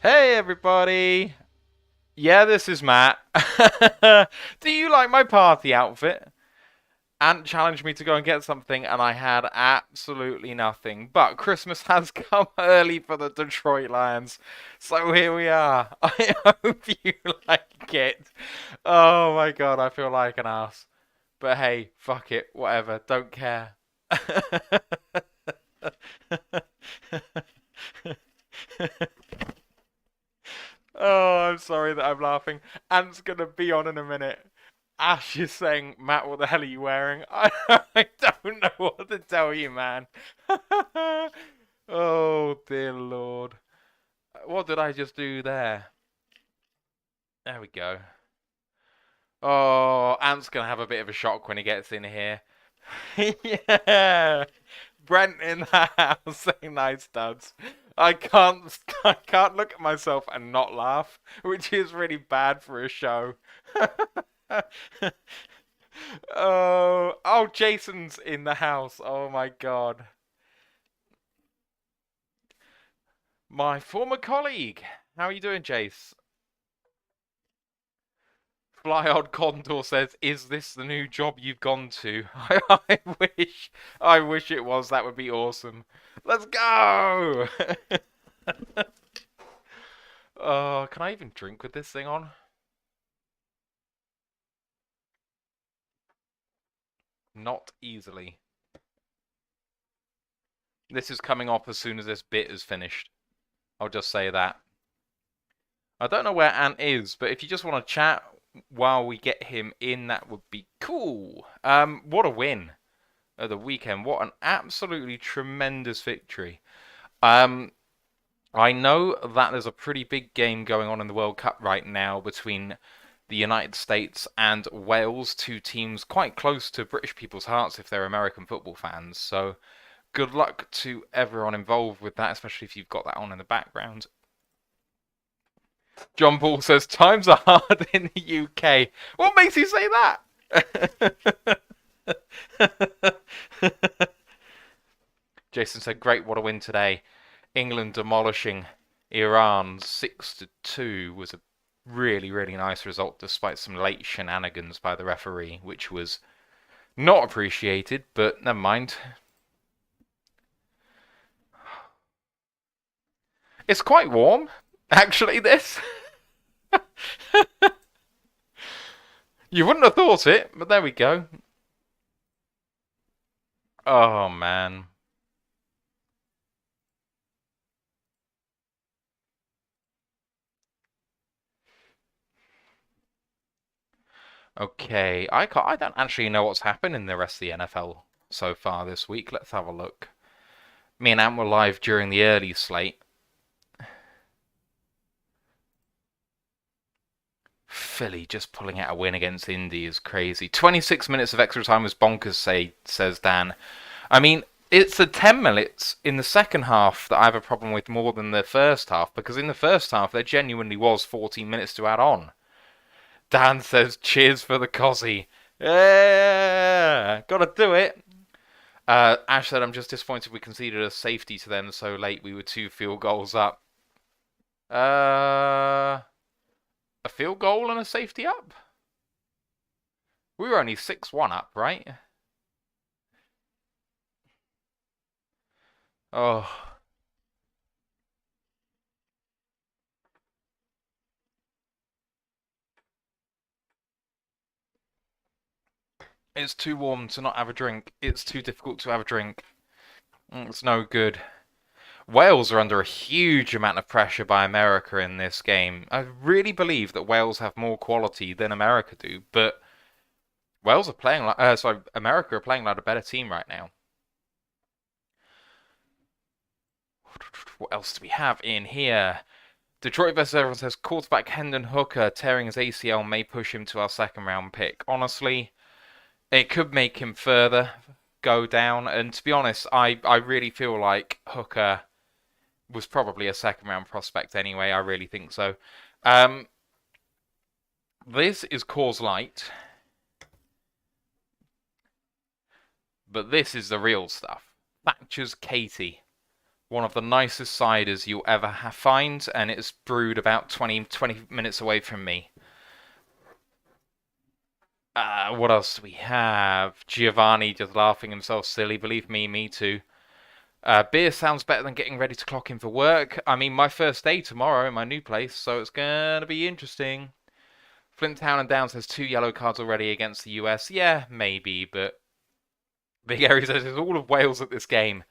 Hey everybody! Yeah, this is Matt. Do you like my party outfit? Ant challenged me to go and get something, and I had absolutely nothing. But Christmas has come early for the Detroit Lions, so here we are. I hope you like it. Oh my god, I feel like an ass. But hey, fuck it, whatever, don't care. Oh, I'm sorry that I'm laughing. Ant's gonna be on in a minute. Ash is saying, Matt, what the hell are you wearing? I don't know what to tell you, man. Oh, dear Lord. What did I just do there? There we go. Oh, Ant's gonna have a bit of a shock when he gets in here. Yeah. Brent in the house saying nice duds. I can't I can't look at myself and not laugh, which is really bad for a show. Oh, Jason's in the house. Oh my god. My former colleague. How are you doing, Jace? Flyod Condor says, "Is this the new job you've gone to?" I wish it was. That would be awesome. Let's go. Oh, can I even drink with this thing on? Not easily. This is coming off as soon as this bit is finished. I'll just say that. I don't know where Ant is, but if you just want to chat while we get him in, that would be cool. What a win of the weekend. What an absolutely tremendous victory. I know that there's a pretty big game going on in the World Cup right now between the United States and Wales, two teams quite close to British people's hearts if they're American football fans. So good luck to everyone involved with that, especially if you've got that on in the background. John Paul says, times are hard in the UK. What makes you say that? Jason said, great, what a win today. England demolishing Iran 6-2 was a really, really nice result despite some late shenanigans by the referee, which was not appreciated, but never mind. It's quite warm, actually, this. You wouldn't have thought it, but there we go. Oh, man. Okay, I don't actually know what's happened in the rest of the NFL so far this week. Let's have a look. Me and Ant were live during the early slate. Philly just pulling out a win against Indy is crazy. 26 minutes of extra time was bonkers, says Dan. I mean, it's the 10 minutes in the second half that I have a problem with more than the first half, because in the first half there genuinely was 14 minutes to add on. Dan says, cheers for the Cozzy. Yeah, gotta do it. Ash said, I'm just disappointed we conceded a safety to them so late. We were 2 field goals up. A field goal and a safety up? We were only 6-1 up, right? Oh. It's too warm to not have a drink. It's too difficult to have a drink. It's no good. Wales are under a huge amount of pressure by America in this game. I really believe that Wales have more quality than America do, but Wales are playing like, America are playing like a better team right now. What else do we have in here? Detroit vs. Everyone says quarterback Hendon Hooker tearing his ACL may push him to our second round pick. Honestly, it could make him further go down. And to be honest, I really feel like Hooker was probably a second round prospect anyway. I really think so. This is Coors Light. But this is the real stuff. Thatcher's Katie. One of the nicest ciders you'll ever find, and it's brewed about 20 minutes away from me. What else do we have? Giovanni just laughing himself silly. Believe me, me too. Beer sounds better than getting ready to clock in for work. I mean, my first day tomorrow in my new place, so it's gonna be interesting. Flint Town and Downs has 2 yellow cards already against the US. Yeah, maybe, but Big Harry says it's all of Wales at this game.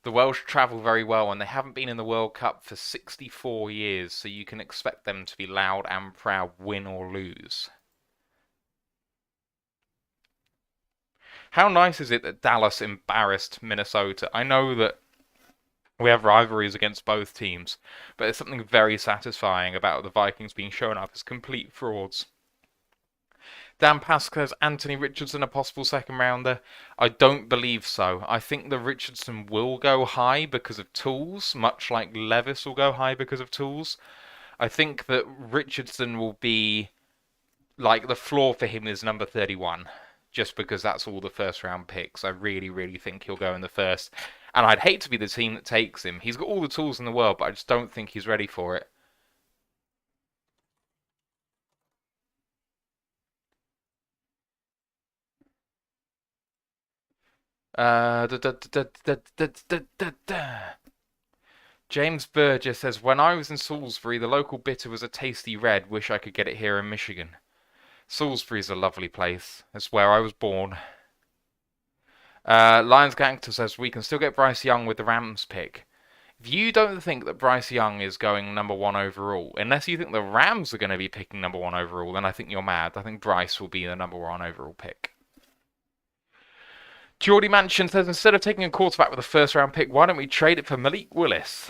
The Welsh travel very well, and they haven't been in the World Cup for 64 years, so you can expect them to be loud and proud, win or lose. How nice is it that Dallas embarrassed Minnesota? I know that we have rivalries against both teams, but there's something very satisfying about the Vikings being shown up as complete frauds. Dan Pasco's Anthony Richardson a possible second rounder? I don't believe so. I think that Richardson will go high because of tools, much like Levis will go high because of tools. I think that Richardson will be, like, the floor for him is number 31. Just because that's all the first round picks. I really, really think he'll go in the first. And I'd hate to be the team that takes him. He's got all the tools in the world, but I just don't think he's ready for it. James Burgess says, when I was in Salisbury, the local bitter was a tasty red. Wish I could get it here in Michigan. Salisbury's a lovely place. It's where I was born. Lions Gangster says, we can still get Bryce Young with the Rams pick. If you don't think that Bryce Young is going number 1 overall, unless you think the Rams are going to be picking number 1 overall, then I think you're mad. I think Bryce will be the number 1 overall pick. Geordie Mansion says, instead of taking a quarterback with a first round pick, why don't we trade it for Malik Willis?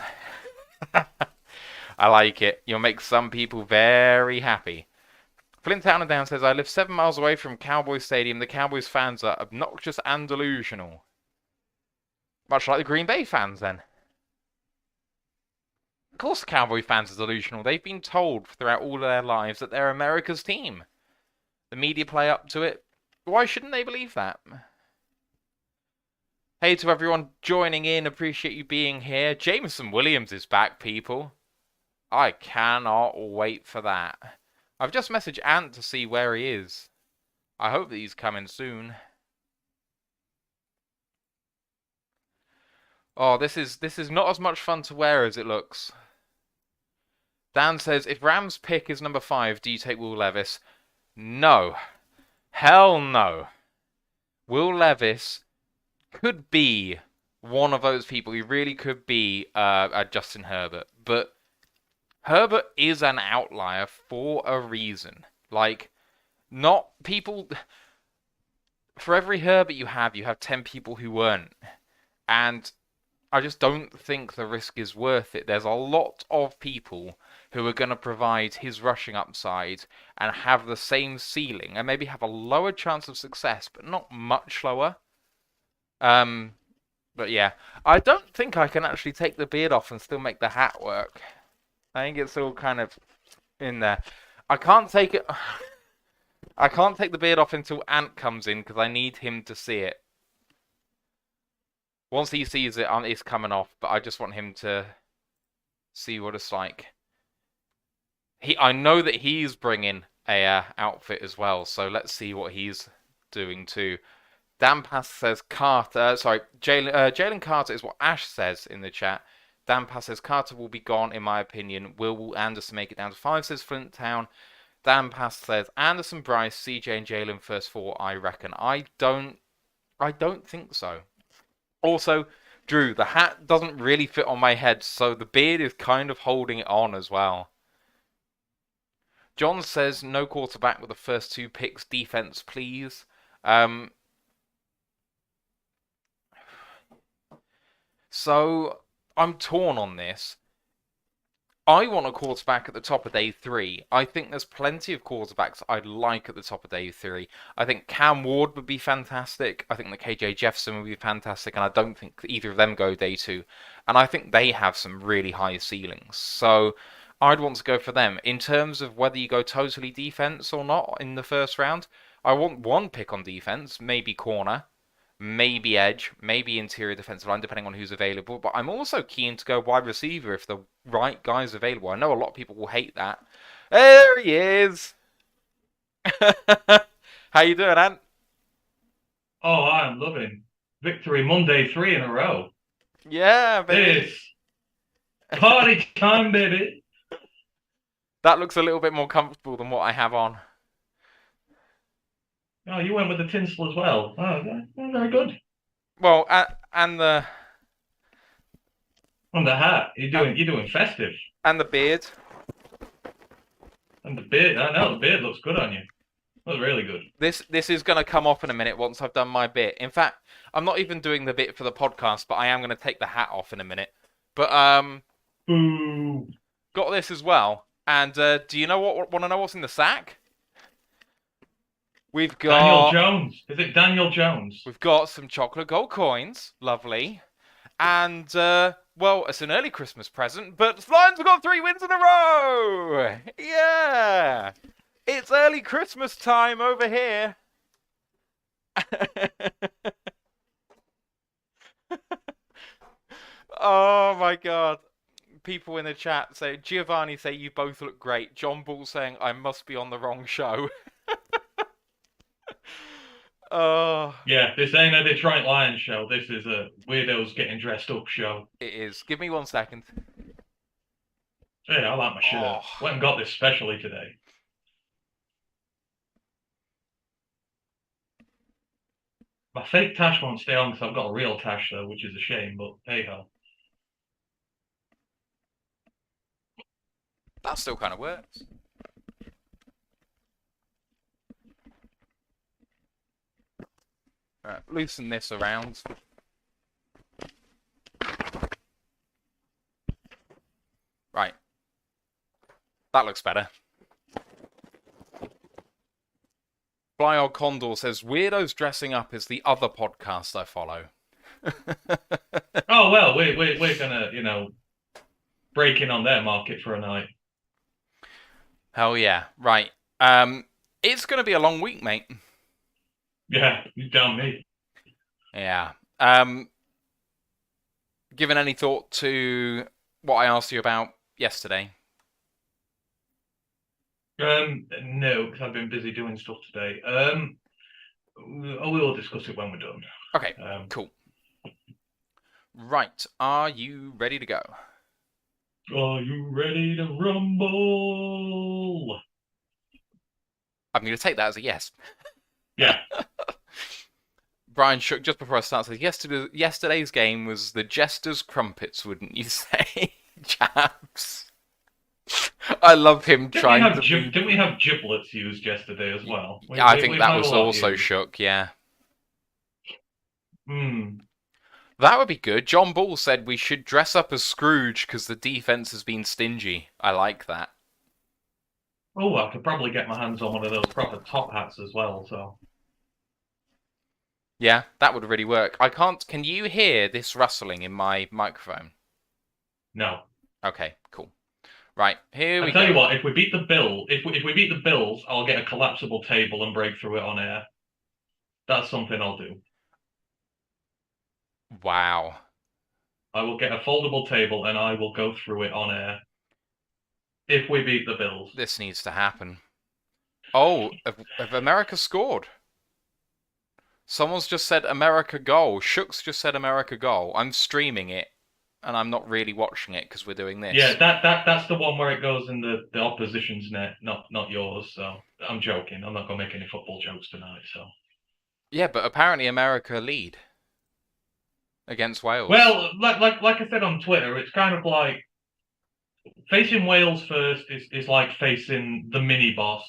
I like it. You'll make some people very happy. Flint Town and Down says, I live 7 miles away from Cowboys Stadium. The Cowboys fans are obnoxious and delusional. Much like the Green Bay fans, then. Of course the Cowboy fans are delusional. They've been told throughout all of their lives that they're America's team. The media play up to it. Why shouldn't they believe that? Hey to everyone joining in. Appreciate you being here. Jameson Williams is back, people. I cannot wait for that. I've just messaged Ant to see where he is. I hope that he's coming soon. Oh, this is not as much fun to wear as it looks. Dan says, if Rams pick is number 5, do you take Will Levis? No. Hell no. Will Levis could be one of those people. He really could be Justin Herbert. But Herbert is an outlier for a reason. Like, not people... For every Herbert you have 10 people who weren't. And I just don't think the risk is worth it. There's a lot of people who are going to provide his rushing upside and have the same ceiling and maybe have a lower chance of success, but not much lower. But yeah, I don't think I can actually take the beard off and still make the hat work. I think it's all kind of in there. I can't take it. I can't take the beard off until Ant comes in because I need him to see it. Once he sees it, it's coming off. But I just want him to see what it's like. I know that he's bringing a outfit as well, so let's see what he's doing too. Dan Pass says Carter. Sorry, Jalen Carter is what Ash says in the chat. Dan Pass says Carter will be gone, in my opinion. Will Anderson make it down to 5? Says Flint Town. Dan Pass says Anderson, Bryce, CJ, and Jalen first 4. I reckon. I don't think so. Also, Drew, the hat doesn't really fit on my head, so the beard is kind of holding it on as well. John says no quarterback with the first 2 picks. Defense, please. So, I'm torn on this. I want a quarterback at the top of day 3. I think there's plenty of quarterbacks I'd like at the top of day 3. I think Cam Ward would be fantastic. I think that KJ Jefferson would be fantastic. And I don't think either of them go day 2. And I think they have some really high ceilings. So, I'd want to go for them. In terms of whether you go totally defense or not in the first round, I want 1 pick on defense, maybe corner. maybe edge, maybe interior defensive line, depending on who's available. But I'm also keen to go wide receiver if the right guy's available. I know a lot of people will hate that. There he is. How you doing, Ant? Oh, I'm loving Victory Monday 3 in a row. Yeah, baby. This party time, baby. That looks a little bit more comfortable than what I have on. Oh, you went with the tinsel as well. Oh, very good. Well, and the And the hat, and, you're doing festive. and the beard. And the beard, I know the beard looks good on you. Looks really good. This is going to come off in a minute once I've done my bit. In fact, I'm not even doing the bit for the podcast, but I am going to take the hat off in a minute. But Boo. got this as well. And do you know what? Want to know what's in the sack? We've Daniel got Jones. Is it Daniel Jones? we've got some chocolate gold coins, lovely, and well, it's an early Christmas present. But Lions have got 3 wins in a row. Yeah, it's early Christmas time over here. Oh my god. People in the chat say, Giovanni say you both look great. John Ball saying I must be on the wrong show. Oh, Yeah, this ain't a Detroit Lions show. This is a weirdos getting dressed up show. it is. Give me 1 second. Hey, I like my shirt. Oh. Went and got this specially today. My fake tash won't stay on because I've got a real tash though, which is a shame, but hey ho. That still kind of works. Alright, loosen this around. Right. That looks better. Fly Old Condor says, Weirdos Dressing Up is the other podcast I follow. Oh well, we're gonna, break in on their market for a night. Hell yeah. Right. It's going to be a long week, mate. Yeah, you damn me. Yeah. Given any thought to what I asked you about yesterday? No, because I've been busy doing stuff today. We'll discuss it when we're done. Okay, cool. Right, are you ready to go? Are you ready to rumble? I'm going to take that as a yes. Yeah. Brian Shook, just before I start, says, yesterday's game was the Jester's Crumpets, wouldn't you say? Chaps. I love him trying to... Didn't we have giblets used yesterday as well? Yeah, I think that was also Shook, yeah. That would be good. John Ball said we should dress up as Scrooge because the defense has been stingy. I like that. Oh, I could probably get my hands on one of those proper top hats as well, so... Yeah, that would really work. I can't... Can you hear this rustling in my microphone? No. Okay, cool. Right, here we go. I tell you what, if we beat the Bills, I'll get a collapsible table and break through it on air. That's something I'll do. Wow. I will get a foldable table and I will go through it on air. If we beat the Bills. This needs to happen. Oh, have America scored? Someone's just said America goal. Shook's just said America goal. I'm streaming it, and I'm not really watching it because we're doing this. Yeah, that's the one where it goes in the opposition's net, not yours. So I'm joking. I'm not gonna make any football jokes tonight. So. Yeah, but apparently America lead against Wales. Well, like I said on Twitter, it's kind of like facing Wales first is like facing the mini boss.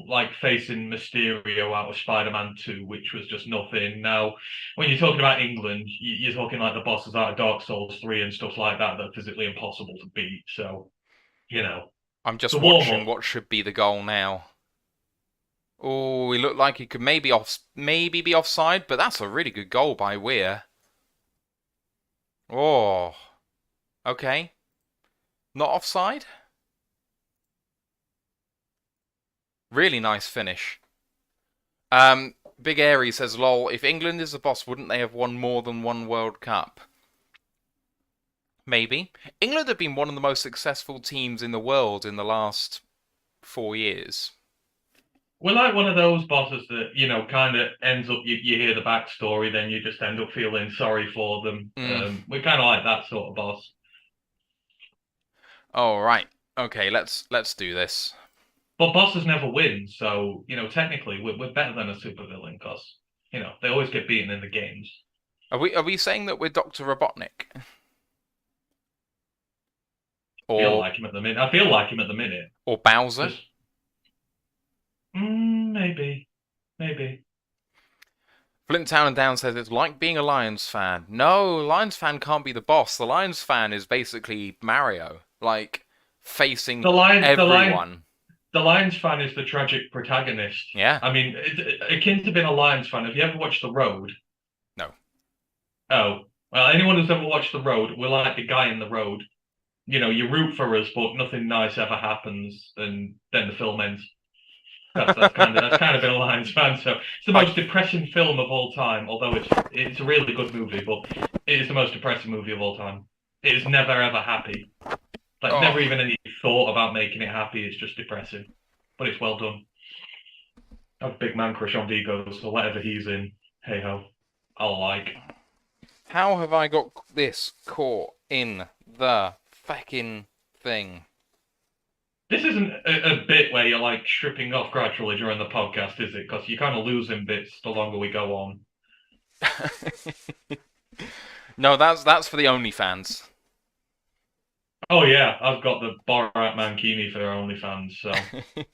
Like facing Mysterio out of Spider-Man 2, which was just nothing. Now, when you're talking about England, you're talking like the bosses out of Dark Souls 3 and stuff like that are physically impossible to beat. So, I'm just watching what should be the goal now. Oh, he looked like he could maybe be offside, but that's a really good goal by Weir. Oh, okay. Not offside? Really nice finish. Big Airy says, lol, if England is the boss, wouldn't they have won more than one World Cup? Maybe. England have been one of the most successful teams in the world in the last 4 years. We're like one of those bosses that, kind of ends up, you hear the backstory, then you just end up feeling sorry for them. We're kind of like that sort of boss. All right. Okay, let's do this. But bosses never win, so, technically we're better than a supervillain because, they always get beaten in the games. Are we saying that we're Dr. Robotnik? I feel like him at the minute. Or Bowser? Just, maybe. Flint Town and Down says it's like being a Lions fan. No, Lions fan can't be the boss. The Lions fan is basically Mario, like facing everyone. The Lions fan is the tragic protagonist. Yeah. I mean, akin to being a Lions fan. Have you ever watched The Road? No. Oh, well, anyone who's ever watched The Road, we're like the guy in The Road. You root for us, but nothing nice ever happens, and then the film ends. That's kind of been a Lions fan. So it's the most depressing film of all time. Although it's a really good movie, but it is the most depressing movie of all time. It is never ever happy. Like never even any thought about making it happy. It's just depressing, but it's well done. I have a big man crush on Vigo, so whatever he's in, hey ho, I'll like. How have I got this caught in the fucking thing? This isn't a bit where you're like stripping off gradually during the podcast, is it? Because you're kind of losing bits the longer we go on. No, that's for the OnlyFans. Oh yeah, I've got the Borat Mankini for their OnlyFans. So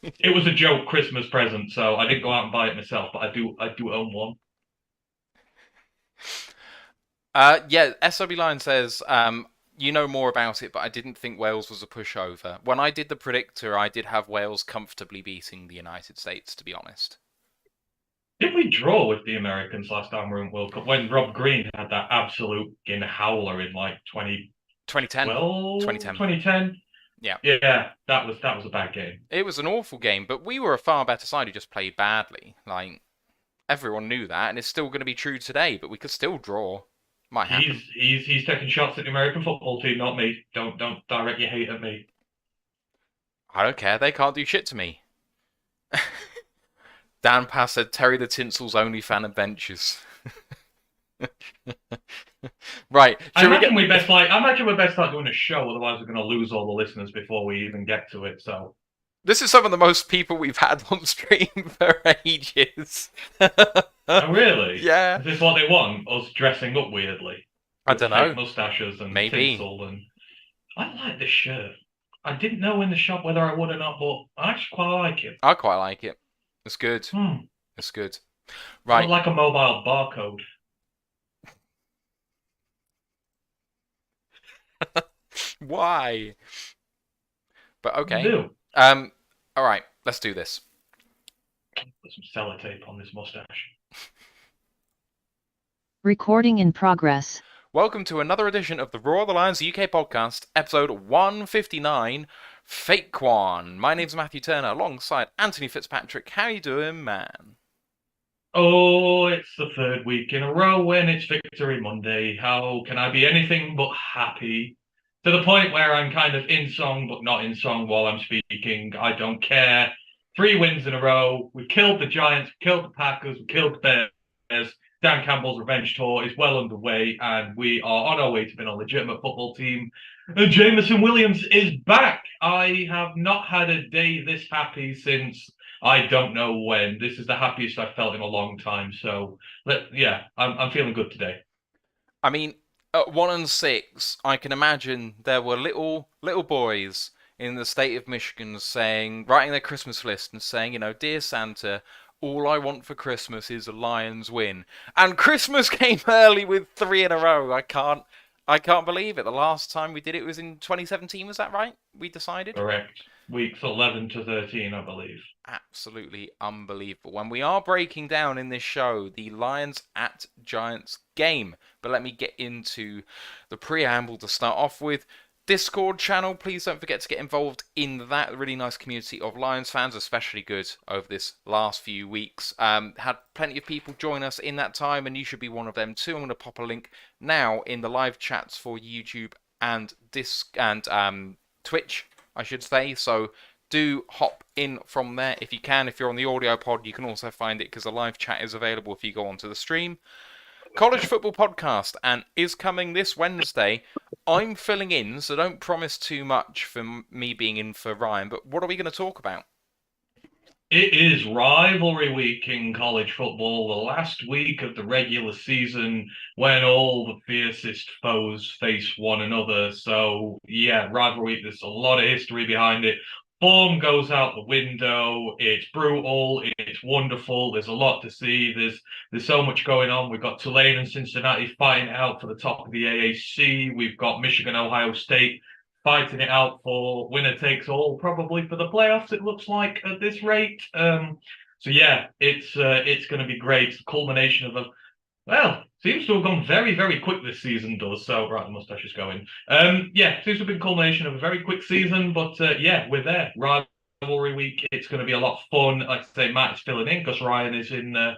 it was a joke Christmas present, so I didn't go out and buy it myself, but I do own one. Yeah, SW Line says, you know more about it, but I didn't think Wales was a pushover. When I did the predictor, I did have Wales comfortably beating the United States, to be honest. Did we draw with the Americans last time we were in World Cup when Rob Green had that absolute howler in like 2010? 2010? Yeah. Yeah, that was a bad game. It was an awful game, but we were a far better side who just played badly. Like, everyone knew that, and it's still going to be true today, but we could still draw. Might happen. He's taking shots at the American football team, not me. Don't direct your hate at me. I don't care. They can't do shit to me. Dan Pass said Terry the Tinsel's OnlyFan adventures. Right. I imagine we're best start doing a show, otherwise we're going to lose all the listeners before we even get to it. So this is some of the most people we've had on stream for ages. Oh, really? Yeah. Is this what they want? Us dressing up weirdly? I don't know. Mustaches and maybe. tinsel and I like this shirt. I didn't know in the shop whether I would or not, but I actually quite like it. I quite like it. It's good. It's good. Right. Like a mobile barcode. Why? But okay. Do. All right. Let's do this. Put some sellotape on this mustache. Recording in progress. Welcome to another edition of the Roar the Lions UK podcast, episode 159, Saquon. My name's Matthew Turner, alongside Anthony Fitzpatrick. How you doing, man? Oh, it's the third week in a row when it's Victory Monday. How can I be anything but happy? To the point where I'm kind of in song, but not in song while I'm speaking. I don't care. 3 wins in a row. We killed the Giants, we killed the Packers, we killed the Bears. Dan Campbell's revenge tour is well underway, and we are on our way to being a legitimate football team. And Jameson Williams is back. I have not had a day this happy since I don't know when. This is the happiest I've felt in a long time. So, I'm feeling good today. I mean, at 1-6, I can imagine there were little boys in the state of Michigan writing their Christmas list and saying, Dear Santa, all I want for Christmas is a Lions win. And Christmas came early with 3 in a row. I can't believe it. The last time we did it was in 2017, was that right? We decided? Correct. Weeks 11 to 13, I believe. Absolutely unbelievable. When we are breaking down in this show the Lions at Giants game. But let me get into the preamble to start off with. Discord channel. Please don't forget to get involved in that. Really nice community of Lions fans, especially good over this last few weeks. Had plenty of people join us in that time, and you should be one of them too. I'm going to pop a link now in the live chats for YouTube and Twitch, I should say. So do hop in from there if you can. If you're on the audio pod, you can also find it because the live chat is available if you go onto the stream. College Football Podcast and is coming this Wednesday. I'm filling in, so don't promise too much for me being in for Ryan, but what are we going to talk about? It is rivalry week in college football, the last week of the regular season when all the fiercest foes face one another. So, yeah, rivalry week, there's a lot of history behind it. Form goes out the window. It's brutal. It's wonderful. There's a lot to see. There's so much going on. We've got Tulane and Cincinnati fighting it out for the top of the AAC. We've got Michigan, Ohio State fighting it out for winner takes all, probably for the playoffs. It looks like at this rate. So yeah, it's going to be great. It's the culmination of seems to have gone very, very quick this season does. So, right, the mustache is going. Yeah, seems to have been a culmination of a very quick season. But, yeah, we're there. Rivalry week. It's going to be a lot of fun. Like I say, Matt is filling in because Ryan is in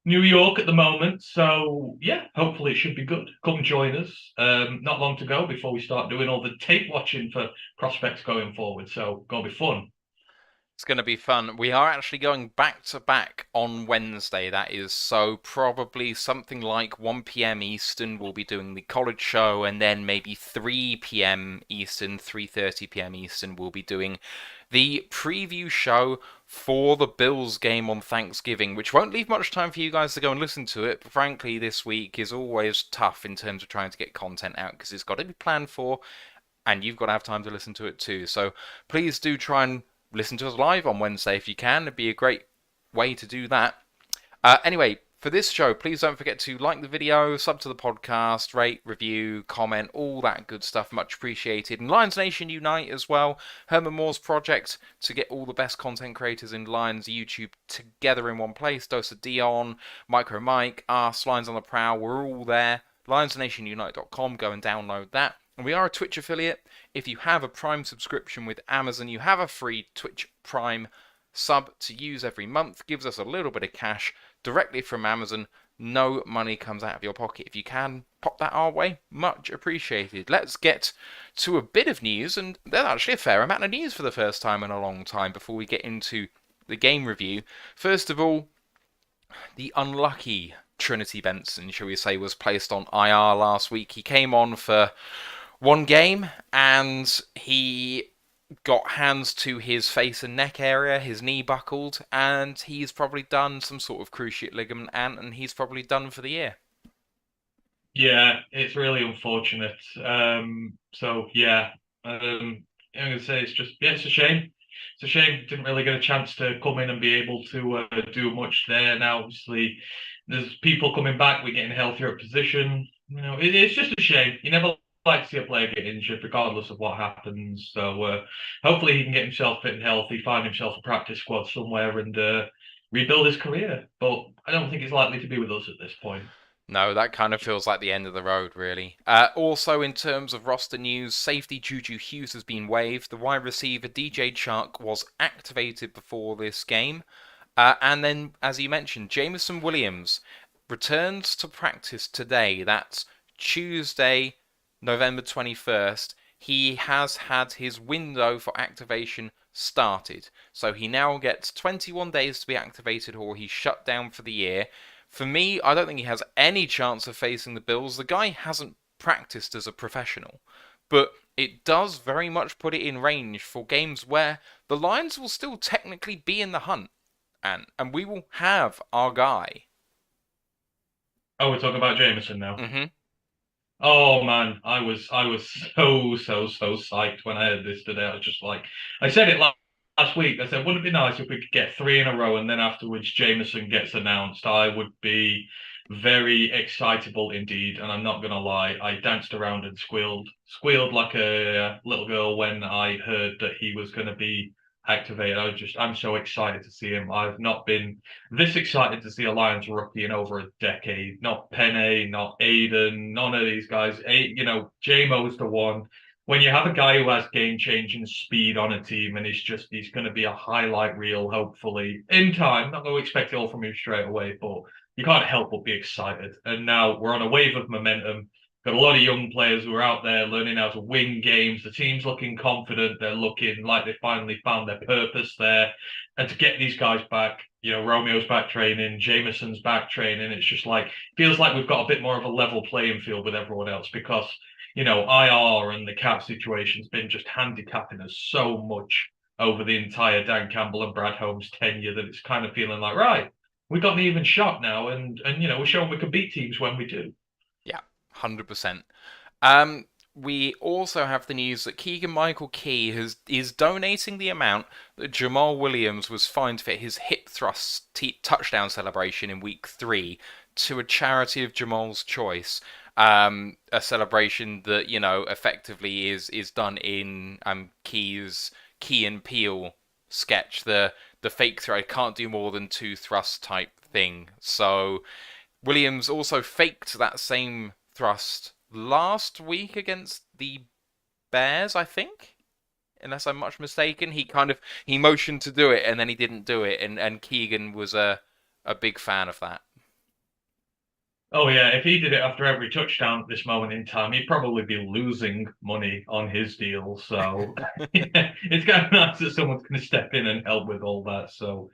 New York at the moment. So, yeah, hopefully it should be good. Come join us. Not long to go before we start doing all the tape watching for prospects going forward. So, going to be fun. It's going to be fun. We are actually going back to back on Wednesday, that is. So probably something like 1 p.m. Eastern we'll be doing the college show, and then maybe 3 p.m. Eastern, 3:30 p.m. Eastern we'll be doing the preview show for the Bills game on Thanksgiving, which won't leave much time for you guys to go and listen to it. But frankly, this week is always tough in terms of trying to get content out because it's got to be planned for, and you've got to have time to listen to it too. So please do try and listen to us live on Wednesday if you can. It'd be a great way to do that. Anyway, for this show, please don't forget to like the video, sub to the podcast, rate, review, comment, all that good stuff. Much appreciated. And Lions Nation Unite as well. Herman Moore's project to get all the best content creators in Lions YouTube together in one place. Dose of Dion, Micro Mike, us, Lions on the Prowl. We're all there. LionsNationUnite.com. Go and download that. And we are a Twitch affiliate. If you have a Prime subscription with Amazon, you have a free Twitch Prime sub to use every month. Gives us a little bit of cash directly from Amazon. No money comes out of your pocket. If you can, pop that our way. Much appreciated. Let's get to a bit of news. And there's actually a fair amount of news for the first time in a long time before we get into the game review. First of all, the unlucky Trinity Benson, shall we say, was placed on IR last week. He came on for one game, and he got hands to his face and neck area, his knee buckled, and he's probably done some sort of cruciate ligament, and he's probably done for the year. Yeah, it's really unfortunate. So, yeah, I'm going to say it's a shame. It's a shame. Didn't really get a chance to come in and be able to do much there. Now, obviously, there's people coming back. We're getting healthier at position. You know, it's just a shame. You never like to see a player get injured, regardless of what happens. So hopefully he can get himself fit and healthy, find himself a practice squad somewhere, and rebuild his career. But I don't think he's likely to be with us at this point. No, that kind of feels like the end of the road, really. Also, in terms of roster news, safety Juju Hughes has been waived. The wide receiver DJ Chark was activated before this game. And then, as you mentioned, Jameson Williams returns to practice today. That's Tuesday, November 21st. He has had his window for activation started. So he now gets 21 days to be activated, or he's shut down for the year. For me, I don't think he has any chance of facing the Bills. The guy hasn't practiced as a professional. But it does very much put it in range for games where the Lions will still technically be in the hunt. And we will have our guy. Oh, we're talking about Jameson now. Mm-hmm. Oh man, I was so psyched when I heard this today. I was just like, I said it last week. I said, wouldn't it be nice if we could get 3 in a row and then afterwards Jameson gets announced? I would be very excitable indeed, and I'm not gonna lie, I danced around and squealed like a little girl when I heard that he was gonna be activated. I'm so excited to see him. I've not been this excited to see a Lions rookie in over a decade. Not Penny, not Aidan, none of these guys. You know, J-Mo's the one. when you have a guy who has game-changing speed on a team and he's going to be a highlight reel, hopefully, in time. Not going to expect it all from him straight away, but you can't help but be excited. And now we're on a wave of momentum. Got a lot of young players who are out there learning how to win games. The team's looking confident. They're looking like they finally found their purpose there. And to get these guys back, Romeo's back training, Jameson's back training. It's just feels like we've got a bit more of a level playing field with everyone else because IR and the cap situation's been just handicapping us so much over the entire Dan Campbell and Brad Holmes tenure that it's kind of feeling like, right, we got an even shot now, and we're showing we can beat teams when we do. Yeah, 100%. We also have the news that Keegan-Michael Key is donating the amount that Jamaal Williams was fined for his hip thrust touchdown celebration in week 3 to a charity of Jamal's choice. A celebration that, effectively is done in Key's Key and Peele sketch, the fake throw, can't do more than 2 thrusts type thing. So Williams also faked that same thrust last week against the Bears, I think, unless I'm much mistaken. He motioned to do it and then he didn't do it, and Keegan was a big fan of that. Oh yeah, if he did it after every touchdown at this moment in time, he'd probably be losing money on his deal. So yeah, it's kind of nice that someone's going to step in and help with all that. So,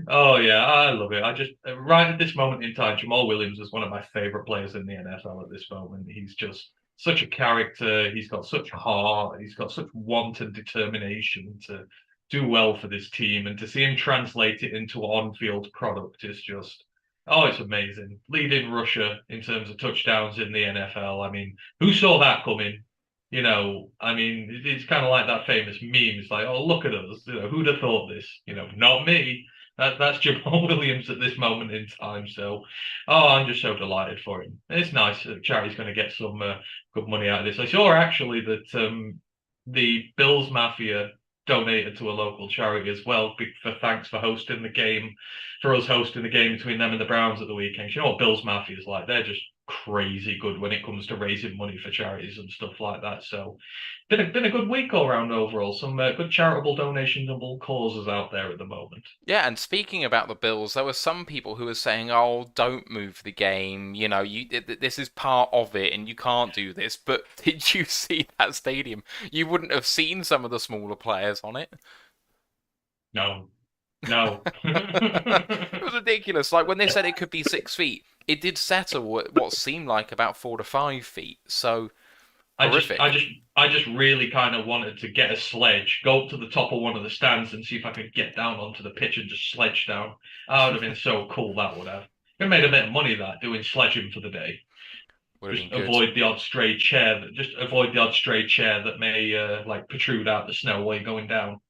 oh yeah, I love it. I just right at this moment in time, Jamaal Williams is one of my favorite players in the NFL at this moment. He's just such a character. He's got such heart. He's got such want and determination to do well for this team, and to see him translate it into an on-field product is just. Oh, it's amazing. Leading Russia in terms of touchdowns in the NFL. I mean, who saw that coming? It's kind of like that famous meme. It's like, oh, look at us. Who'd have thought this? Not me. That's Jamaal Williams at this moment in time. So, I'm just so delighted for him. It's nice that charity's going to get some good money out of this. I saw actually that the Bills Mafia donated to a local charity as well for thanks for hosting the game, for us hosting the game between them and the Browns at the weekend. You know what Bills Mafia is like? They're just crazy good when it comes to raising money for charities and stuff like that. So been a good week all around overall. Some good charitable donationable causes out there at the moment. Yeah, and speaking about the Bills, there were some people who were saying, "Oh, don't move the game. This is part of it, and you can't do this." But did you see that stadium? You wouldn't have seen some of the smaller players on it. No. It was ridiculous. Like when they said it could be 6 feet, it did settle at what seemed like about 4 to 5 feet. So horrific. I just really kind of wanted to get a sledge, go up to the top of one of the stands and see if I could get down onto the pitch and just sledge down. That would have been so cool. That would have. It made a bit of money that doing sledging for the day. Just avoid the odd stray chair that may protrude out the snow while you're going down.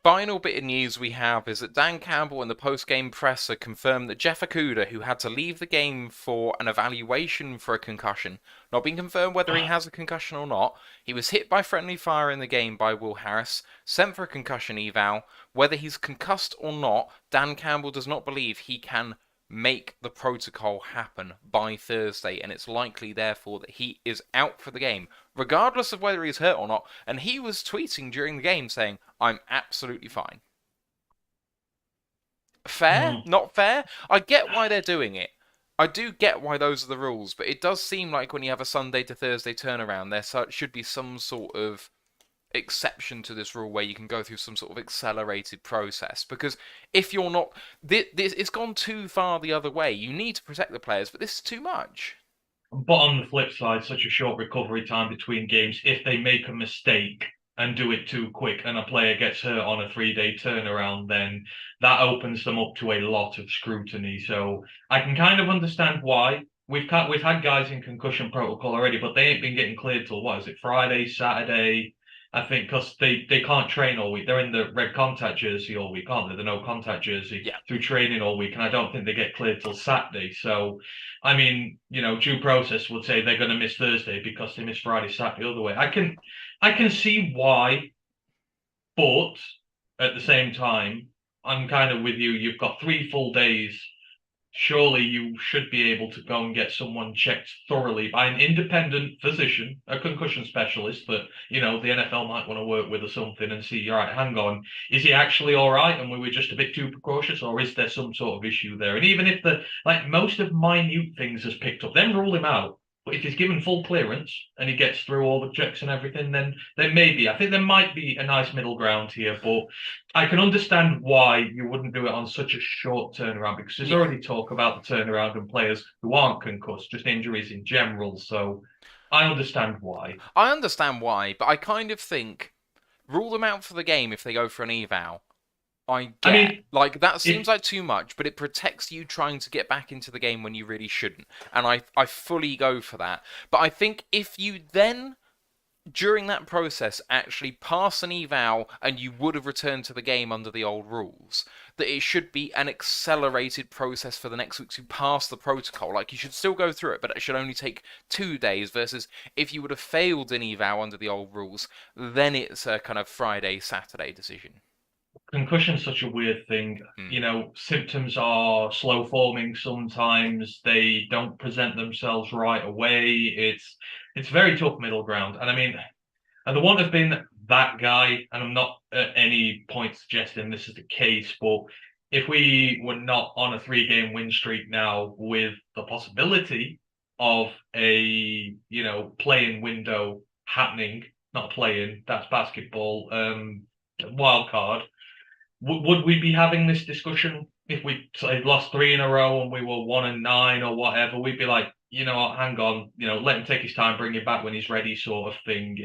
Final bit of news we have is that Dan Campbell in the post-game presser confirmed that Jeff Okudah, who had to leave the game for an evaluation for a concussion, not being confirmed whether he has a concussion or not, he was hit by friendly fire in the game by Will Harris, sent for a concussion eval. Whether he's concussed or not, Dan Campbell does not believe he can make the protocol happen by Thursday, and it's likely therefore that he is out for the game, regardless of whether he's hurt or not. And he was tweeting during the game saying, "I'm absolutely fine." Fair? Not fair? I get why they're doing it. I do get why those are the rules, but it does seem like when you have a Sunday to Thursday turnaround, there should be some sort of exception to this rule where you can go through some sort of accelerated process, because if you're not, it's gone too far the other way. You need to protect the players, but this is too much. But on the flip side, such a short recovery time between games, if they make a mistake and do it too quick and a player gets hurt on a 3-day turnaround, then that opens them up to a lot of scrutiny. So I can kind of understand why. We've had guys in concussion protocol already, but they ain't been getting cleared till, what is it, Friday, Saturday? I think because they can't train all week. They're in the red contact jersey all week, aren't they? The no contact jersey through training all week. And I don't think they get cleared till Saturday. So, due process would say they're going to miss Thursday because they missed Friday, Saturday, the other way. I can see why, but at the same time, I'm kind of with you. You've got 3 full days surely you should be able to go and get someone checked thoroughly by an independent physician, a concussion specialist that, the NFL might want to work with or something and see, all right, hang on, is he actually all right? And we were just a bit too precautious, or is there some sort of issue there? And even if most of minute things has picked up, then rule him out. But if he's given full clearance and he gets through all the checks and everything, then maybe. I think there might be a nice middle ground here, but I can understand why you wouldn't do it on such a short turnaround, because there's already talk about the turnaround and players who aren't concussed, just injuries in general. So I understand why. I understand why, but I kind of think rule them out for the game if they go for an eval. That seems like too much, but it protects you trying to get back into the game when you really shouldn't. And I fully go for that. But I think if you then, during that process, actually pass an eval and you would have returned to the game under the old rules, that it should be an accelerated process for the next week to pass the protocol. Like, you should still go through it, but it should only take 2 days, versus if you would have failed an eval under the old rules, then it's a kind of Friday, Saturday decision. Concussion's such a weird thing. Symptoms are slow forming sometimes. They don't present themselves right away. It's very tough middle ground. And I mean, and there won't have been that guy, and I'm not at any point suggesting this is the case, but if we were not on a 3-game win streak now with the possibility of a, play-in window happening, not play-in, that's basketball, wild card, would we be having this discussion if we lost 3 in a row and we were 1-9 or whatever? We'd be like, hang on, let him take his time, bring it back when he's ready, sort of thing.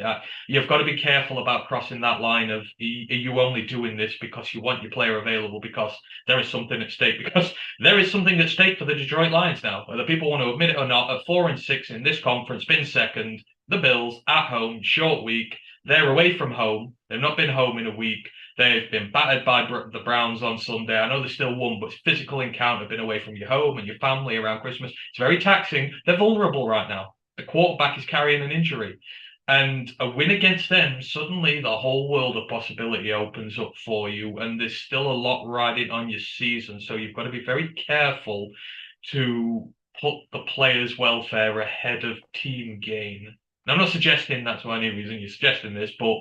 You've got to be careful about crossing that line of, are you only doing this because you want your player available, because there is something at stake? Because there is something at stake for the Detroit Lions now, whether people want to admit it or not. At 4-6 in this conference, been second, the Bills at home, short week. They're away from home. They've not been home in a week. They've been battered by the Browns on Sunday. I know they still won, but it's physical encounter, been away from your home and your family around Christmas. It's very taxing. They're vulnerable right now. The quarterback is carrying an injury. And a win against them, suddenly the whole world of possibility opens up for you. And there's still a lot riding on your season. So you've got to be very careful to put the players' welfare ahead of team gain. And I'm not suggesting that's for any reason you're suggesting this, but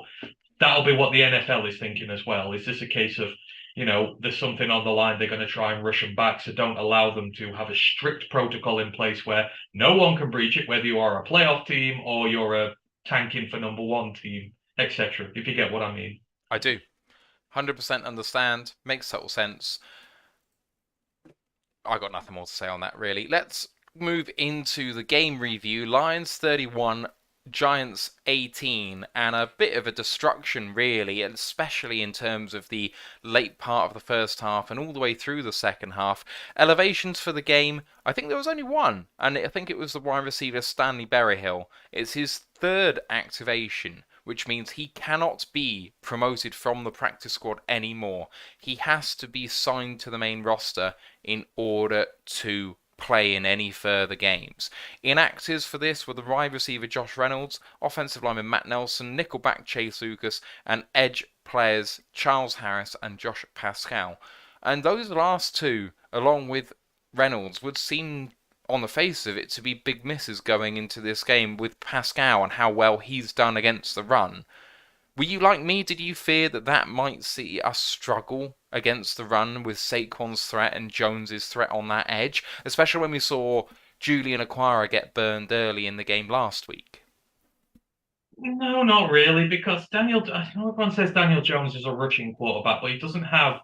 that'll be what the NFL is thinking as well. Is this a case of, there's something on the line, they're going to try and rush them back, so don't allow them to have a strict protocol in place where no one can breach it, whether you are a playoff team or you're a tanking for number 1 team, etc. If you get what I mean. I do. 100% understand. Makes total sense. I got nothing more to say on that, really. Let's move into the game review. Lions 31, Giants 18, and a bit of a destruction, really, especially in terms of the late part of the first half and all the way through the second half. Elevations for the game, I think there was only one, and I think it was the wide receiver Stanley Berryhill. It's his 3rd activation, which means he cannot be promoted from the practice squad anymore. He has to be signed to the main roster in order to play in any further games. Inactives for this were the wide receiver Josh Reynolds, offensive lineman Matt Nelson, nickelback Chase Lucas, and edge players Charles Harris and Josh Pascal. And those last two, along with Reynolds, would seem on the face of it to be big misses going into this game, with Pascal and how well he's done against the run. Were you like me? Did you fear that might see us struggle against the run with Saquon's threat and Jones's threat on that edge, especially when we saw Julian Okwara get burned early in the game last week? No, not really, because I know everyone says Daniel Jones is a rushing quarterback, but he doesn't have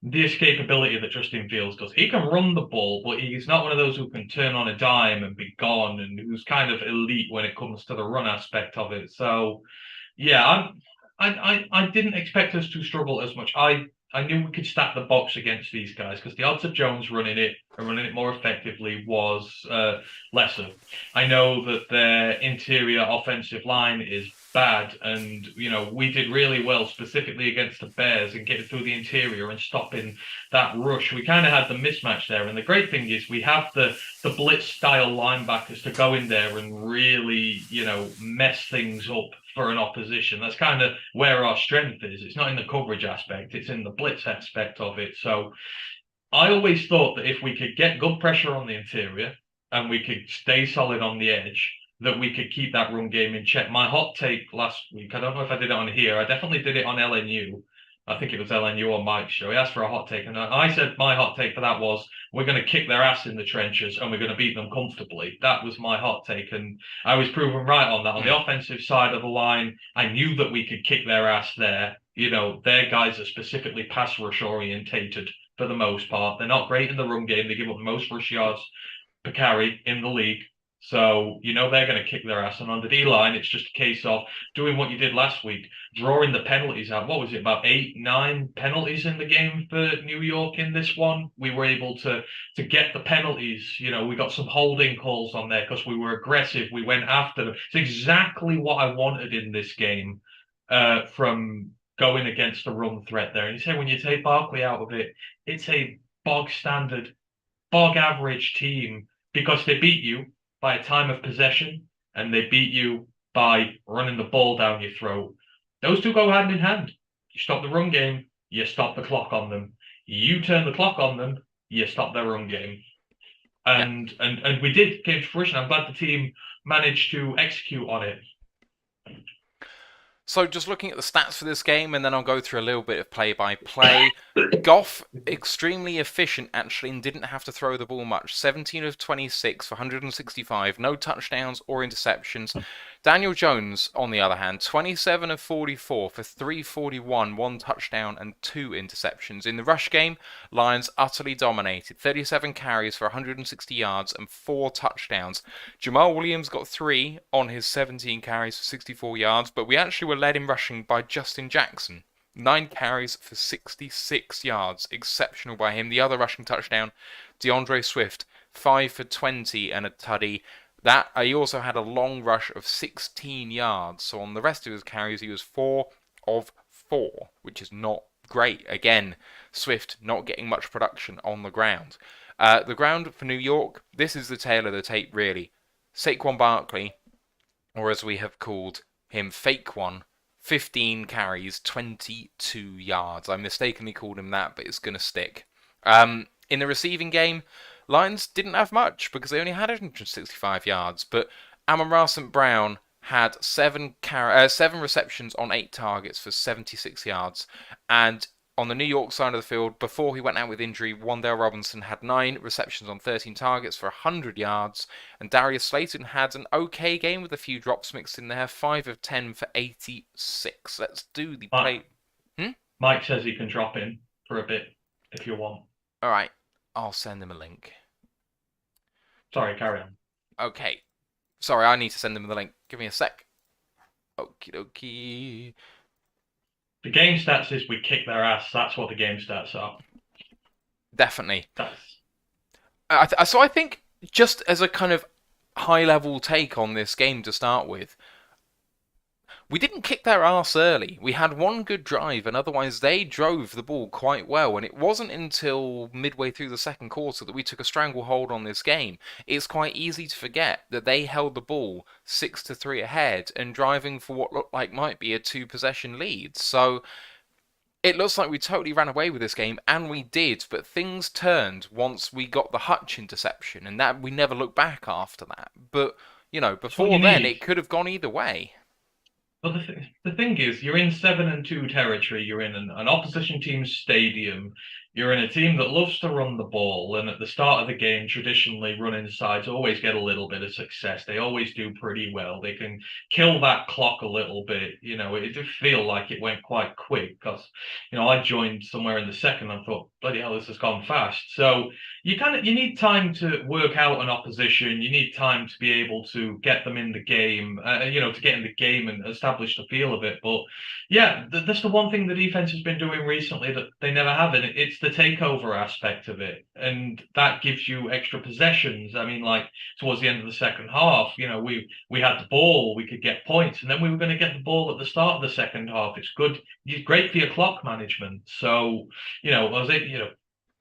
the escapability that Justin Fields does. He can run the ball, but he's not one of those who can turn on a dime and be gone, and who's kind of elite when it comes to the run aspect of it. So, yeah, I didn't expect us to struggle as much. I knew we could stack the box against these guys, because the odds of Jones running it and running it more effectively was lesser. I know that their interior offensive line is bad, and we did really well specifically against the Bears and getting through the interior and stopping that rush. We kind of had the mismatch there, and the great thing is we have the blitz style linebackers to go in there and really mess things up for an opposition. That's kind of where our strength is. It's not in the coverage aspect, it's in the blitz aspect of it. So I always thought that if we could get good pressure on the interior and we could stay solid on the edge, that we could keep that run game in check. My hot take last week, I don't know if I did it on here. I definitely did it on LNU. I think it was LNU on Mike's show. He asked for a hot take, and I said my hot take for that was we're going to kick their ass in the trenches and we're going to beat them comfortably. That was my hot take, and I was proven right on that. On the offensive side of the line, I knew that we could kick their ass there. You know, their guys are specifically pass rush orientated for the most part. They're not great in the run game. They give up the most rush yards per carry in the league. So, you know, they're going to kick their ass. And on the D-line, it's just a case of doing what you did last week, drawing the penalties out. What was it, about 8, 9 penalties in the game for New York in this one? We were able to get the penalties. You know, we got some holding calls on there because we were aggressive. We went after them. It's exactly what I wanted in this game from going against the run threat there. And you say when you take Barkley out of it, it's a bog standard, bog average team because they beat you by a time of possession and they beat you by running the ball down your throat. Those two go hand in hand. You stop the run game, you stop the clock on them. You turn the clock on them, you stop their run game. And we did, came to fruition. I'm glad the team managed to execute on it. So just looking at the stats for this game, and then I'll go through a little bit of play-by-play. Goff, extremely efficient, actually, and didn't have to throw the ball much. 17 of 26 for 165, no touchdowns or interceptions. Daniel Jones, on the other hand, 27 of 44 for 341, 1 touchdown and 2 interceptions. In the rush game, Lions utterly dominated. 37 carries for 160 yards and 4 touchdowns. Jamaal Williams got 3 on his 17 carries for 64 yards, but we actually were led in rushing by Justin Jackson. 9 carries for 66 yards. Exceptional by him. The other rushing touchdown, DeAndre Swift, 5 for 20 and a tutty. That he also had a long rush of 16 yards. So on the rest of his carries, he was 4 of 4, which is not great. Again, Swift not getting much production on the ground. The ground for New York, this is the tail of the tape, really. Saquon Barkley, or as we have called him, Fake One, 15 carries, 22 yards. I mistakenly called him that, but it's going to stick. In the receiving game, Lions didn't have much because they only had 165 yards, but Amon-Ra St. Brown had 7 receptions on 8 targets for 76 yards. And on the New York side of the field, before he went out with injury, Wan'Dale Robinson had 9 receptions on 13 targets for 100 yards. And Darius Slayton had an okay game with a few drops mixed in there, 5 of 10 for 86. Let's do the play. Mike says he can drop in for a bit if you want. All right. I'll send him a link. Sorry, carry on. Okay. Sorry, I need to send him the link. Give me a sec. Okie dokie. The game stats is we kick their ass. That's what the game stats are. Definitely. So I think just as a kind of high-level take on this game to start with, we didn't kick their ass early. We had one good drive, and otherwise they drove the ball quite well. And it wasn't until midway through the second quarter that we took a stranglehold on this game. It's quite easy to forget that they held the ball 6-3 ahead and driving for what looked like might be a 2-possession lead. So it looks like we totally ran away with this game, and we did. But things turned once we got the Hutch interception, and that we never looked back after that. But you know, before then, it could have gone either way. But the thing is, you're in 7-2 territory. You're in an opposition team's stadium. You're in a team that loves to run the ball. And at the start of the game, traditionally, running sides always get a little bit of success. They always do pretty well. They can kill that clock a little bit. You know, it did feel like it went quite quick because, you know, I joined somewhere in the second and thought, bloody hell, this has gone fast. So you need time to work out an opposition. You need time to be able to get them in the game, to get in the game and establish the feel of it. But yeah, that's the one thing the defense has been doing recently that they never have, and it's the takeover aspect of it. And that gives you extra possessions. I mean, like towards the end of the second half, you know, we had the ball, we could get points, and then we were going to get the ball at the start of the second half. It's good. It's great for your clock management. So, you know,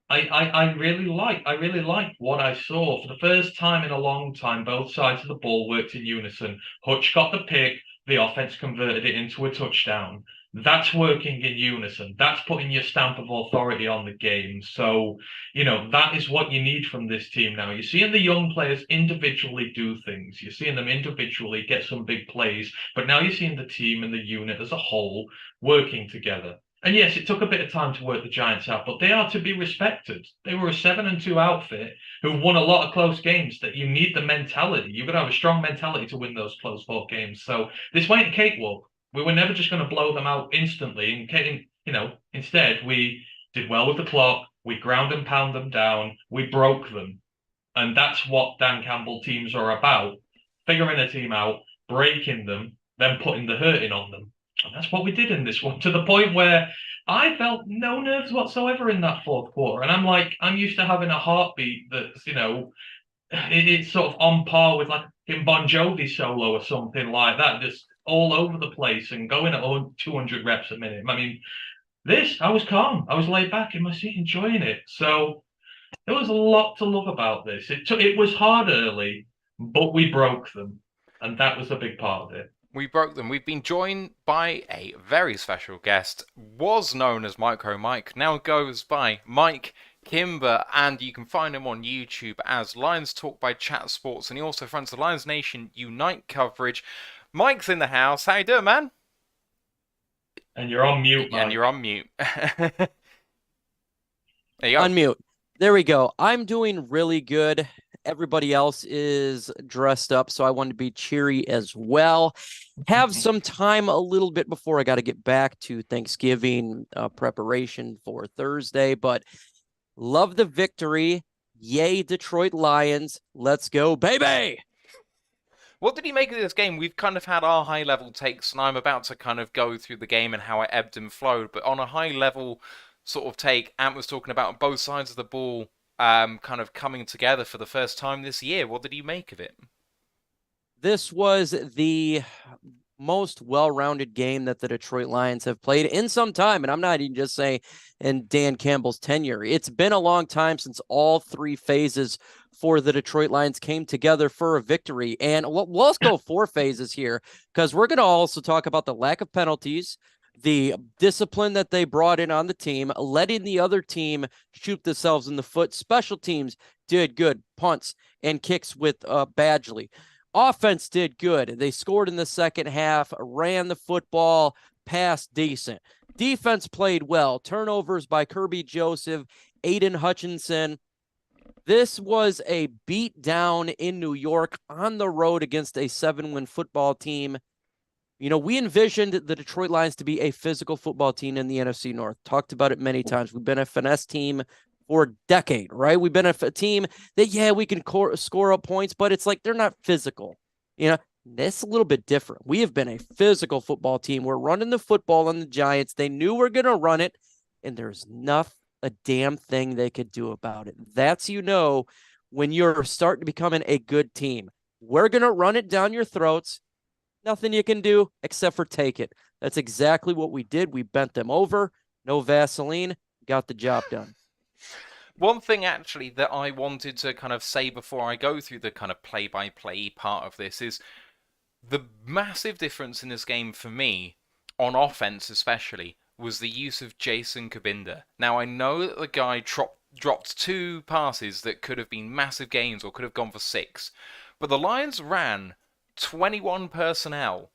I really like what I saw. For the first time in a long time, both sides of the ball worked in unison. Hutch got the pick. The offense converted it into a touchdown. That's working in unison. That's putting your stamp of authority on the game. So, that is what you need from this team now. You're seeing the young players individually do things. You're seeing them individually get some big plays, but now you're seeing the team and the unit as a whole working together. And yes, it took a bit of time to work the Giants out, but they are to be respected. They were a 7-2 outfit who won a lot of close games. That you need the mentality. You've got to have a strong mentality to win those close fought games. So this went a cakewalk. We were never just going to blow them out instantly. And, instead, we did well with the clock. We ground and pound them down. We broke them. And that's what Dan Campbell teams are about. Figuring a team out, breaking them, then putting the hurting on them. And that's what we did in this one, to the point where I felt no nerves whatsoever in that fourth quarter. And I'm used to having a heartbeat that's, it's sort of on par with like in Bon Jovi solo or something like that, just all over the place and going at 200 reps a minute. I mean, I was calm. I was laid back in my seat enjoying it. So there was a lot to love about this. It was hard early, but we broke them. And that was a big part of it. We broke them. We've been joined by a very special guest, was known as Micro Mike, now goes by Mike Kimber, and you can find him on YouTube as Lions Talk by Chat Sports, and he also fronts the Lions Nation Unite coverage. Mike's in the house. How you doing, man? And you're on mute, Mike. And you're on mute. There you go. Unmute. There we go. I'm doing really good. Everybody else is dressed up, so I wanted to be cheery as well. Have some time a little bit before I got to get back to Thanksgiving preparation for Thursday, but love the victory. Yay, Detroit Lions. Let's go, baby! What did he make of this game? We've kind of had our high-level takes, and I'm about to kind of go through the game and how it ebbed and flowed, but on a high-level sort of take, Ant was talking about both sides of the ball kind of coming together for the first time this year. What did you make of it? This was the most well-rounded game that the Detroit Lions have played in some time, and I'm not even just saying in Dan Campbell's tenure. It's been a long time since all three phases for the Detroit Lions came together for a victory, and let's go 4 phases here, because we're going to also talk about the lack of penalties, the discipline that they brought in on the team, letting the other team shoot themselves in the foot. Special teams did good, punts and kicks with Badgley. Offense did good. They scored in the second half, ran the football, passed decent. Defense played well. Turnovers by Kirby Joseph, Aidan Hutchinson. This was a beat down in New York on the road against a 7-win football team. We envisioned the Detroit Lions to be a physical football team in the NFC North. Talked about it many times. We've been a finesse team for a decade, right? We've been a team that, we can score up points, but it's like they're not physical. That's a little bit different. We have been a physical football team. We're running the football on the Giants. They knew we're going to run it, and there's not a damn thing they could do about it. That's, when you're starting to becoming a good team. We're going to run it down your throats. Nothing you can do except for take it. That's exactly what we did. We bent them over. No Vaseline. Got the job done. One thing, actually, that I wanted to kind of say before I go through the kind of play-by-play part of this is the massive difference in this game for me, on offense especially, was the use of Jason Kabinda. Now, I know that the guy dropped 2 passes that could have been massive gains or could have gone for 6, but the Lions ran 21 personnel,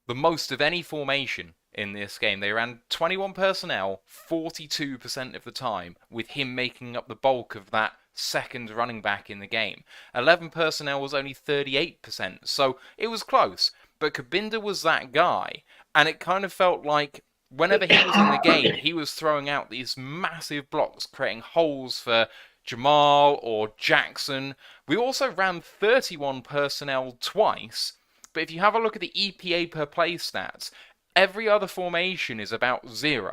the most of any formation in this game. They ran 21 personnel 42% of the time, with him making up the bulk of that second running back in the game. 11 personnel was only 38%, so it was close. But Kabinda was that guy, and it kind of felt like whenever he was in the game, he was throwing out these massive blocks, creating holes for Jamaal or Jackson. We also ran 31 personnel twice, but if you have a look at the EPA per play stats, every other formation is about 0.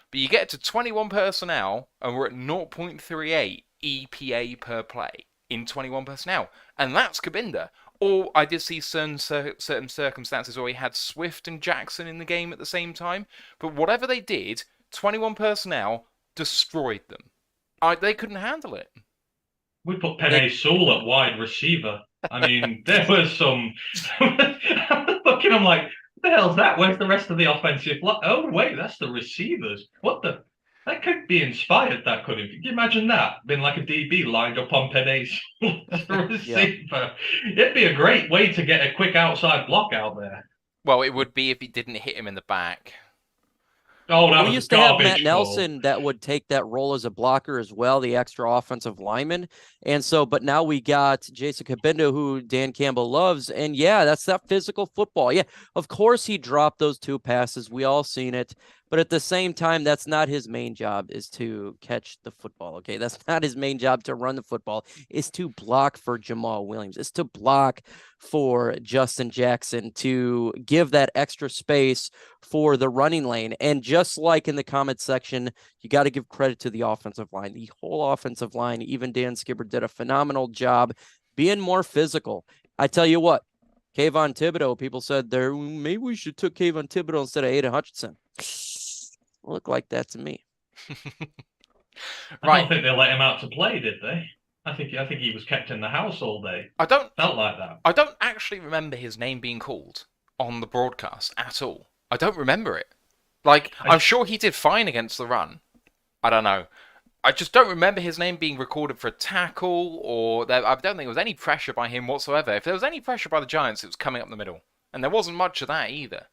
But you get to 21 personnel, and we're at 0.38 EPA per play in 21 personnel. And that's Kabinda. Or I did see certain circumstances where we had Swift and Jackson in the game at the same time. But whatever they did, 21 personnel destroyed them. They couldn't handle it. We put Penei Sewell at wide receiver. I mean, there was some... I'm like, the hell's that? Where's the rest of the offensive line? Oh, wait, that's the receivers. What the? That could be inspired, that could have. Can you imagine that? Been like a DB lined up on Penay's receiver. It'd be a great way to get a quick outside block out there. Well, it would be if he didn't hit him in the back. Oh, that We was used to have Matt garbage Nelson that would take that role as a blocker as well, the extra offensive lineman. And so, but now we got Jason Cabinda, who Dan Campbell loves. And yeah, that's that physical football. Yeah, of course he dropped those 2 passes. We all seen it. But at the same time, that's not his main job, is to catch the football. Okay, that's not his main job to run the football. It's to block for Jamaal Williams. It's to block for Justin Jackson, to give that extra space for the running lane. And just like in the comment section, you got to give credit to the offensive line. The whole offensive line, even Dan Skipper, did a phenomenal job being more physical. I tell you what, Kayvon Thibodeau, people said there, maybe we should took Kayvon Thibodeau instead of Aidan Hutchinson. Look like that to me. I don't think they let him out to play, did they? I think he was kept in the house all day. Felt like that. I don't actually remember his name being called on the broadcast at all. I don't remember it. Like, I'm sure he did fine against the run. I don't know. I just don't remember his name being recorded for a tackle, or I don't think there was any pressure by him whatsoever. If there was any pressure by the Giants, it was coming up the middle. And there wasn't much of that either.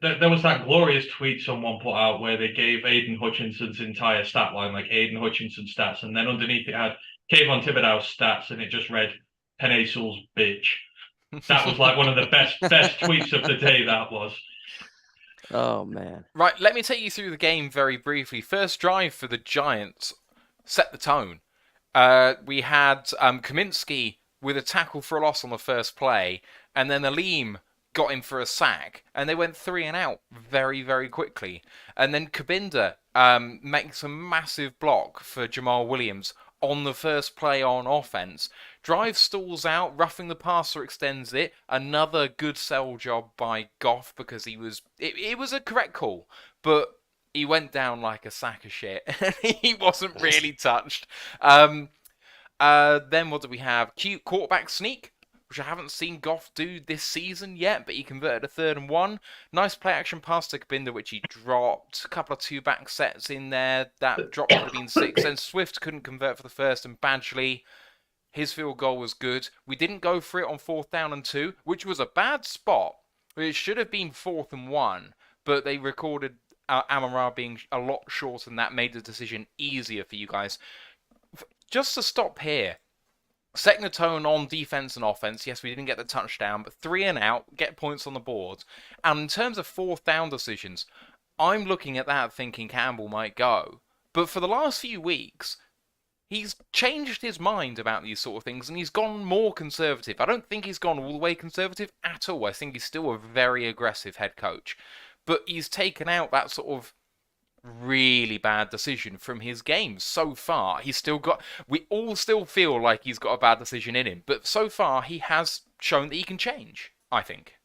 There was that glorious tweet someone put out where they gave Aidan Hutchinson's entire stat line, like Aidan Hutchinson stats, and then underneath it had Kayvon Thibodeau's stats, and it just read Penei Sewell's bitch. That was like one of the best tweets of the day, that was. Oh, man. Right, let me take you through the game very briefly. First drive for the Giants set the tone. We had Kaminsky with a tackle for a loss on the first play, and then Alim got him for a sack, and they went 3 and out very, very quickly. And then Cabinda makes a massive block for Jamaal Williams on the first play on offense. Drive stalls out, roughing the passer extends it. Another good sell job by Goff, because it was a correct call, but he went down like a sack of shit. He wasn't really touched. Then what did we have? Cute quarterback sneak, which I haven't seen Goff do this season yet, but he converted a 3rd and 1. Nice play action pass to Cabinda, which he dropped. A couple of 2-back sets in there. That drop could have been 6. Then Swift couldn't convert for the first, and Badgley, his field goal was good. We didn't go for it on 4th down and 2, which was a bad spot. It should have been 4th and 1, but they recorded Amon-Ra being a lot shorter than that, made the decision easier for you guys. Just to stop here, setting the tone on defense and offense. Yes, we didn't get the touchdown, but 3 and out, get points on the board. And in terms of 4th down decisions, I'm looking at that thinking Campbell might go. But for the last few weeks, he's changed his mind about these sort of things, and he's gone more conservative. I don't think he's gone all the way conservative at all. I think he's still a very aggressive head coach. But he's taken out that sort of really bad decision from his game so far. We all still feel like he's got a bad decision in him, but so far he has shown that he can change, I think.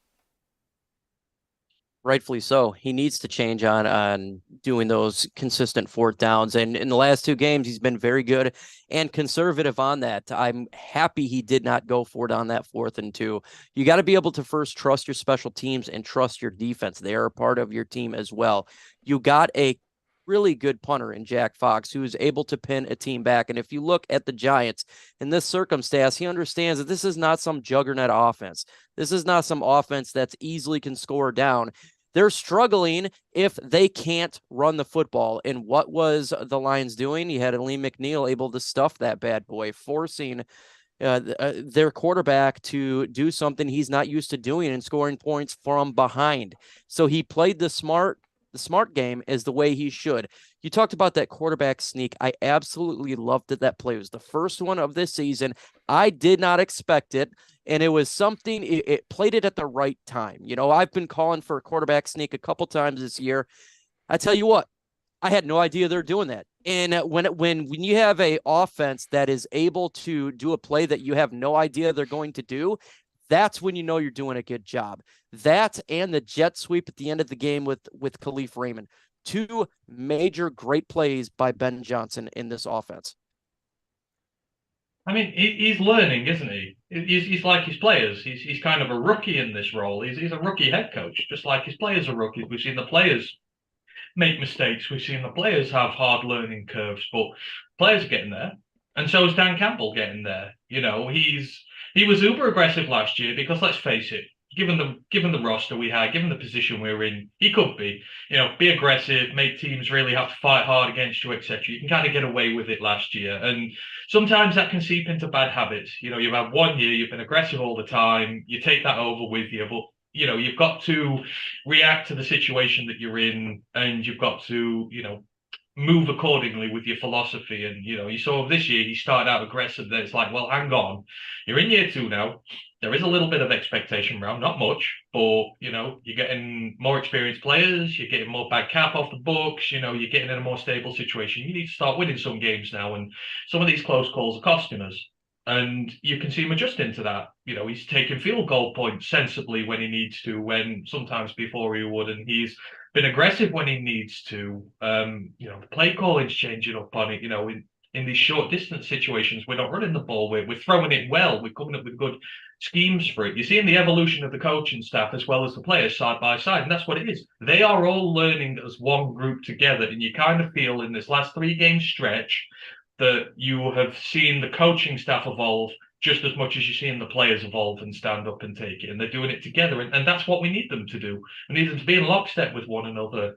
Rightfully so. He needs to change on doing those consistent 4th downs. And in the last 2 games, he's been very good and conservative on that. I'm happy he did not go for it on that 4th and 2. You got to be able to first trust your special teams and trust your defense. They are a part of your team as well. You got a really good punter in Jack Fox, who is able to pin a team back. And if you look at the Giants in this circumstance, he understands that this is not some juggernaut offense. This is not some offense that's easily can score down. They're struggling if they can't run the football. And what was the Lions doing? You had Alim McNeill able to stuff that bad boy, forcing their quarterback to do something he's not used to doing and scoring points from behind. So he played the smart game is the way he should. You talked about that quarterback sneak. I absolutely loved it. That play was the first one of this season. I did not expect it. And it was something, it played it at the right time. You know, I've been calling for a quarterback sneak a couple times this year. I tell you what, I had no idea they're doing that. And when you have a offense that is able to do a play that you have no idea they're going to do, that's when you know you're doing a good job. That and the jet sweep at the end of the game with Khalif Raymond. 2 major great plays by Ben Johnson in this offense. I mean, he's learning, isn't he? He's like his players. He's kind of a rookie in this role. He's a rookie head coach, just like his players are rookies. We've seen the players make mistakes. We've seen the players have hard learning curves, but players are getting there. And so is Dan Campbell getting there. You know, he was uber aggressive last year because let's face it, given the roster we had, given the position we were in, he could be aggressive, make teams really have to fight hard against you, etc. You can kind of get away with it last year. And sometimes that can seep into bad habits. You know, you've had 1 year, you've been aggressive all the time, you take that over with you, but you've got to react to the situation that you're in, and you've got to, move accordingly with your philosophy. And, you saw this year, he started out aggressive. Then it's like, well, hang on. You're in year 2 now. There is a little bit of expectation around, not much, but, you're getting more experienced players. You're getting more bad cap off the books. You're getting in a more stable situation. You need to start winning some games now. And some of these close calls are costing us. And you can see him adjusting to that. He's taking field goal points sensibly when he needs to, when sometimes before he would, and he's been aggressive when he needs to. The play calling's changing up on it. In these short distance situations, we're not running the ball. We're throwing it well. We're coming up with good schemes for it. You're seeing the evolution of the coaching staff as well as the players side by side, and that's what it is. They are all learning as one group together, and you kind of feel in this last 3-game stretch that you have seen the coaching staff evolve just as much as you're seeing the players evolve and stand up and take it. And they're doing it together. And that's what we need them to do. We need them to be in lockstep with one another.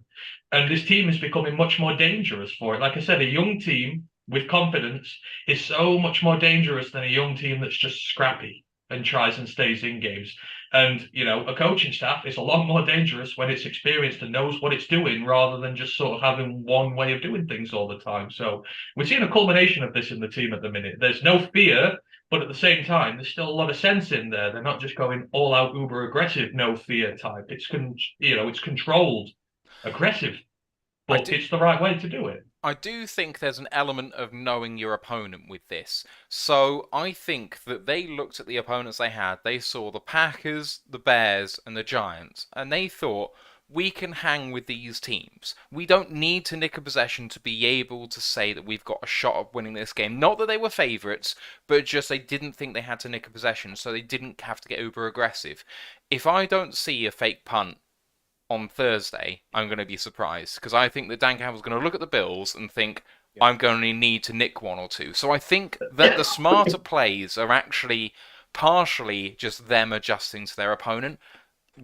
And this team is becoming much more dangerous for it. Like I said, a young team with confidence is so much more dangerous than a young team that's just scrappy and tries and stays in games. And, a coaching staff is a lot more dangerous when it's experienced and knows what it's doing rather than just sort of having one way of doing things all the time. So we're seeing a culmination of this in the team at the minute. There's no fear, but at the same time, there's still a lot of sense in there. They're not just going all out uber aggressive, no fear type. It's controlled aggressive, but it's the right way to do it. I do think there's an element of knowing your opponent with this. So I think that they looked at the opponents they had. They saw the Packers, the Bears, and the Giants, and they thought, we can hang with these teams. We don't need to nick a possession to be able to say that we've got a shot of winning this game. Not that they were favourites, but just they didn't think they had to nick a possession, so they didn't have to get uber aggressive. If I don't see a fake punt on Thursday, I'm going to be surprised, because I think that Dan Campbell's going to look at the Bills and think, I'm going to need to nick 1 or 2. So I think that the smarter plays are actually partially just them adjusting to their opponent.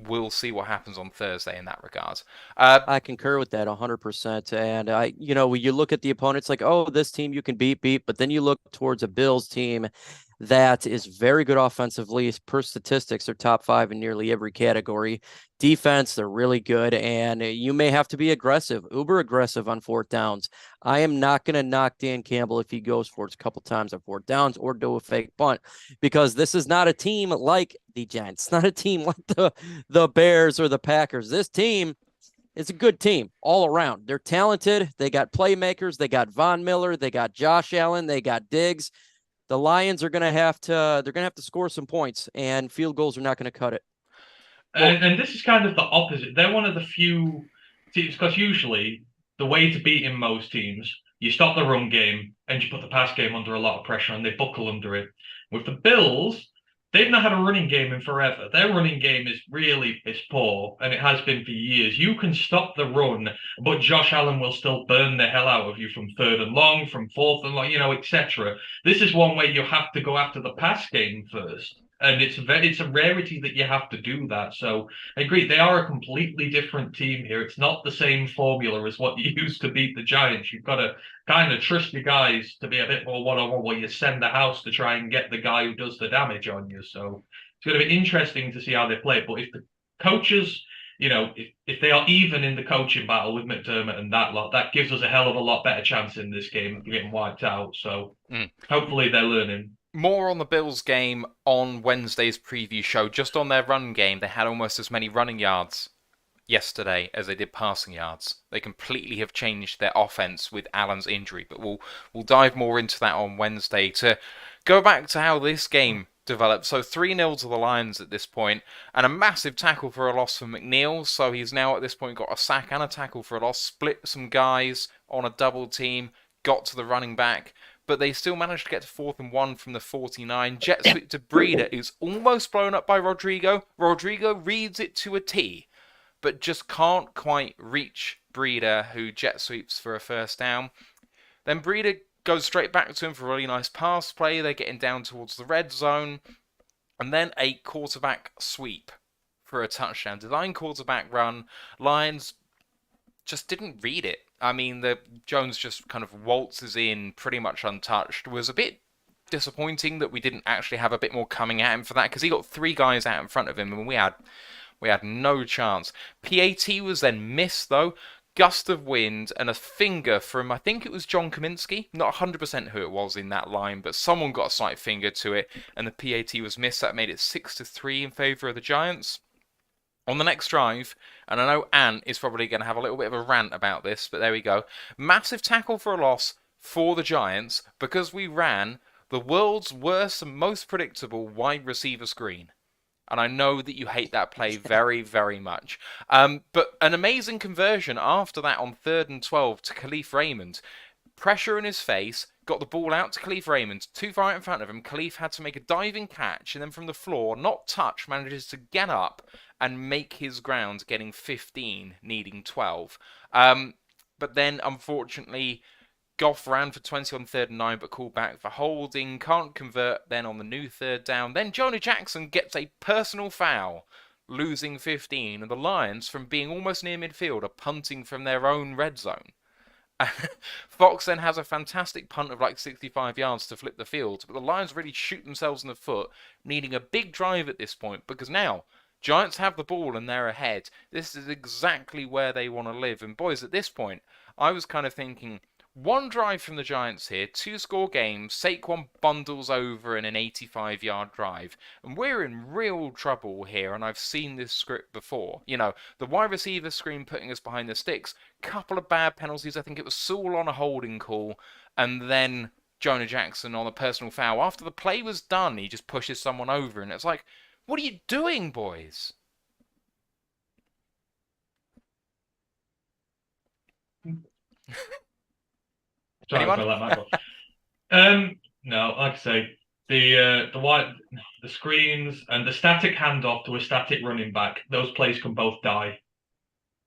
We'll see what happens on Thursday in that regard. I concur with that 100%. And when you look at the opponents, like, oh, this team you can beat, but then you look towards a Bills team that is very good offensively. Per statistics, they're top 5 in nearly every category. Defense, they're really good, and you may have to be aggressive, uber aggressive on 4th downs. I am not going to knock Dan Campbell if he goes for it a couple times on 4th downs or do a fake punt, because this is not a team like the Giants. It's not a team like the Bears or the Packers. This team is a good team all around. They're talented. They got playmakers. They got Von Miller. They got Josh Allen. They got Diggs. The Lions are going to have to score some points, and field goals are not going to cut it. And this is kind of the opposite. They're one of the few teams, because usually the way to beat in most teams, you stop the run game and you put the pass game under a lot of pressure and they buckle under it. With the Bills, they've not had a running game in forever. Their running game is poor, and it has been for years. You can stop the run, but Josh Allen will still burn the hell out of you from 3rd and long, from 4th and long, etc. This is one way you have to go after the pass game first. And it's a rarity that you have to do that. So I agree, they are a completely different team here. It's not the same formula as what you used to beat the Giants. You've got to kind of trust your guys to be a bit more one-on-one, where you send the house to try and get the guy who does the damage on you. So it's going to be interesting to see how they play. But if the coaches, if they are even in the coaching battle with McDermott and that lot, that gives us a hell of a lot better chance in this game of getting wiped out. So hopefully they're learning. More on the Bills game on Wednesday's preview show. Just on their run game, they had almost as many running yards yesterday as they did passing yards. They completely have changed their offense with Allen's injury, but we'll dive more into that on Wednesday. To go back to how this game developed, so 3-0 to the Lions at this point, and a massive tackle for a loss for McNeill, so he's now at this point got a sack and a tackle for a loss, split some guys on a double team, got to the running back, but they still managed to get to 4th and 1 from the 49. Jet sweep to Breeder is almost blown up by Rodrigo. Rodrigo reads it to a T, but just can't quite reach Breeder, who jet sweeps for a first down. Then Breeder goes straight back to him for a really nice pass play. They're getting down towards the red zone. And then a quarterback sweep for a touchdown. Design quarterback run. Lions just didn't read it. I mean, the Jones just kind of waltzes in pretty much untouched. It was a bit disappointing that we didn't actually have a bit more coming at him for that, because he got 3 guys out in front of him and we had no chance. PAT was then missed though. Gust of wind and a finger from, I think it was John Kaminsky. Not 100% who it was in that line, but someone got a slight finger to it, and the PAT was missed. That made it 6-3 in favour of the Giants. On the next drive, and I know Ant is probably going to have a little bit of a rant about this, but there we go. Massive tackle for a loss for the Giants because we ran the world's worst and most predictable wide receiver screen. And I know that you hate that play very, very much. But an amazing conversion after that on 3rd and 12 to Khalif Raymond. Pressure in his face, got the ball out to Khalif Raymond, too far in front of him. Khalif had to make a diving catch, and then from the floor, not touch, manages to get up and make his ground, getting 15, needing 12. But then, unfortunately, Goff ran for 20 on 3rd and 9, but called back for holding. Can't convert then on the new 3rd down. Then Jonah Jackson gets a personal foul, losing 15. And the Lions, from being almost near midfield, are punting from their own red zone. Fox then has a fantastic punt of like 65 yards to flip the field. But the Lions really shoot themselves in the foot, needing a big drive at this point. Because now, Giants have the ball and they're ahead. This is exactly where they want to live. And boys, at this point, I was kind of thinking, 1 drive from the Giants here, 2-score game, Saquon bundles over in an 85-yard drive. And we're in real trouble here, and I've seen this script before. You know, the wide receiver screen putting us behind the sticks, couple of bad penalties. I think it was Sewell on a holding call, and then Jonah Jackson on a personal foul. After the play was done, he just pushes someone over, and it's like, what are you doing, boys? Sorry Anyone? for that, Michael. No, like I say, the screens and the static handoff to a static running back, those plays can both die.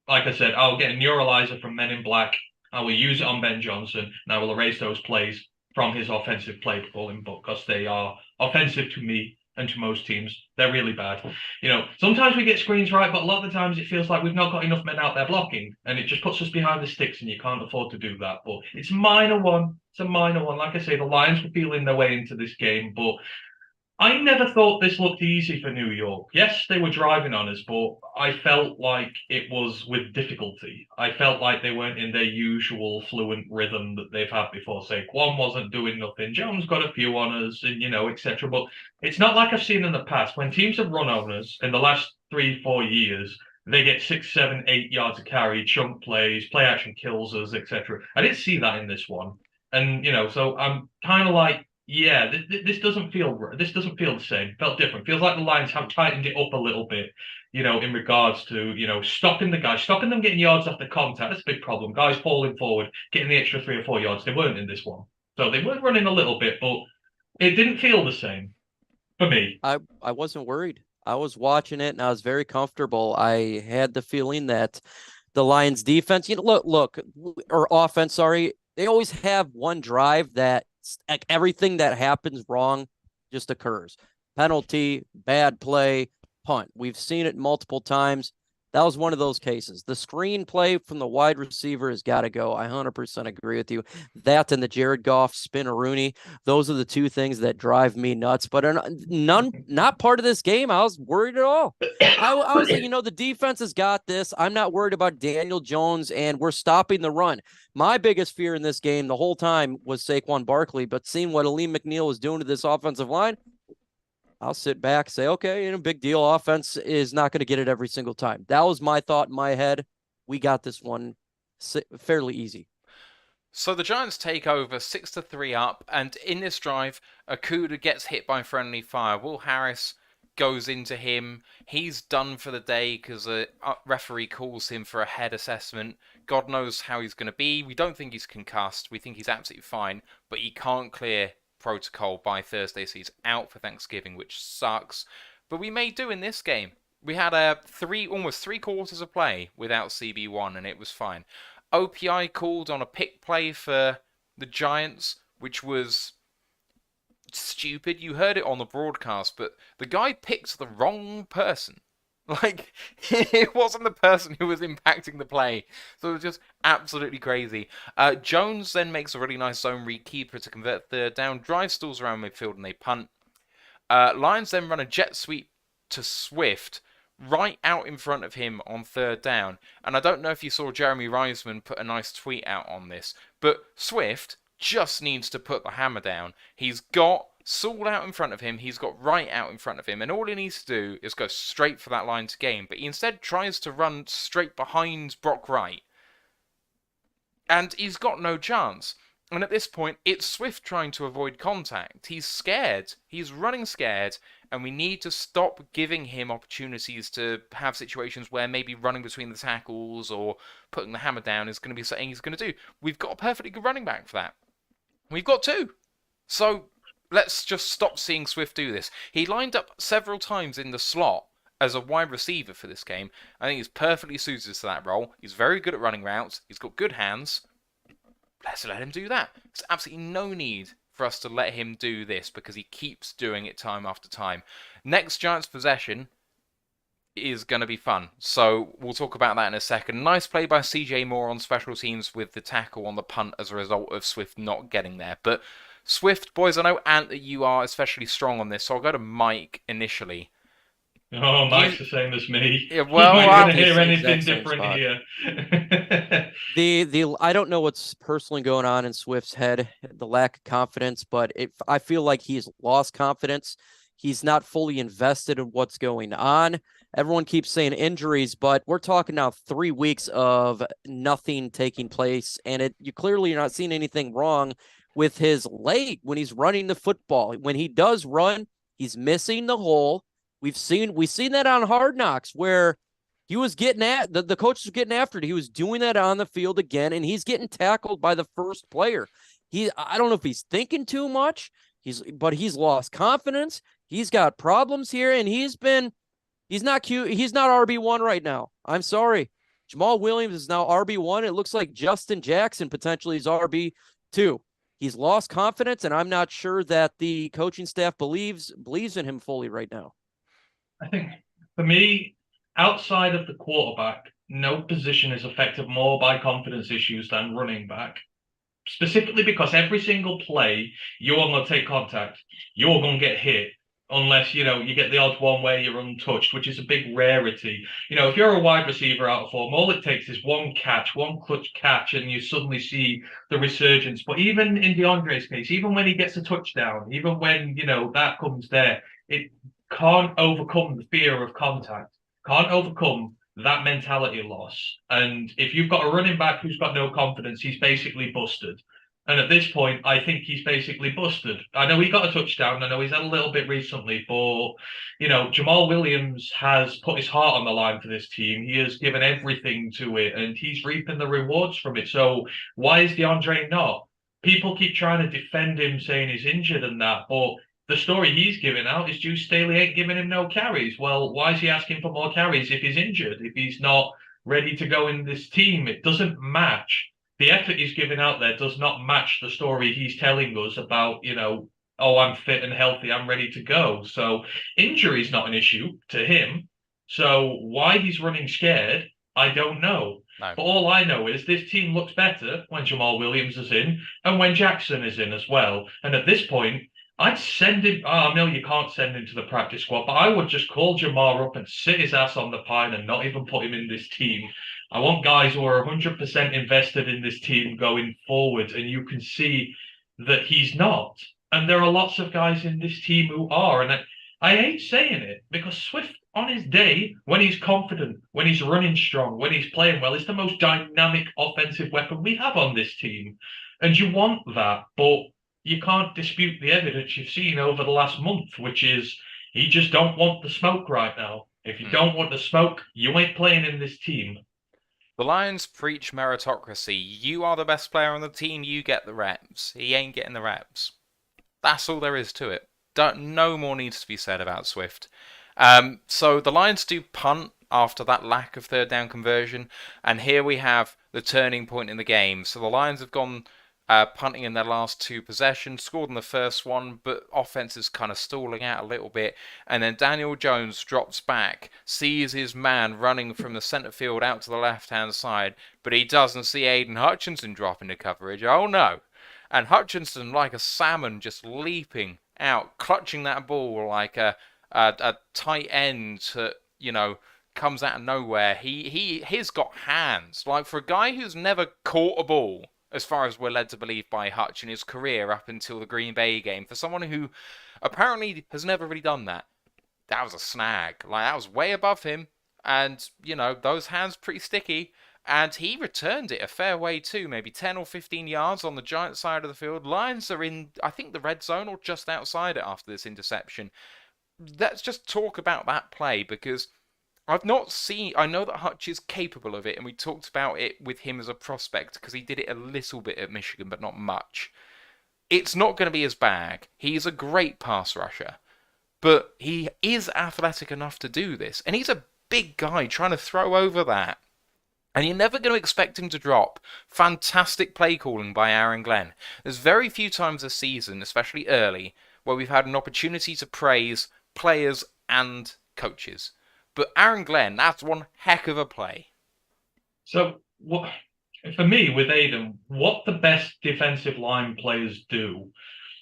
Like I said, I'll get a neuralizer from Men in Black. I will use it on Ben Johnson, and I will erase those plays from his offensive play calling book because they are offensive to me and to most teams. They're really bad. You know, sometimes we get screens right, but a lot of the times it feels like we've not got enough men out there blocking, and it just puts us behind the sticks, and you can't afford to do that. But it's a minor one. It's a minor one. Like I say, the Lions were feeling their way into this game, but I never thought this looked easy for New York. Yes, they were driving on us, but I felt like it was with difficulty. I felt like they weren't in their usual fluent rhythm that they've had before. Saquon wasn't doing nothing. Jones got a few on us, and etc. But it's not like I've seen in the past. When teams have run on us in the last 3-4 years, they get 6, 7, 8 yards of carry, chunk plays, play action kills us, etc. I didn't see that in this one, and so I'm kind of like, yeah, this doesn't feel the same. It felt different. Feels like the Lions have tightened it up a little bit, in regards to stopping them getting yards off the contact. That's a big problem. Guys falling forward, getting the extra 3 or 4 yards. They weren't in this one, so they were running a little bit, but it didn't feel the same for me. I wasn't worried. I was watching it and I was very comfortable. I had the feeling that the Lions defense, or offense, sorry, they always have one drive that like everything that happens wrong just occurs. Penalty, bad play, punt. We've seen it multiple times. That was one of those cases. The screenplay from the wide receiver has got to go. I 100% agree with you. That and the Jared Goff spin-a-rooney, those are the 2 things that drive me nuts. But not part of this game. I was worried at all. I was like, the defense has got this. I'm not worried about Daniel Jones, and we're stopping the run. My biggest fear in this game the whole time was Saquon Barkley, but seeing what Alim McNeill was doing to this offensive line, I'll sit back, say, okay, big deal. Offense is not going to get it every single time. That was my thought in my head. We got this one fairly easy. So the Giants take over 6-3 up, and in this drive, Okuda gets hit by friendly fire. Will Harris goes into him. He's done for the day because a referee calls him for a head assessment. God knows how he's going to be. We don't think he's concussed. We think he's absolutely fine, but he can't clear protocol by Thursday, so he's out for Thanksgiving, which sucks. But we may do in this game. We had almost 3 quarters of play without CB1, and it was fine. OPI called on a pick play for the Giants, which was stupid. You heard it on the broadcast, but the guy picked the wrong person. Like, it wasn't the person who was impacting the play. So it was just absolutely crazy. Jones then makes a really nice zone read keeper to convert third down. Drive stalls around midfield and they punt. Lions then run a jet sweep to Swift right out in front of him on third down. And I don't know if you saw Jeremy Reisman put a nice tweet out on this, but Swift just needs to put the hammer down. He's got Saul out in front of him, he's got Wright out in front of him, and all he needs to do is go straight for that line to gain, but he instead tries to run straight behind Brock Wright. And he's got no chance. And at this point, it's Swift trying to avoid contact. He's scared. He's running scared, and we need to stop giving him opportunities to have situations where maybe running between the tackles or putting the hammer down is going to be something he's going to do. We've got a perfectly good running back for that. We've got 2. So let's just stop seeing Swift do this. He lined up several times in the slot as a wide receiver for this game. I think he's perfectly suited to that role. He's very good at running routes. He's got good hands. Let's let him do that. There's absolutely no need for us to let him do this because he keeps doing it time after time. Next Giants possession is going to be fun. So we'll talk about that in a second. Nice play by CJ Moore on special teams with the tackle on the punt as a result of Swift not getting there. But Swift, boys, I know, Ant, that you are especially strong on this, so I'll go to Mike initially. Oh, Mike's the same as me. Yeah, well, You're not going to he's hear the anything exact same different spot. here. I don't know what's personally going on in Swift's head, the lack of confidence, but I feel like he's lost confidence. He's not fully invested in what's going on. Everyone keeps saying injuries, but we're talking now 3 weeks of nothing taking place, and you clearly are not seeing anything wrong with his leg when he's running the football. When he does run, he's missing the hole. We've seen that on Hard Knocks where he was getting at the coach was getting after it. He was doing that on the field again, and he's getting tackled by the first player. I don't know if he's thinking too much. But he's lost confidence. He's got problems here, and he's not cute. He's not RB1 right now. I'm sorry. Jamaal Williams is now RB1. It looks like Justin Jackson potentially is RB2. He's lost confidence, and I'm not sure that the coaching staff believes in him fully right now. I think for me, outside of the quarterback, no position is affected more by confidence issues than running back. Specifically because every single play, you're going to take contact. You're going to get hit unless, you get the odd one where you're untouched, which is a big rarity. If you're a wide receiver out of form, all it takes is one clutch catch, and you suddenly see the resurgence. But even in DeAndre's case, even when he gets a touchdown, even when, that comes there, it can't overcome the fear of contact, can't overcome that mentality loss. And if you've got a running back who's got no confidence, he's basically busted. And at this point, I think he's basically busted. I know he got a touchdown. I know he's had a little bit recently, but, Jamaal Williams has put his heart on the line for this team. He has given everything to it, and he's reaping the rewards from it. So why is DeAndre not? People keep trying to defend him, saying he's injured and that, but the story he's giving out is Juice Staley ain't giving him no carries. Well, why is he asking for more carries if he's injured, if he's not ready to go in this team? It doesn't match. The effort he's giving out there does not match the story he's telling us about, oh, I'm fit and healthy, I'm ready to go. So injury's not an issue to him. So why he's running scared, I don't know. No. But all I know is this team looks better when Jamaal Williams is in and when Jackson is in as well. And at this point, I'd send him. I know you can't send him to the practice squad, but I would just call Jamar up and sit his ass on the pine and not even put him in this team. I want guys who are 100% invested in this team going forward, and you can see that he's not. And there are lots of guys in this team who are. And I hate saying it because Swift, on his day, when he's confident, when he's running strong, when he's playing well, is the most dynamic offensive weapon we have on this team. And you want that, but you can't dispute the evidence you've seen over the last month, which is he just don't want the smoke right now. If you don't want the smoke, you ain't playing in this team. The Lions preach meritocracy. You are the best player on the team, you get the reps. He ain't getting the reps. That's all there is to it. No more needs to be said about Swift. So the Lions do punt after that lack of third down conversion, and here we have the turning point in the game. So the Lions have gone punting in their last 2 possessions, scored in the first one, but offense is kind of stalling out a little bit, and then Daniel Jones drops back, sees his man running from the center field out to the left-hand side, but he doesn't see Aidan Hutchinson drop into coverage. Oh no! And Hutchinson, like a salmon, just leaping out, clutching that ball like a tight end that, comes out of nowhere. He's got hands. Like, for a guy who's never caught a ball, as far as we're led to believe by Hutch in his career up until the Green Bay game, for someone who apparently has never really done that, that was a snag. Like, that was way above him. And, those hands pretty sticky. And he returned it a fair way too, maybe 10 or 15 yards on the Giants side of the field. Lions are in, I think, the red zone or just outside it after this interception. Let's just talk about that play, because I've not seen... I know that Hutch is capable of it, and we talked about it with him as a prospect, because he did it a little bit at Michigan, but not much. It's not going to be his bag. He's a great pass rusher, but he is athletic enough to do this, and he's a big guy trying to throw over that. And you're never going to expect him to drop. Fantastic play calling by Aaron Glenn. There's very few times this season, especially early, where we've had an opportunity to praise players and coaches. But Aaron Glenn, that's one heck of a play. So, for me, with Aidan, what the best defensive line players do,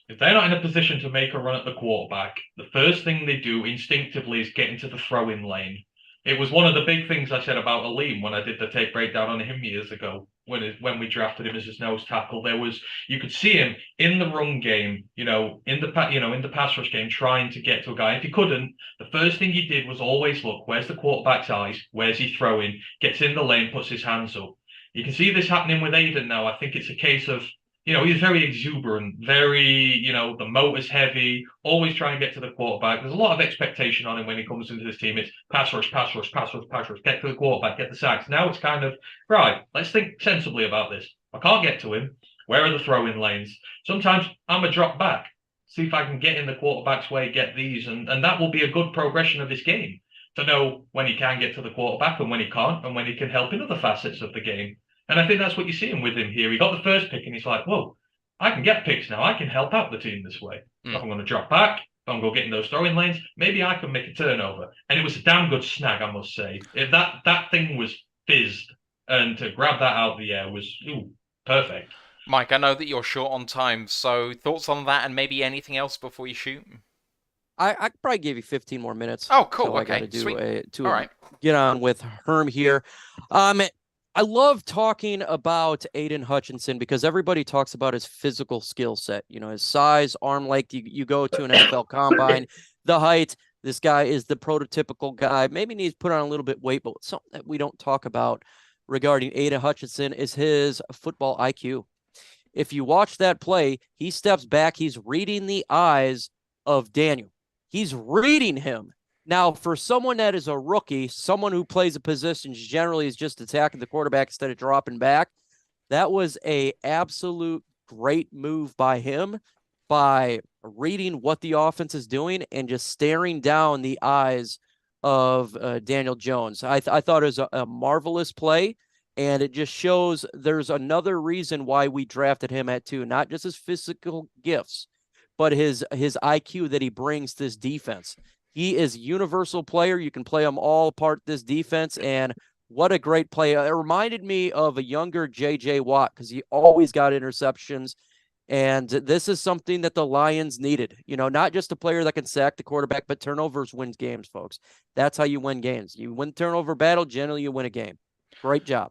if they're not in a position to make a run at the quarterback, the first thing they do instinctively is get into the throw-in lane. It was one of the big things I said about Alim when I did the tape breakdown on him years ago, when we drafted him as his nose tackle. You could see him in the run game, in the pass rush game, trying to get to a guy. If he couldn't, the first thing he did was always look, where's the quarterback's eyes? Where's he throwing? Gets in the lane, puts his hands up. You can see this happening with Aidan now. I think it's a case of, he's very exuberant, very, the motor's heavy, always trying to get to the quarterback. There's a lot of expectation on him when he comes into this team. It's pass rush, pass rush, pass rush, pass rush, get to the quarterback, get the sacks. Now it's kind of, right, let's think sensibly about this. I can't get to him. Where are the throwing lanes? Sometimes I'm a drop back, see if I can get in the quarterback's way, get these, and that will be a good progression of this game, to know when he can get to the quarterback and when he can't, and when he can help in other facets of the game. And I think that's what you're seeing with him here. He got the first pick and he's like, whoa, I can get picks now. I can help out the team this way. If I'm going to drop back, if I'm going to get in those throwing lanes, maybe I can make a turnover. And it was a damn good snag, I must say. If that thing was fizzed, and to grab that out of the air was perfect. Mike, I know that you're short on time, so thoughts on that and maybe anything else before you shoot? I could probably give you 15 more minutes. Oh, cool. So okay, I gotta sweet. All right. Get on with Herm here. I love talking about Aidan Hutchinson because everybody talks about his physical skill set. His size, arm length. You go to an NFL combine, the height. This guy is the prototypical guy. Maybe needs to put on a little bit weight, but something that we don't talk about regarding Aidan Hutchinson is his football IQ. If you watch that play, he steps back. He's reading the eyes of Daniel. He's reading him. Now, for someone that is a rookie, someone who plays a position generally is just attacking the quarterback instead of dropping back. That was a absolute great move by him, by reading what the offense is doing and just staring down the eyes of Daniel Jones. I thought it was a marvelous play, and it just shows there's another reason why we drafted him at 2, not just his physical gifts, but his IQ that he brings to this defense. He is a universal player. You can play him all apart this defense, and what a great play. It reminded me of a younger J.J. Watt because he always got interceptions, and this is something that the Lions needed. Not just a player that can sack the quarterback, but turnovers wins games, folks. That's how you win games. You win turnover battle, generally you win a game. Great job.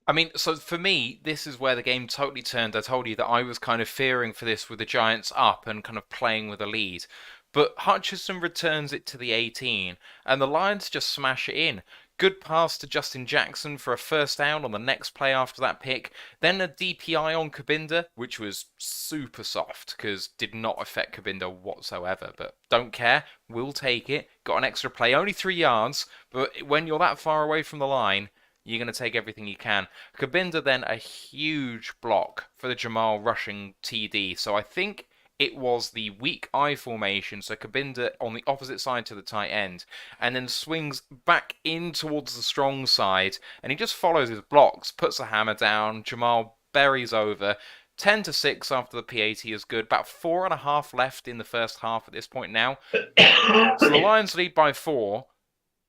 I mean, so for me, this is where the game totally turned. I told you that I was kind of fearing for this with the Giants up and kind of playing with a lead. But Hutchinson returns it to the 18, and the Lions just smash it in. Good pass to Justin Jackson for a first down on the next play after that pick. Then a DPI on Kabinda, which was super soft, because did not affect Kabinda whatsoever. But don't care, we'll take it. Got an extra play, only 3 yards, but when you're that far away from the line, you're going to take everything you can. Kabinda then a huge block for the Jamaal rushing TD. So I think it was the weak I formation, so Kabinda on the opposite side to the tight end, and then swings back in towards the strong side, and he just follows his blocks, puts the hammer down, Jamaal buries over. 10-6 after the PAT is good. About 4.5 left in the first half at this point now. So the Lions lead by 4.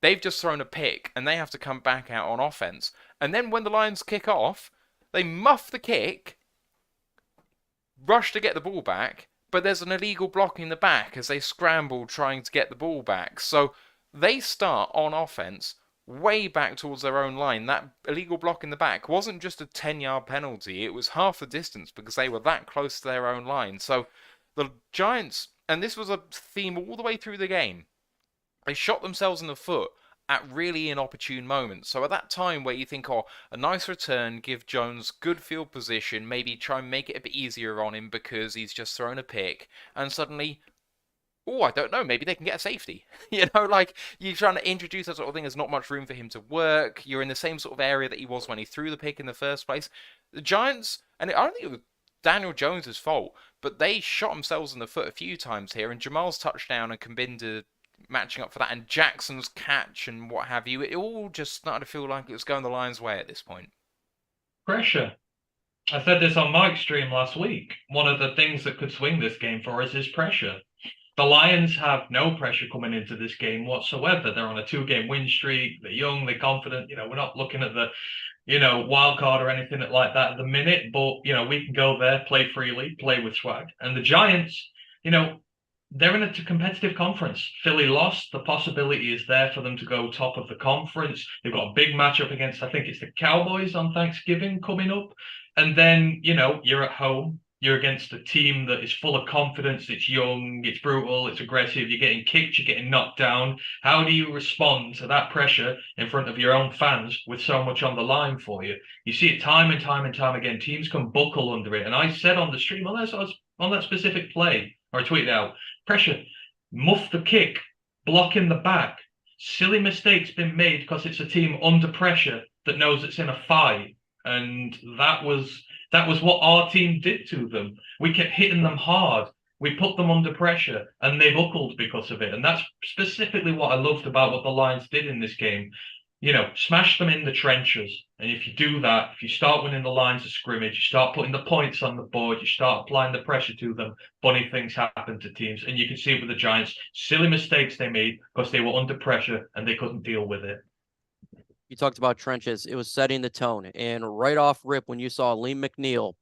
They've just thrown a pick, and they have to come back out on offense. And then when the Lions kick off, they muff the kick, rush to get the ball back, but there's an illegal block in the back as they scramble trying to get the ball back. So they start on offense way back towards their own line. That illegal block in the back wasn't just a 10-yard penalty, it was half the distance because they were that close to their own line. So the Giants, and this was a theme all the way through the game, they shot themselves in the foot at really inopportune moments. So at that time where you think, oh, a nice return, give Jones good field position, maybe try and make it a bit easier on him because he's just thrown a pick, and suddenly, oh, I don't know, maybe they can get a safety. Like, you're trying to introduce that sort of thing. There's not much room for him to work. You're in the same sort of area that he was when he threw the pick in the first place. The Giants, and I don't think it was Daniel Jones' fault, but they shot themselves in the foot a few times here, and Jamaal's touchdown and Kabinda matching up for that, and Jackson's catch and what have you, it all just started to feel like it was going the Lions' way at this point. Pressure. I said this on Mike's stream last week. One of the things that could swing this game for us is pressure. The Lions have no pressure coming into this game whatsoever. They're on a 2-game win streak. They're young. They're confident. We're not looking at the, wild card or anything like that at the minute. But, we can go there, play freely, play with swag. And the Giants, they're in a competitive conference. Philly lost. The possibility is there for them to go top of the conference. They've got a big matchup against, I think it's the Cowboys on Thanksgiving coming up. And then, you're at home. You're against a team that is full of confidence. It's young, it's brutal, it's aggressive. You're getting kicked, you're getting knocked down. How do you respond to that pressure in front of your own fans with so much on the line for you? You see it time and time and time again. Teams can buckle under it. And I said on the stream, on that specific play, or I tweeted out, pressure, muff the kick, block in the back. Silly mistakes been made because it's a team under pressure that knows it's in a fight. And that was what our team did to them. We kept hitting them hard. We put them under pressure, and they buckled because of it. And that's specifically what I loved about what the Lions did in this game. Smash them in the trenches. And if you do that, if you start winning the lines of scrimmage, you start putting the points on the board, you start applying the pressure to them, funny things happen to teams. And you can see it with the Giants. Silly mistakes they made because they were under pressure and they couldn't deal with it. You talked about trenches. It was setting the tone. And right off rip, when you saw Alim McNeill,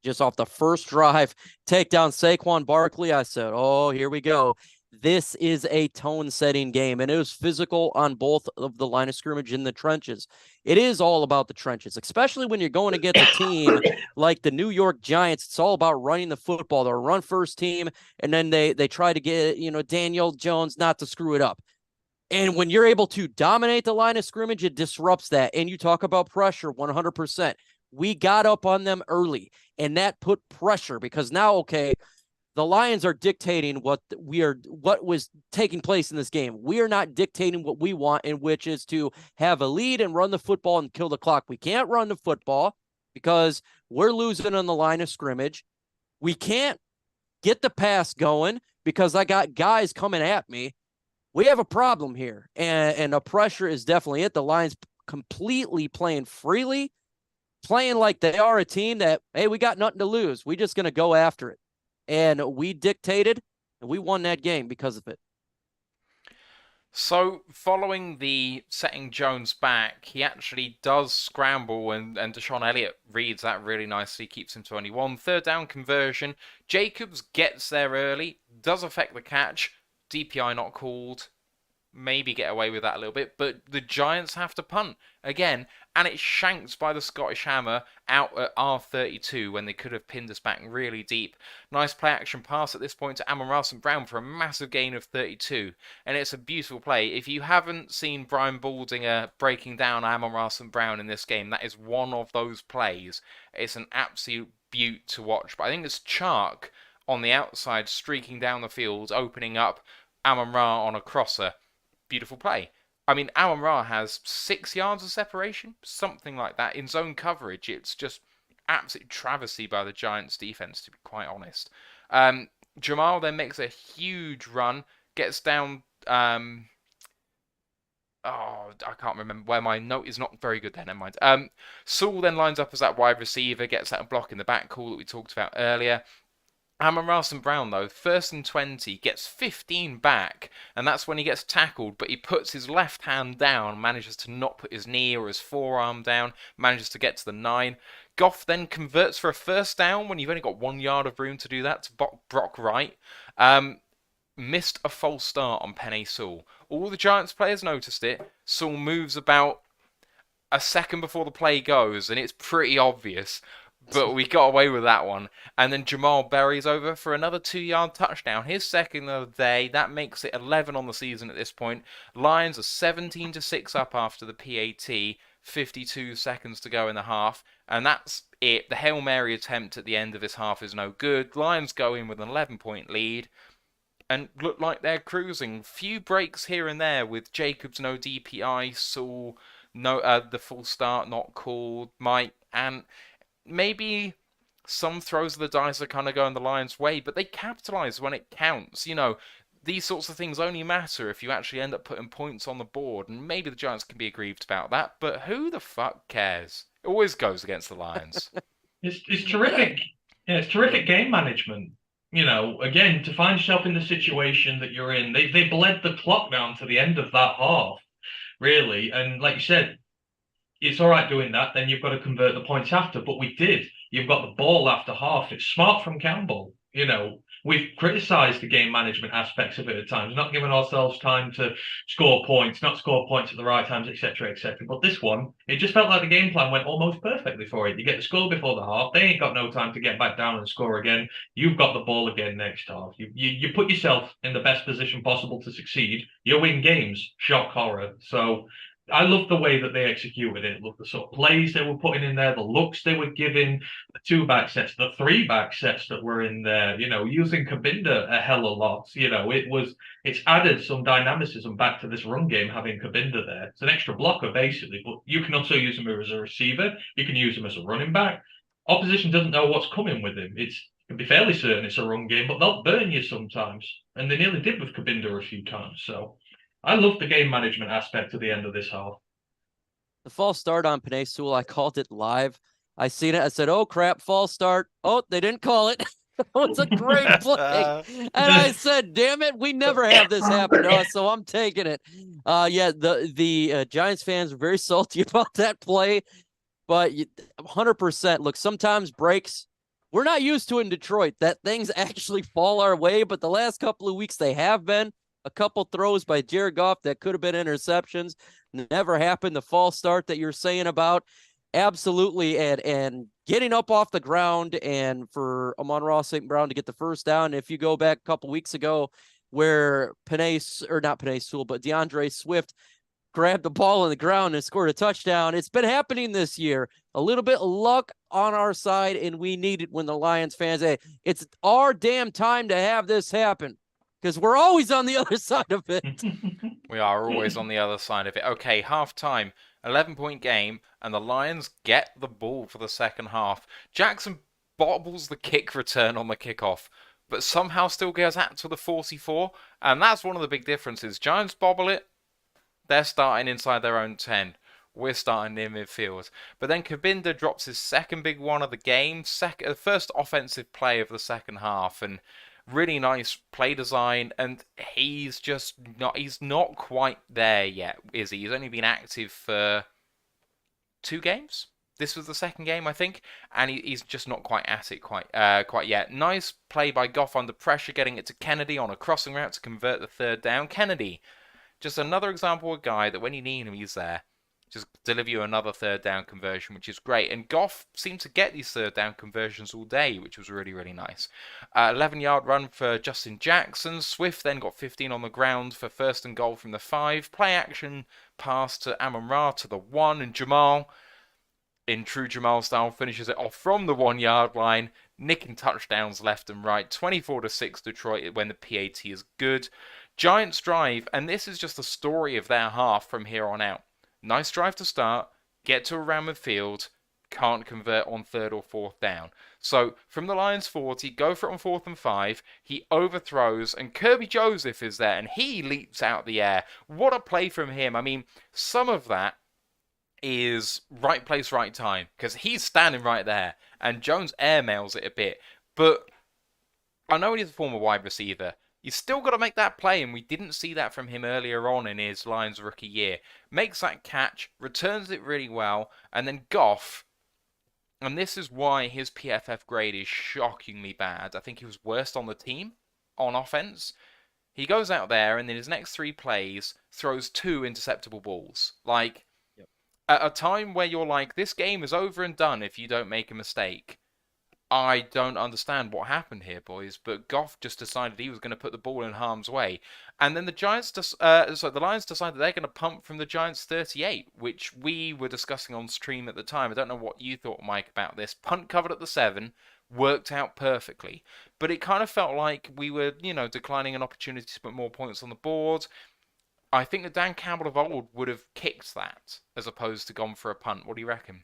just off the first drive, take down Saquon Barkley, I said, oh, here we go. This is a tone-setting game. And it was physical on both of the line of scrimmage in the trenches. It is all about the trenches, especially when you're going against a team like the New York Giants. It's all about running the football. They're a run-first team, and then they try to get, Daniel Jones not to screw it up. And when you're able to dominate the line of scrimmage, it disrupts that. And you talk about pressure 100%. We got up on them early, and that put pressure because now, okay, the Lions are dictating what was taking place in this game. We are not dictating what we want, in which is to have a lead and run the football and kill the clock. We can't run the football because we're losing on the line of scrimmage. We can't get the pass going because I got guys coming at me. We have a problem here, and the pressure is definitely it. The Lions completely playing freely, playing like they are a team that, hey, we got nothing to lose. We're just going to go after it. And we dictated, and we won that game because of it. So, following the setting Jones back, he actually does scramble, and Deshaun Elliott reads that really nicely, keeps him to only one. Third down conversion. Jacobs gets there early, does affect the catch. DPI not called. Maybe get away with that a little bit, but the Giants have to punt again, and it's shanked by the Scottish Hammer out at R32 when they could have pinned us back really deep. Nice play action pass at this point to Amon-Ra Brown for a massive gain of 32, and it's a beautiful play. If you haven't seen Brian Baldinger breaking down Amon-Ra Brown in this game, that is one of those plays. It's an absolute beaut to watch, but I think it's Chark on the outside streaking down the field, opening up Amon-Ra on a crosser. Beautiful play. I mean, Amon-Ra has 6 yards of separation, something like that. In zone coverage, it's just absolute travesty by the Giants' defense, to be quite honest. Jamaal then makes a huge run, gets down. I can't remember where my note is not very good there. Never mind. Saul then lines up as that wide receiver, gets that block in the back call that we talked about earlier. Amon-Ra Brown, though, 1st and 20, gets 15 back, and that's when he gets tackled, but he puts his left hand down, manages to not put his knee or his forearm down, manages to get to the 9. Goff then converts for a 1st down when you've only got 1 yard of room to do that to Brock Wright. Missed a false start on Penei Sewell. All the Giants players noticed it. Sewell moves about a second before the play goes, and it's pretty obvious. But we got away with that one. And then Jamaal buries over for another 2-yard touchdown. His second of the day. That makes it 11 on the season at this point. Lions are 17-6 up after the PAT. 52 seconds to go in the half. And that's it. The Hail Mary attempt at the end of this half is no good. Lions go in with an 11-point lead and look like they're cruising. Few breaks here and there with Jacobs no DPI, Saul no the full start not called, Mike, and maybe some throws of the dice are kind of going the Lions' way, but they capitalise when it counts. You know, these sorts of things only matter if you actually end up putting points on the board, and maybe the Giants can be aggrieved about that, but who the fuck cares? It always goes against the Lions. It's terrific. Yeah, it's terrific game management. You know, again, to find yourself in the situation that you're in, they bled the clock down to the end of that half, really. And like you said, it's all right doing that. Then you've got to convert the points after. But we did. You've got the ball after half. It's smart from Campbell. You know, we've criticised the game management aspects of it at times, not giving ourselves time to score points, not score points at the right times, etc., etc. But this one, it just felt like the game plan went almost perfectly for it. You get the score before the half. They ain't got no time to get back down and score again. You've got the ball again next half. You put yourself in the best position possible to succeed. You win games. Shock horror. So I love the way that they executed it. Love the sort of plays they were putting in there, the looks they were giving, the 2-back sets, the 3-back sets that were in there, you know, using Kabinda a hell of a lot. You know, it's added some dynamicism back to this run game having Kabinda there. It's an extra blocker, basically, but you can also use him as a receiver. You can use him as a running back. Opposition doesn't know what's coming with him. You can be fairly certain it's a run game, but they'll burn you sometimes. And they nearly did with Kabinda a few times, so I love the game management aspect at the end of this half. The false start on Penei Sewell, I called it live. I seen it. I said, oh, crap, false start. Oh, they didn't call it. It's a great play. And I said, damn it, we never have this happen to us, so I'm taking it. Yeah, the Giants fans are very salty about that play, but 100%. Look, sometimes breaks, we're not used to in Detroit that things actually fall our way, but the last couple of weeks they have been. A couple throws by Jared Goff that could have been interceptions. Never happened. The false start that you're saying about, absolutely. And getting up off the ground and for Amon-Ra St. Brown to get the 1st down. If you go back a couple weeks ago where not Penei Sewell, but DeAndre Swift grabbed the ball on the ground and scored a touchdown. It's been happening this year. A little bit of luck on our side, and we need it when the Lions fans say, it's our damn time to have this happen. Because we're always on the other side of it. We are always on the other side of it. Okay, half-time, 11-point game, and the Lions get the ball for the second half. Jackson bobbles the kick return on the kickoff, but somehow still goes out to the 44, and that's one of the big differences. Giants bobble it, they're starting inside their own 10. We're starting near midfield. But then Kabinda drops his second big one of the game, first offensive play of the second half, and really nice play design, and he's not quite there yet, is he? He's only been active for 2 games. This was the second game, I think, and he's just not quite at it quite yet. Nice play by Goff under pressure, getting it to Kennedy on a crossing route to convert the 3rd down. Kennedy, just another example of a guy that when you need him, he's there. Just deliver you another 3rd down conversion, which is great. And Goff seemed to get these 3rd down conversions all day, which was really, really nice. 11-yard run for Justin Jackson. Swift then got 15 on the ground for 1st and goal from the 5. Play action pass to Amon-Ra to the 1. And Jamaal, in true Jamaal style, finishes it off from the 1 yard line, nicking touchdowns left and right. 24-6 Detroit when the PAT is good. Giants drive, and this is just the story of their half from here on out. Nice drive to start, get to around midfield, can't convert on 3rd or 4th down. So from the Lions 40, go for it on 4th and 5. He overthrows, and Kirby Joseph is there, and he leaps out the air. What a play from him. I mean, some of that is right place, right time, because he's standing right there, and Jones airmails it a bit. But I know he's a former wide receiver. You still got to make that play, and we didn't see that from him earlier on in his Lions rookie year. Makes that catch, returns it really well, and then Goff, and this is why his PFF grade is shockingly bad. I think he was worst on the team on offense. He goes out there, and in his next 3 plays, throws 2 interceptable balls. Like, at a time where you're like, this game is over and done if you don't make a mistake. I don't understand what happened here, boys, but Goff just decided he was going to put the ball in harm's way. And then the Lions decided they're going to punt from the Giants 38, which we were discussing on stream at the time. I don't know what you thought, Mike, about this. Punt covered at the 7, worked out perfectly. But it kind of felt like we were, declining an opportunity to put more points on the board. I think that Dan Campbell of old would have kicked that as opposed to gone for a punt. What do you reckon?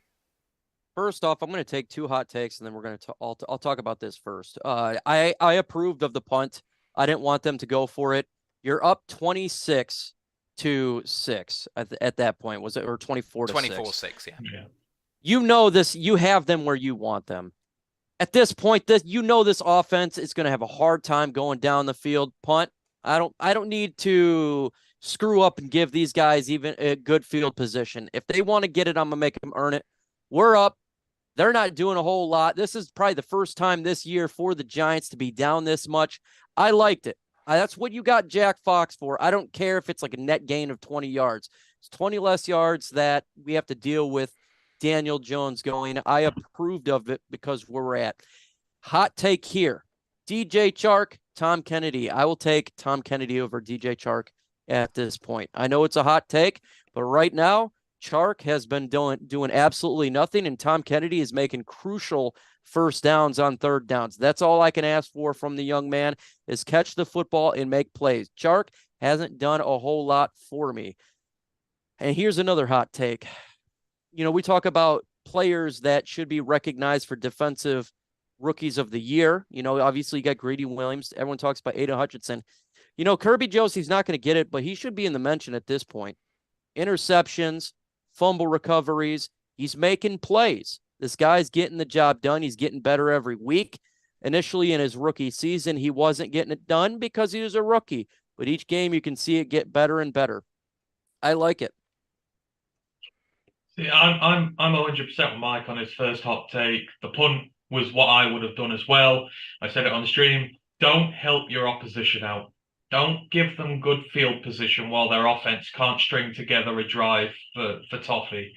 First off, I'm going to take 2 hot takes, and then we're going to. I'll talk about this first. I approved of the punt. I didn't want them to go for it. You're up 26-6 at that point, was it, or 24-6? 24-6, yeah. You know this. You have them where you want them. At this point, this offense is going to have a hard time going down the field. Punt. I don't need to screw up and give these guys even a good field position. If they want to get it, I'm going to make them earn it. We're up. They're not doing a whole lot. This is probably the first time this year for the Giants to be down this much. I liked it. That's what you got Jack Fox for. I don't care if it's like a net gain of 20 yards. It's 20 less yards that we have to deal with Daniel Jones going. I approved of it because where we're at. Hot take here. DJ Chark, Tom Kennedy. I will take Tom Kennedy over DJ Chark at this point. I know it's a hot take, but right now, Chark has been doing absolutely nothing, and Tom Kennedy is making crucial first downs on 3rd downs. That's all I can ask for from the young man is catch the football and make plays. Chark hasn't done a whole lot for me. And here's another hot take. We talk about players that should be recognized for defensive rookies of the year. Obviously you got Greedy Williams. Everyone talks about Aidan Hutchinson. Kirby Josie's not going to get it, but he should be in the mention at this point. Interceptions, fumble recoveries. He's making plays. This guy's getting the job done. He's getting better every week. Initially in his rookie season, he wasn't getting it done because he was a rookie. But each game you can see it get better and better. I like it. See, I'm 100% with Mike on his first hot take. The punt was what I would have done as well. I said it on the stream. Don't help your opposition out. Don't give them good field position while their offense can't string together a drive for toffee.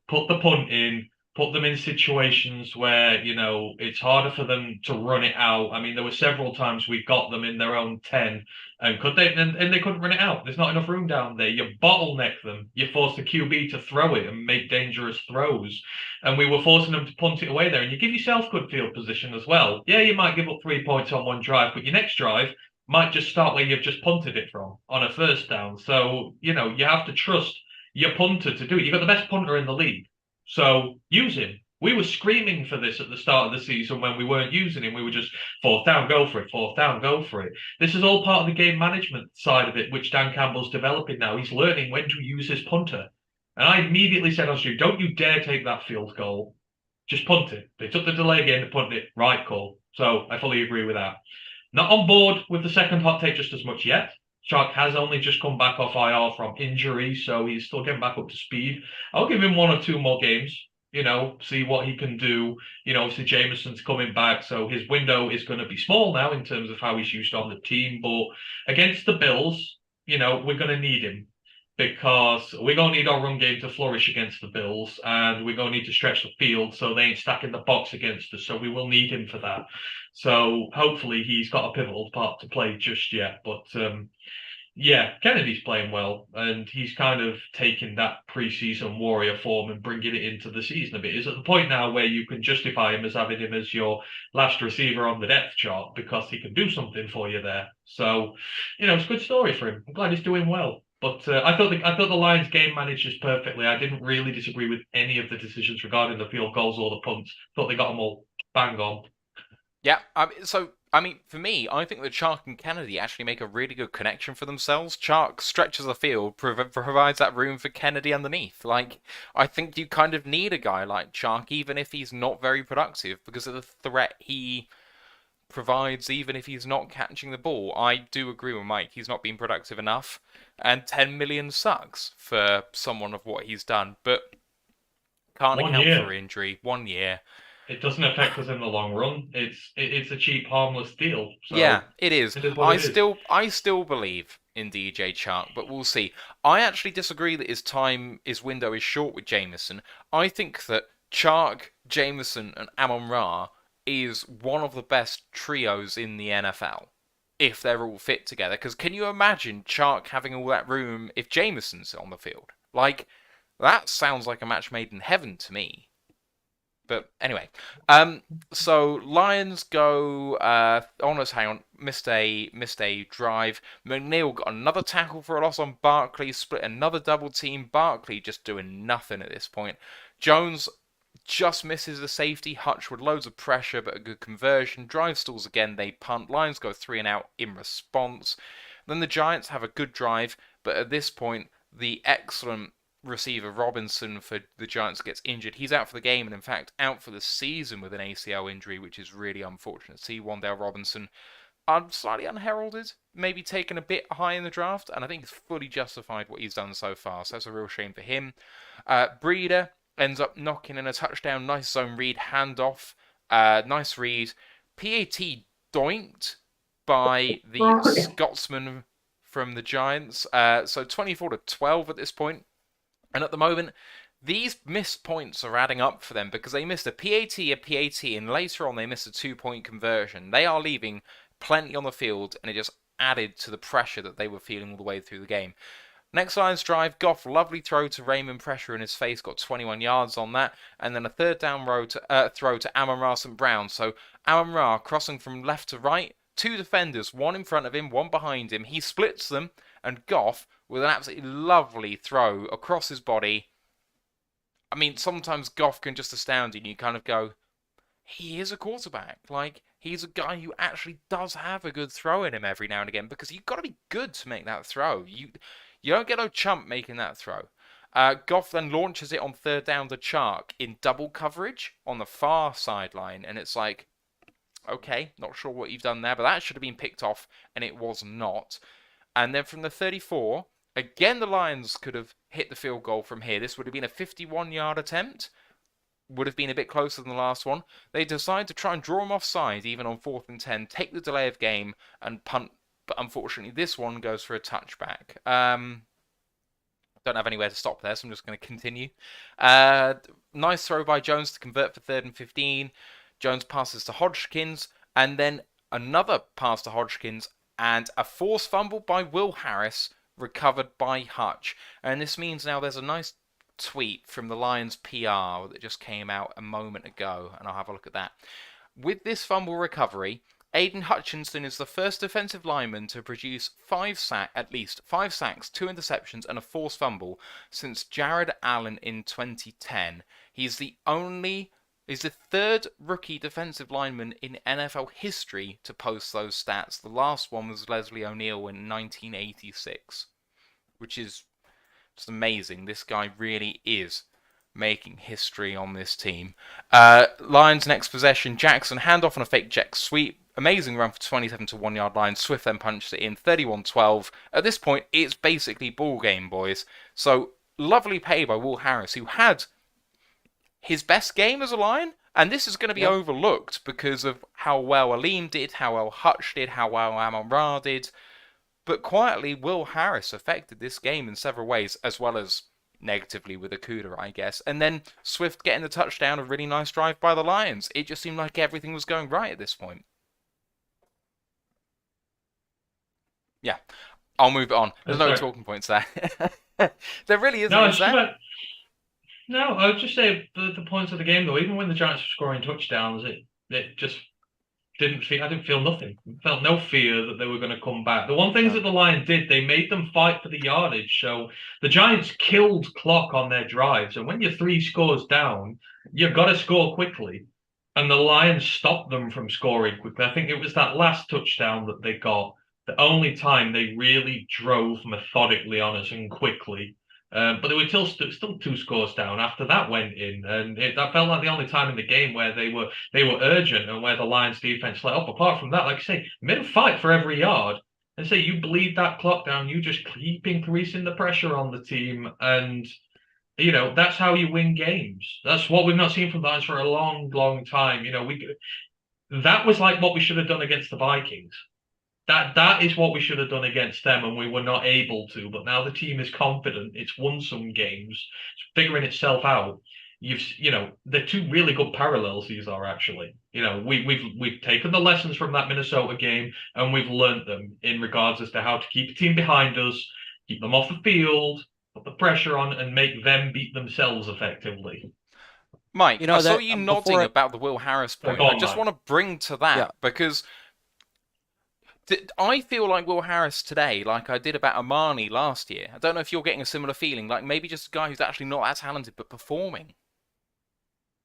Put the punt in, put them in situations where, it's harder for them to run it out. I mean, there were several times we got them in their own 10 and they couldn't run it out. There's not enough room down there. You bottleneck them. You force the QB to throw it and make dangerous throws. And we were forcing them to punt it away there. And you give yourself good field position as well. Yeah, you might give up 3 points on one drive, but your next drive might just start where you've just punted it from on a first down. So, you have to trust your punter to do it. You've got the best punter in the league. So use him. We were screaming for this at the start of the season when we weren't using him. We were just 4th down, go for it, 4th down, go for it. This is all part of the game management side of it, which Dan Campbell's developing now. He's learning when to use his punter. And I immediately said on stream, don't you dare take that field goal. Just punt it. They took the delay game to punt it. Right call. So I fully agree with that. Not on board with the second hot take just as much yet. Chark has only just come back off IR from injury, so he's still getting back up to speed. I'll give him 1 or 2 more games, see what he can do. Obviously Jameson's coming back, so his window is going to be small now in terms of how he's used on the team. But against the Bills, we're going to need him because we're going to need our run game to flourish against the Bills, and we're going to need to stretch the field so they ain't stacking the box against us, so we will need him for that. So hopefully he's got a pivotal part to play just yet. But Yeah, Kennedy's playing well, and he's kind of taken that preseason warrior form and bringing it into the season a bit. He's at the point now where you can justify him as having him as your last receiver on the depth chart because he can do something for you there. So, it's a good story for him. I'm glad he's doing well. But I thought the Lions game managed this perfectly. I didn't really disagree with any of the decisions regarding the field goals or the punts. Thought they got them all bang on. Yeah, for me, I think that Chark and Kennedy actually make a really good connection for themselves. Chark stretches the field, provides that room for Kennedy underneath. Like, I think you kind of need a guy like Chark, even if he's not very productive, because of the threat he provides, even if he's not catching the ball. I do agree with Mike, he's not been productive enough, and 10 million sucks for someone of what he's done, but can't 1 account year. for injury. 1 year. It doesn't affect us in the long run. It's a cheap, harmless deal. So Yeah, it is. it is what it is. I still believe in DJ Chark, but we'll see. I actually disagree that his window is short with Jameson. I think that Chark, Jameson, and Amon-Ra is one of the best trios in the NFL if they're all fit together. Because can you imagine Chark having all that room if Jameson's on the field? Like, that sounds like a match made in heaven to me. But anyway, so Lions go hang on, missed a drive. McNeill got another tackle for a loss on Barkley, split another double team. Barkley just doing nothing at this point. Jones just misses the safety. Hutch with loads of pressure, but a good conversion. Drive stalls again, they punt. Lions go 3 and out in response. Then the Giants have a good drive, but at this point, the excellent receiver Robinson for the Giants gets injured. He's out for the game and in fact out for the season with an ACL injury, which is really unfortunate. See Wan'Dale Robinson slightly unheralded, maybe taken a bit high in the draft, and I think he's fully justified what he's done so far, so that's a real shame for him. Breeder ends up knocking in a touchdown. Nice zone read, handoff, nice read. PAT doinked by the Scotsman from the Giants, so 24-12 at this point. And at the moment, these missed points are adding up for them because they missed a PAT, and later on they missed a 2-point conversion. They are leaving plenty on the field, and it just added to the pressure that they were feeling all the way through the game. Next Lions drive, Goff, lovely throw to Raymond, pressure in his face, got 21 yards on that, and then a third down throw to Amon-Ra St. Brown. So Amon-Ra crossing from left to right, 2 defenders, 1 in front of him, 1 behind him. He splits them, and Goff, with an absolutely lovely throw across his body. I mean, sometimes Goff can just astound you, and you kind of go, he is a quarterback. Like, he's a guy who actually does have a good throw in him every now and again, because you've got to be good to make that throw. You don't get no chump making that throw. Goff then launches it on third down to Chark in double coverage on the far sideline, and it's like, okay, not sure what you've done there, but that should have been picked off, and it was not. And then from the 34, again, the Lions could have hit the field goal from here. This would have been a 51-yard attempt. Would have been a bit closer than the last one. They decide to try and draw him offside, even on 4th and 10, take the delay of game, and punt. But unfortunately, this one goes for a touchback. Don't have anywhere to stop there, so I'm just going to continue. Nice throw by Jones to convert for 3rd and 15. Jones passes to Hodgkins, and then another pass to Hodgkins, and a forced fumble by Will Harris, recovered by Hutch. And this means now there's a nice tweet from the Lions PR that just came out a moment ago, and I'll have a look at that. With this fumble recovery, Aidan Hutchinson is the first defensive lineman to produce at least 5 sacks, 2 interceptions, and a forced fumble since Jared Allen in 2010. He's the 3rd rookie defensive lineman in NFL history to post those stats. The last one was Leslie O'Neal in 1986, which is just amazing. This guy really is making history on this team. Lions next possession, Jackson handoff on a fake jet sweep. Amazing run for 27 to 1 yard line. Swift then punched it in 31-12. At this point, it's basically ball game, boys. So lovely play by Will Harris, who had his best game as a Lion, and this is going to be overlooked because of how well Alim did, how well Hutch did, how well Amon-Ra did. But quietly, Will Harris affected this game in several ways, as well as negatively with Okuda, I guess. And then Swift getting the touchdown, a really nice drive by the Lions. It just seemed like everything was going right at this point. Yeah. I'll move it on. There's no Sorry. talking points there. There really isn't, No, is there? no, I would just say the points of the game though. Even when the Giants were scoring touchdowns, it just didn't feel. I didn't feel nothing. I felt no fear that they were going to come back. The one things that the Lions did, they made them fight for the yardage. So the Giants killed clock on their drives, and when you're 3 scores down, you've got to score quickly. And the Lions stopped them from scoring quickly. I think it was that last touchdown that they got, the only time they really drove methodically on us and quickly. But they were still 2 scores down after that went in, and that felt like the only time in the game where they were urgent and where the Lions defense let up. Apart from that, like I say, made a fight for every yard. And say you bleed that clock down, you just keep increasing the pressure on the team, and that's how you win games. That's what we've not seen from the Lions for a long, long time. That was like what we should have done against the Vikings. That is what we should have done against them, and we were not able to. But now the team is confident. It's won some games. It's figuring itself out. They're 2 really good parallels. These are actually. We've taken the lessons from that Minnesota game, and we've learned them in regards as to how to keep a team behind us, keep them off the field, put the pressure on, and make them beat themselves effectively. Mike, I saw you nodding about the Will Harris point. I just want to bring to that because I feel like Will Harris today, like I did about Amani last year. I don't know if you're getting a similar feeling, like maybe just a guy who's actually not that talented, but performing.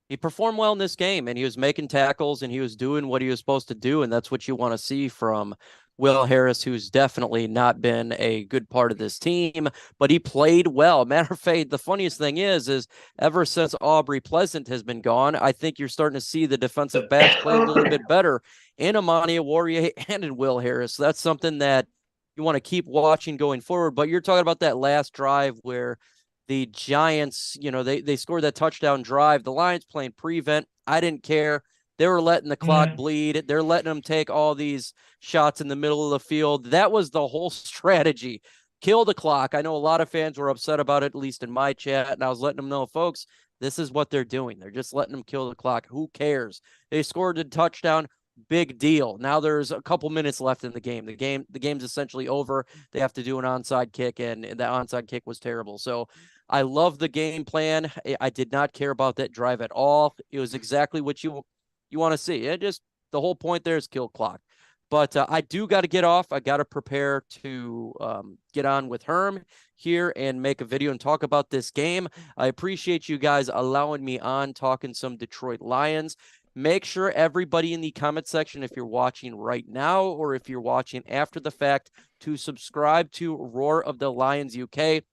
He performed well in this game, and he was making tackles, and he was doing what he was supposed to do, and that's what you want to see from Will Harris, who's definitely not been a good part of this team, but he played well. Matter of fact, the funniest thing is ever since Aubrey Pleasant has been gone, I think you're starting to see the defensive backs play a little bit better in Amani-Warrior and in Will Harris. So that's something that you want to keep watching going forward. But you're talking about that last drive where the Giants, they scored that touchdown drive. The Lions playing prevent. I didn't care. They were letting the clock bleed. They're letting them take all these shots in the middle of the field. That was the whole strategy. Kill the clock. I know a lot of fans were upset about it, at least in my chat, and I was letting them know, folks, this is what they're doing. They're just letting them kill the clock. Who cares? They scored a touchdown. Big deal. Now there's a couple minutes left in the game. The game's essentially over. They have to do an onside kick, and that onside kick was terrible. So I love the game plan. I did not care about that drive at all. It was exactly what you want to see. The whole point there is kill clock. But I do got to get off. I got to prepare to get on with Herm here and make a video and talk about this game. I appreciate you guys allowing me on talking some Detroit Lions. Make sure everybody in the comment section, if you're watching right now or if you're watching after the fact, to subscribe to Roar of the Lions UK.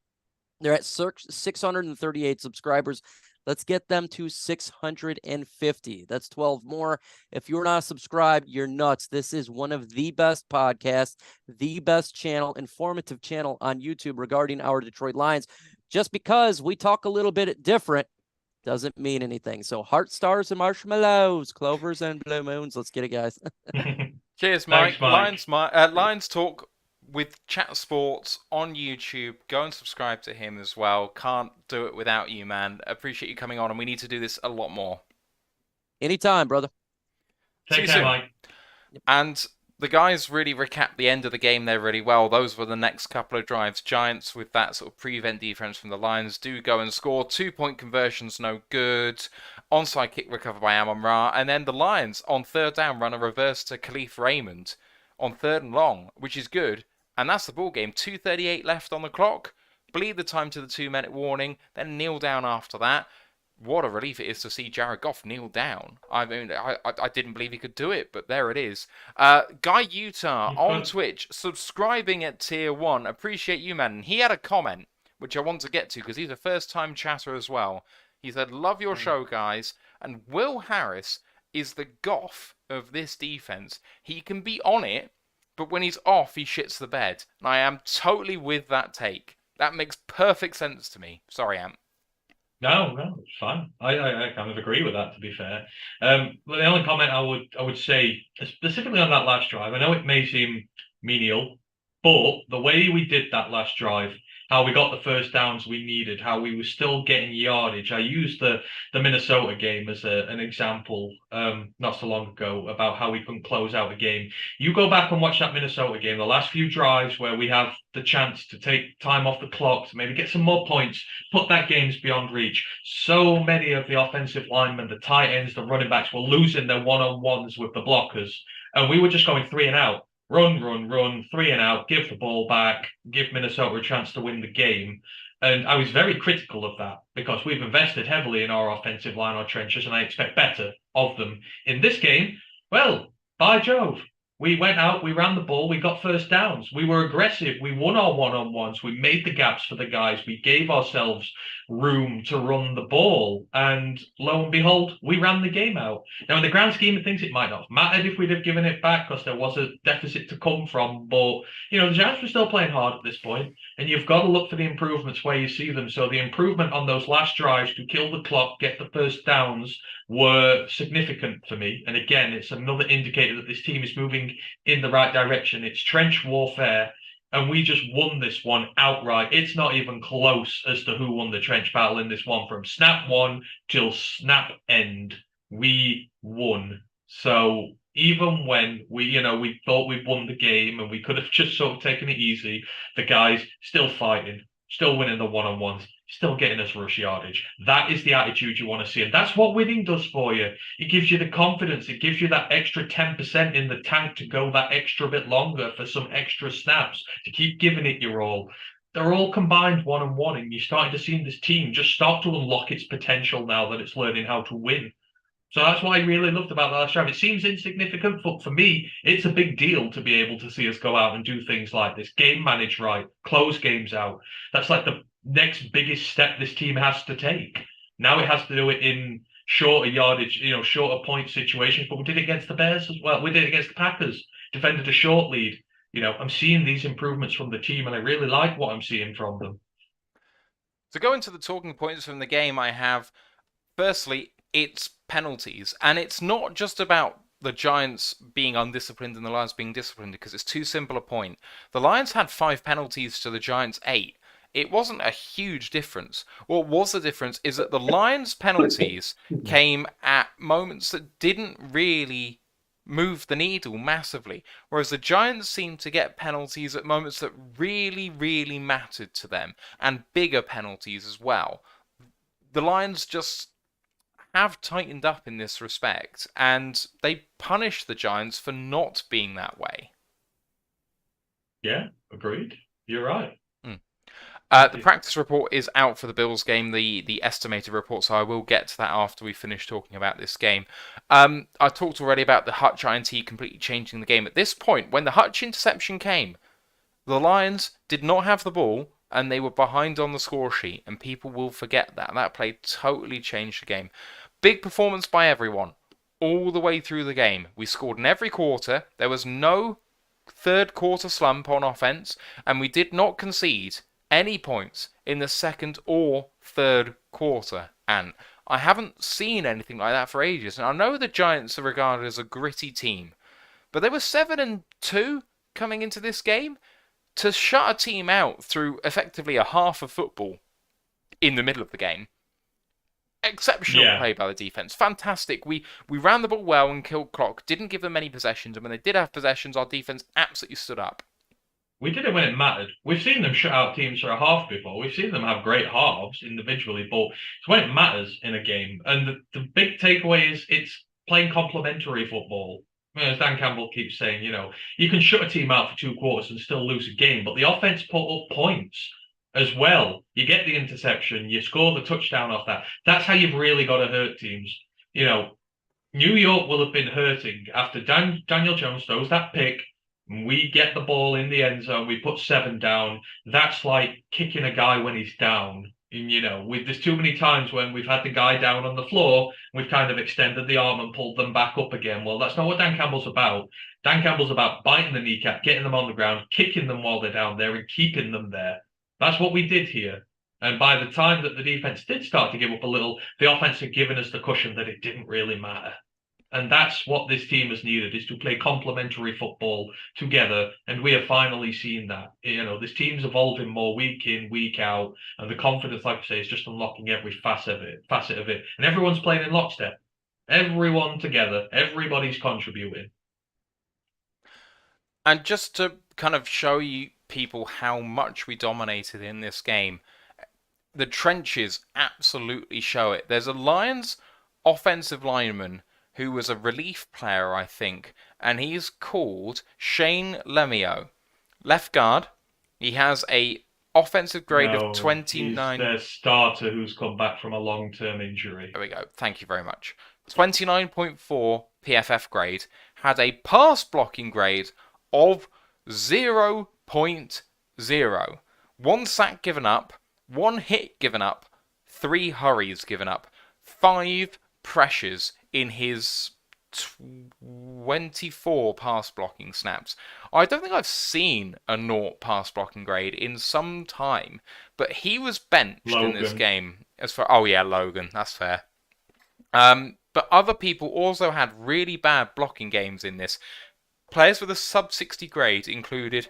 They're at 638 subscribers. Let's get them to 650. That's 12 more. If you're not subscribed, you're nuts. This is one of the best podcasts, the best channel, informative channel on YouTube regarding our Detroit Lions. Just because we talk a little bit different doesn't mean anything. So heart stars and marshmallows, clovers and blue moons. Let's get it, guys. Cheers, Mike. Thanks, Mike. Lions Talk with Chat Sports on YouTube. Go and subscribe to him as well. Can't do it without you, man. Appreciate you coming on, and we need to do this a lot more. Anytime, brother. Take care, Mike. And the guys really recapped the end of the game there really well. Those were the next couple of drives. Giants, with that sort of prevent defense from the Lions, do go and score. 2-point conversions, no good. Onside kick recovered by Amon-Ra. And then the Lions, on third down, run a reverse to Khalif Raymond on 3rd and long, which is good. And that's the ball game. 2:38 left on the clock. Bleed the time to the 2-minute warning. Then kneel down after that. What a relief it is to see Jared Goff kneel down. I mean, I didn't believe he could do it, but there it is. Guy Utah on Twitch, subscribing at tier 1. Appreciate you, man. He had a comment, which I want to get to, because he's a first-time chatter as well. He said, love your show, guys. And Will Harris is the Goff of this defense. He can be on it, but when he's off, he shits the bed. And I am totally with that take. That makes perfect sense to me. Sorry, Ant. No, it's fine. I kind of agree with that, to be fair. But the only comment I would say, specifically on that last drive, I know it may seem menial, but the way we did that last drive, how we got the first downs we needed, how we were still getting yardage. I used the Minnesota game as an example not so long ago about how we couldn't close out a game. You go back and watch that Minnesota game, the last few drives where we have the chance to take time off the clock, to maybe get some more points, put that games beyond reach. So many of the offensive linemen, the tight ends, the running backs were losing their one-on-ones with the blockers, and we were just going 3 and out. Run, 3 and out, give the ball back, give Minnesota a chance to win the game. And I was very critical of that because we've invested heavily in our offensive line, our trenches, and I expect better of them. In this game, well, by Jove, we went out, we ran the ball, we got first downs. We were aggressive. We won our one-on-ones. We made the gaps for the guys. We gave ourselves room to run the ball. And lo and behold, we ran the game out. Now, in the grand scheme of things, it might not have mattered if we'd have given it back because there was a deficit to come from. But, the Giants were still playing hard at this point. And you've got to look for the improvements where you see them. So the improvement on those last drives to kill the clock, get the first downs, were significant for me. And again, it's another indicator that this team is moving in the right direction. It's trench warfare, and we just won this one outright. It's not even close as to who won the trench battle in this one. From snap one till snap end, we won. So even when we thought we'd won the game and we could have just sort of taken it easy, the guys still fighting, still winning the one-on-ones, still getting us rush yardage. That is the attitude you want to see. And that's what winning does for you. It gives you the confidence. It gives you that extra 10% in the tank to go that extra bit longer for some extra snaps, to keep giving it your all. They're all combined one-on-one, and you're starting to see this team just start to unlock its potential now that it's learning how to win. So that's what I really loved about the last drive. It seems insignificant, but for me, it's a big deal to be able to see us go out and do things like this. Game manage right, close games out. That's like the next biggest step this team has to take. Now it has to do it in shorter yardage, shorter point situations, but we did it against the Bears as well. We did it against the Packers, defended a short lead. I'm seeing these improvements from the team, and I really like what I'm seeing from them. To go into the talking points from the game, I have, firstly, it's penalties. And it's not just about the Giants being undisciplined and the Lions being disciplined, because it's too simple a point. The Lions had 5 penalties to the Giants' 8. It wasn't a huge difference. What was the difference is that the Lions' penalties came at moments that didn't really move the needle massively, whereas the Giants seemed to get penalties at moments that really, really mattered to them, and bigger penalties as well. The Lions just have tightened up in this respect, and they punish the Giants for not being that way. Yeah, agreed. You're right. The practice report is out for the Bills game, the estimated report, so I will get to that after we finish talking about this game. I talked already about the Hutch INT completely changing the game. At this point, when the Hutch interception came, the Lions did not have the ball, and they were behind on the score sheet, and people will forget that. That play totally changed the game. Big performance by everyone, all the way through the game. We scored in every quarter. There was no third quarter slump on offense, and we did not concede any points in the second or third quarter. And I haven't seen anything like that for ages. And I know the Giants are regarded as a gritty team, but they were 7-2 coming into this game. To shut a team out through effectively a half of football in the middle of the game, exceptional play by the defense. Fantastic. We ran the ball well and killed clock. Didn't give them many possessions. And when they did have possessions, our defense absolutely stood up. We did it when it mattered. We've seen them shut out teams for a half before. We've seen them have great halves individually, but it's when it matters in a game. And the big takeaway is it's playing complementary football. As Dan Campbell keeps saying, you can shut a team out for 2 quarters and still lose a game, but the offense put up points as well. You get the interception, you score the touchdown off that. That's how you've really got to hurt teams. New York will have been hurting after Daniel Jones throws that pick. We get the ball in the end zone. We put 7 down. That's like kicking a guy when he's down. And, there's too many times when we've had the guy down on the floor, we've kind of extended the arm and pulled them back up again. Well, that's not what Dan Campbell's about. Dan Campbell's about biting the kneecap, getting them on the ground, kicking them while they're down there, and keeping them there. That's what we did here. And by the time that the defense did start to give up a little, the offense had given us the cushion that it didn't really matter. And that's what this team has needed, is to play complementary football together. And we have finally seen that. This team's evolving more week in, week out. And the confidence, like I say, is just unlocking every facet of it. And everyone's playing in lockstep. Everyone together. Everybody's contributing. And just to kind of show you people how much we dominated in this game, the trenches absolutely show it. There's a Lions offensive lineman who was a relief player, I think, and he's called Shane Lemieux. Left guard, he has a offensive grade of 29. He's their starter who's come back from a long-term injury. There we go. Thank you very much. 29.4 PFF grade, had a pass blocking grade of 0.0. 1 sack given up, 1 hit given up, 3 hurries given up, 5 pressures in his 24 pass blocking snaps. I don't think I've seen a 0 pass blocking grade in some time, but he was benched in this game. Logan, that's fair. But other people also had really bad blocking games in this. Players with a sub 60 grade included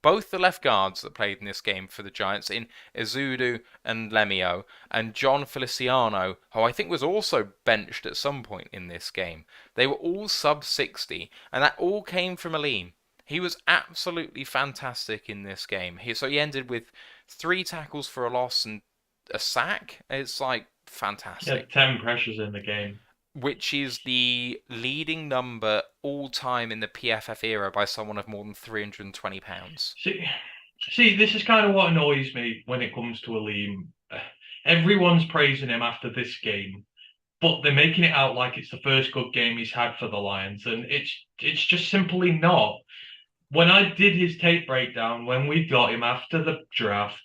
both the left guards that played in this game for the Giants in Ezeudu and Lemieux, and John Feliciano, who I think was also benched at some point in this game. They were all sub 60, and that all came from Alim. He was absolutely fantastic in this game. So he ended with 3 tackles for a loss and a sack. It's like fantastic. Yeah, 10 pressures in the game. Which is the leading number all time in the PFF era by someone of more than 320 pounds. See, this is kind of what annoys me when it comes to Alim. Everyone's praising him after this game, but they're making it out like it's the first good game he's had for the Lions, and it's just simply not. When I did his tape breakdown, when we got him after the draft,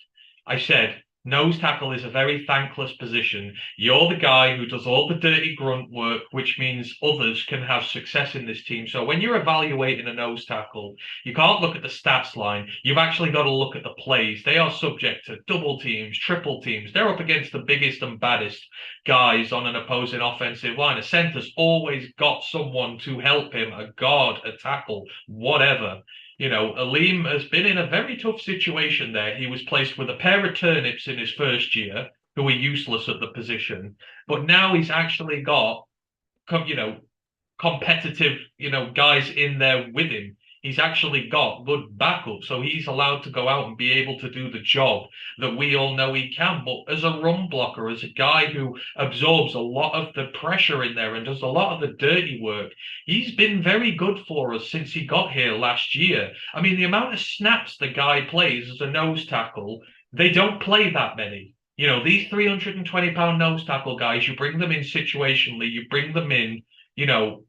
I said, nose tackle is a very thankless position. You're the guy who does all the dirty grunt work, which means others can have success in this team. So when you're evaluating a nose tackle, you can't look at the stats line. You've actually got to look at the plays. They are subject to double teams, triple teams. They're up against the biggest and baddest guys on an opposing offensive line. A center's always got someone to help him, a guard, a tackle, whatever. Alim has been in a very tough situation there. He was placed with a pair of turnips in his first year, who were useless at the position. But now he's actually got, competitive, guys in there with him. He's actually got good backup. So he's allowed to go out and be able to do the job that we all know he can. But as a run blocker, as a guy who absorbs a lot of the pressure in there and does a lot of the dirty work, he's been very good for us since he got here last year. I mean, the amount of snaps the guy plays as a nose tackle, they don't play that many. These 320-pound nose tackle guys, you bring them in situationally, you bring them in,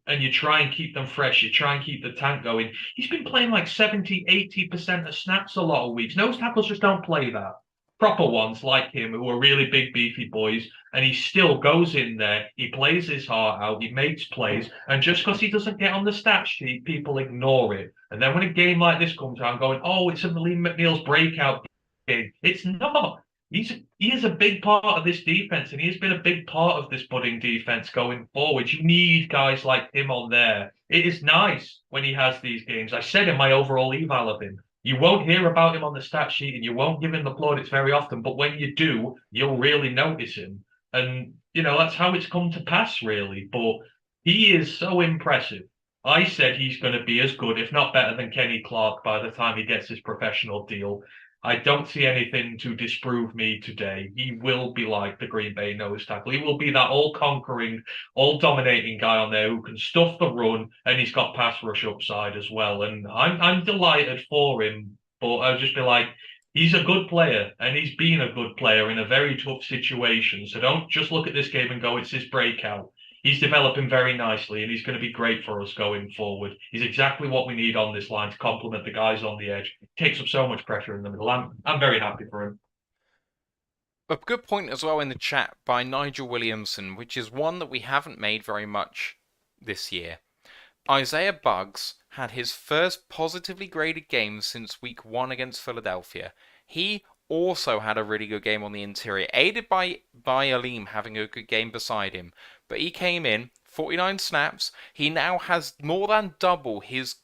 and you try and keep them fresh. You try and keep the tank going. He's been playing like 70, 80% of snaps a lot of weeks. Nose tackles just don't play that. Proper ones like him, who are really big, beefy boys, and he still goes in there. He plays his heart out. He makes plays. And just because he doesn't get on the stat sheet, people ignore it. And then when a game like this comes out, I'm going, oh, it's Alim McNeill's breakout game. It's not. He is a big part of this defense, and he has been a big part of this budding defense going forward. You need guys like him on there. It is nice when he has these games. I said in my overall eval of him, you won't hear about him on the stat sheet, and you won't give him the plaudits very often, but when you do, you'll really notice him. And, that's how it's come to pass, really. But he is so impressive. I said he's going to be as good, if not better, than Kenny Clark by the time he gets his professional deal. I don't see anything to disprove me today. He will be like the Green Bay nose tackle. He will be that all-conquering, all-dominating guy on there who can stuff the run, and he's got pass rush upside as well. And I'm delighted for him, but I'll just be like, he's a good player, and he's been a good player in a very tough situation. So don't just look at this game and go, it's his breakout. He's developing very nicely, and he's going to be great for us going forward. He's exactly what we need on this line to complement the guys on the edge. Takes up so much pressure in the middle. I'm very happy for him. A good point as well in the chat by Nigel Williamson, which is one that we haven't made very much this year. Isaiah Buggs had his first positively graded game since week 1 against Philadelphia. He also had a really good game on the interior, aided by Alim having a good game beside him. But he came in 49 snaps. He now has more than double his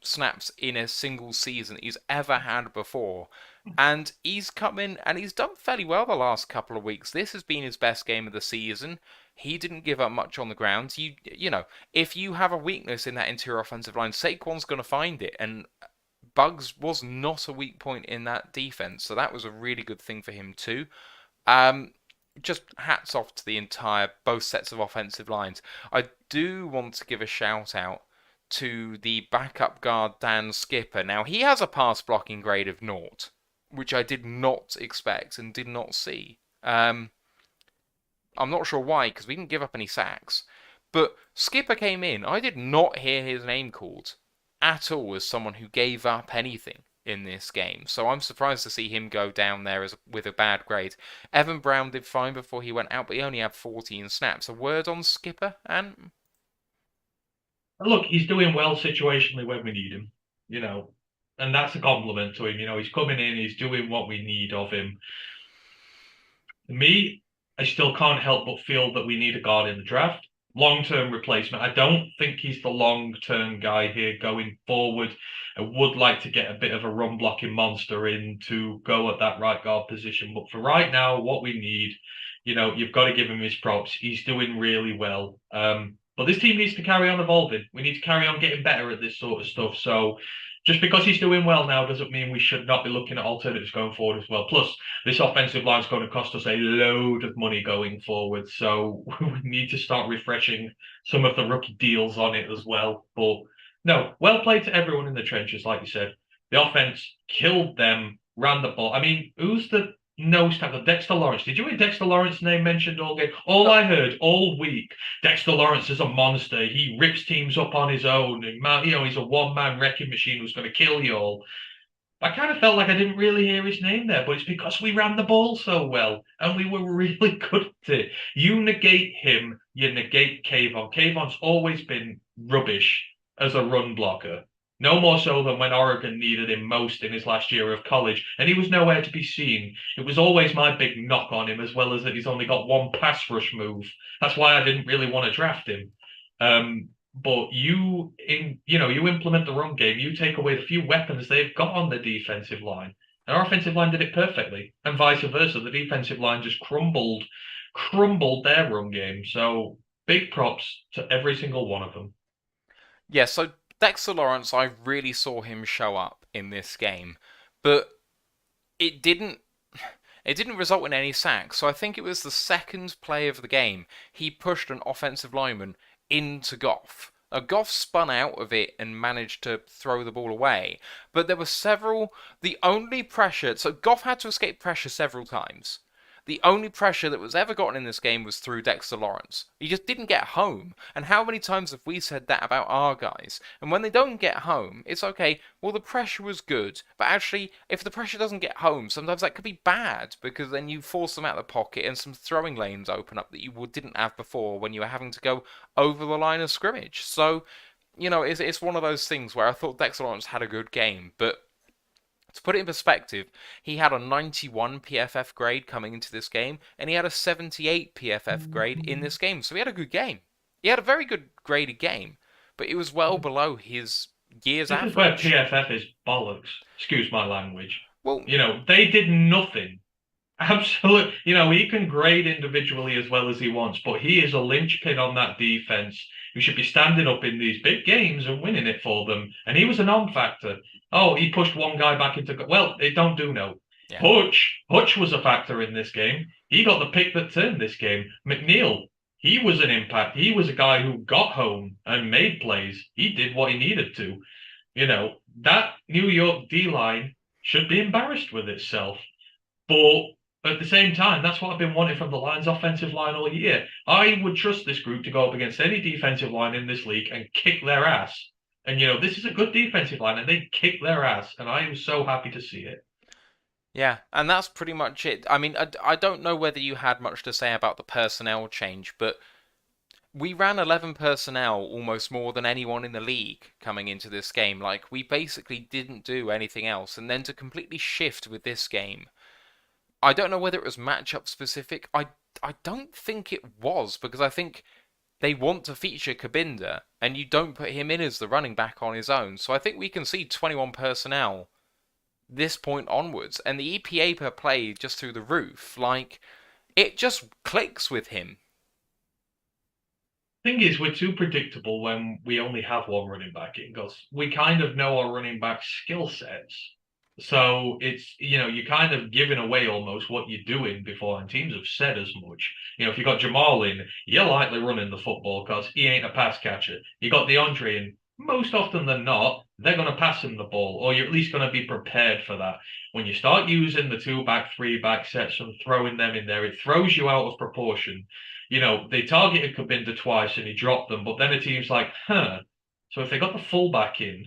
snaps in a single season he's ever had before. And he's come in and he's done fairly well the last couple of weeks. This has been his best game of the season. He didn't give up much on the ground. You know, if you have a weakness in that interior offensive line, Saquon's going to find it. And Bugs was not a weak point in that defense. So that was a really good thing for him too. Just hats off to the entire, both sets of offensive lines. I do want to give a shout out to the backup guard Dan Skipper. Now, he has a pass blocking grade of 0, which I did not expect and did not see. I'm not sure why, because we didn't give up any sacks. But Skipper came in. I did not hear his name called at all as someone who gave up anything in this game. So I'm surprised to see him go down there with a bad grade. Evan Brown did fine before he went out, but he only had 14 snaps. A word on Skipper, and Look, he's doing well situationally when we need him, you know, and that's a compliment to him. You know, he's coming in, he's doing what we need of him. Me, I still can't help but feel that we need a guard in the draft. Long-term replacement. I don't think he's the long-term guy here going forward. I would like to get a bit of a run-blocking monster in to go at that right guard position. But for right now, what we need, you know, you've got to give him his props. He's doing really well. But this team needs to carry on evolving. We need to carry on getting better at this sort of stuff. So just because he's doing well now doesn't mean we should not be looking at alternatives going forward as well. Plus, this offensive line is going to cost us a load of money going forward. So we need to start refreshing some of the rookie deals on it as well. But no, well played to everyone in the trenches, like you said. The offense killed them, ran the ball. I mean, who's the nose tackle? Dexter Lawrence. Did you hear Dexter Lawrence's name mentioned all game? All I heard all week, Dexter Lawrence is a monster. He rips teams up on his own. And, you know, he's a one-man wrecking machine who's going to kill you all. I kind of felt like I didn't really hear his name there, but it's because we ran the ball so well and we were really good at it. You negate him, you negate Kayvon. Kayvon's always been rubbish as a run blocker. No more so than when Oregon needed him most in his last year of college, and he was nowhere to be seen. It was always my big knock on him, as well as that he's only got one pass rush move. That's why I didn't really want to draft him. But you implement the run game, you take away the few weapons they've got on the defensive line. And our offensive line did it perfectly, and vice versa. The defensive line just crumbled their run game. So big props to every single one of them. yeah, so Dexter Lawrence, I really saw him show up in this game, but it didn't result in any sacks. So I think it was the second play of the game. He pushed an offensive lineman into Goff. Goff spun out of it and managed to throw the ball away. But there were the only pressure, so Goff had to escape pressure several times. The only pressure that was ever gotten in this game was through Dexter Lawrence. He just didn't get home. And how many times have we said that about our guys? And when they don't get home, it's okay, well, the pressure was good. But actually, if the pressure doesn't get home, sometimes that could be bad, because then you force them out of the pocket and some throwing lanes open up that you didn't have before when you were having to go over the line of scrimmage. So, you know, it's one of those things where I thought Dexter Lawrence had a good game, but to put it in perspective, he had a 91 PFF grade coming into this game, and he had a 78 PFF grade in this game. So he had a good game. He had a very good graded game, but it was well below his year's average. This is where PFF is bollocks. Excuse my language. Well, you know, they did nothing. Absolutely. You know, he can grade individually as well as he wants, but he is a linchpin on that defense who should be standing up in these big games and winning it for them. And he was a non-factor. Oh, he pushed one guy back into... Well, they don't do no. Yeah. Hutch was a factor in this game. He got the pick that turned this game. McNeill, he was an impact. He was a guy who got home and made plays. He did what he needed to. You know, that New York D-line should be embarrassed with itself. But at the same time, that's what I've been wanting from the Lions offensive line all year. I would trust this group to go up against any defensive line in this league and kick their ass. And, you know, this is a good defensive line, and they kick their ass, and I am so happy to see it. Yeah, and that's pretty much it. I mean, I don't know whether you had much to say about the personnel change, but we ran 11 personnel almost more than anyone in the league coming into this game. Like, we basically didn't do anything else, and then to completely shift with this game, I don't know whether it was matchup specific. I don't think it was, because I think they want to feature Kabinda, and you don't put him in as the running back on his own. So I think we can see 21 personnel this point onwards, and the EPA per play just through the roof. Like, it just clicks with him. Thing is, we're too predictable when we only have one running back in, because we kind of know our running back skill sets. So it's, you're kind of giving away almost what you're doing before, and teams have said as much. If you got Jamaal in, you're likely running the football because he ain't a pass catcher. You got DeAndre in, most often than not, they're going to pass him the ball, or you're at least going to be prepared for that. When you start using the 2-back, 3-back sets and throwing them in there, it throws you out of proportion. They targeted Kabinda twice and he dropped them, but then a team's like, so if they got the fullback in,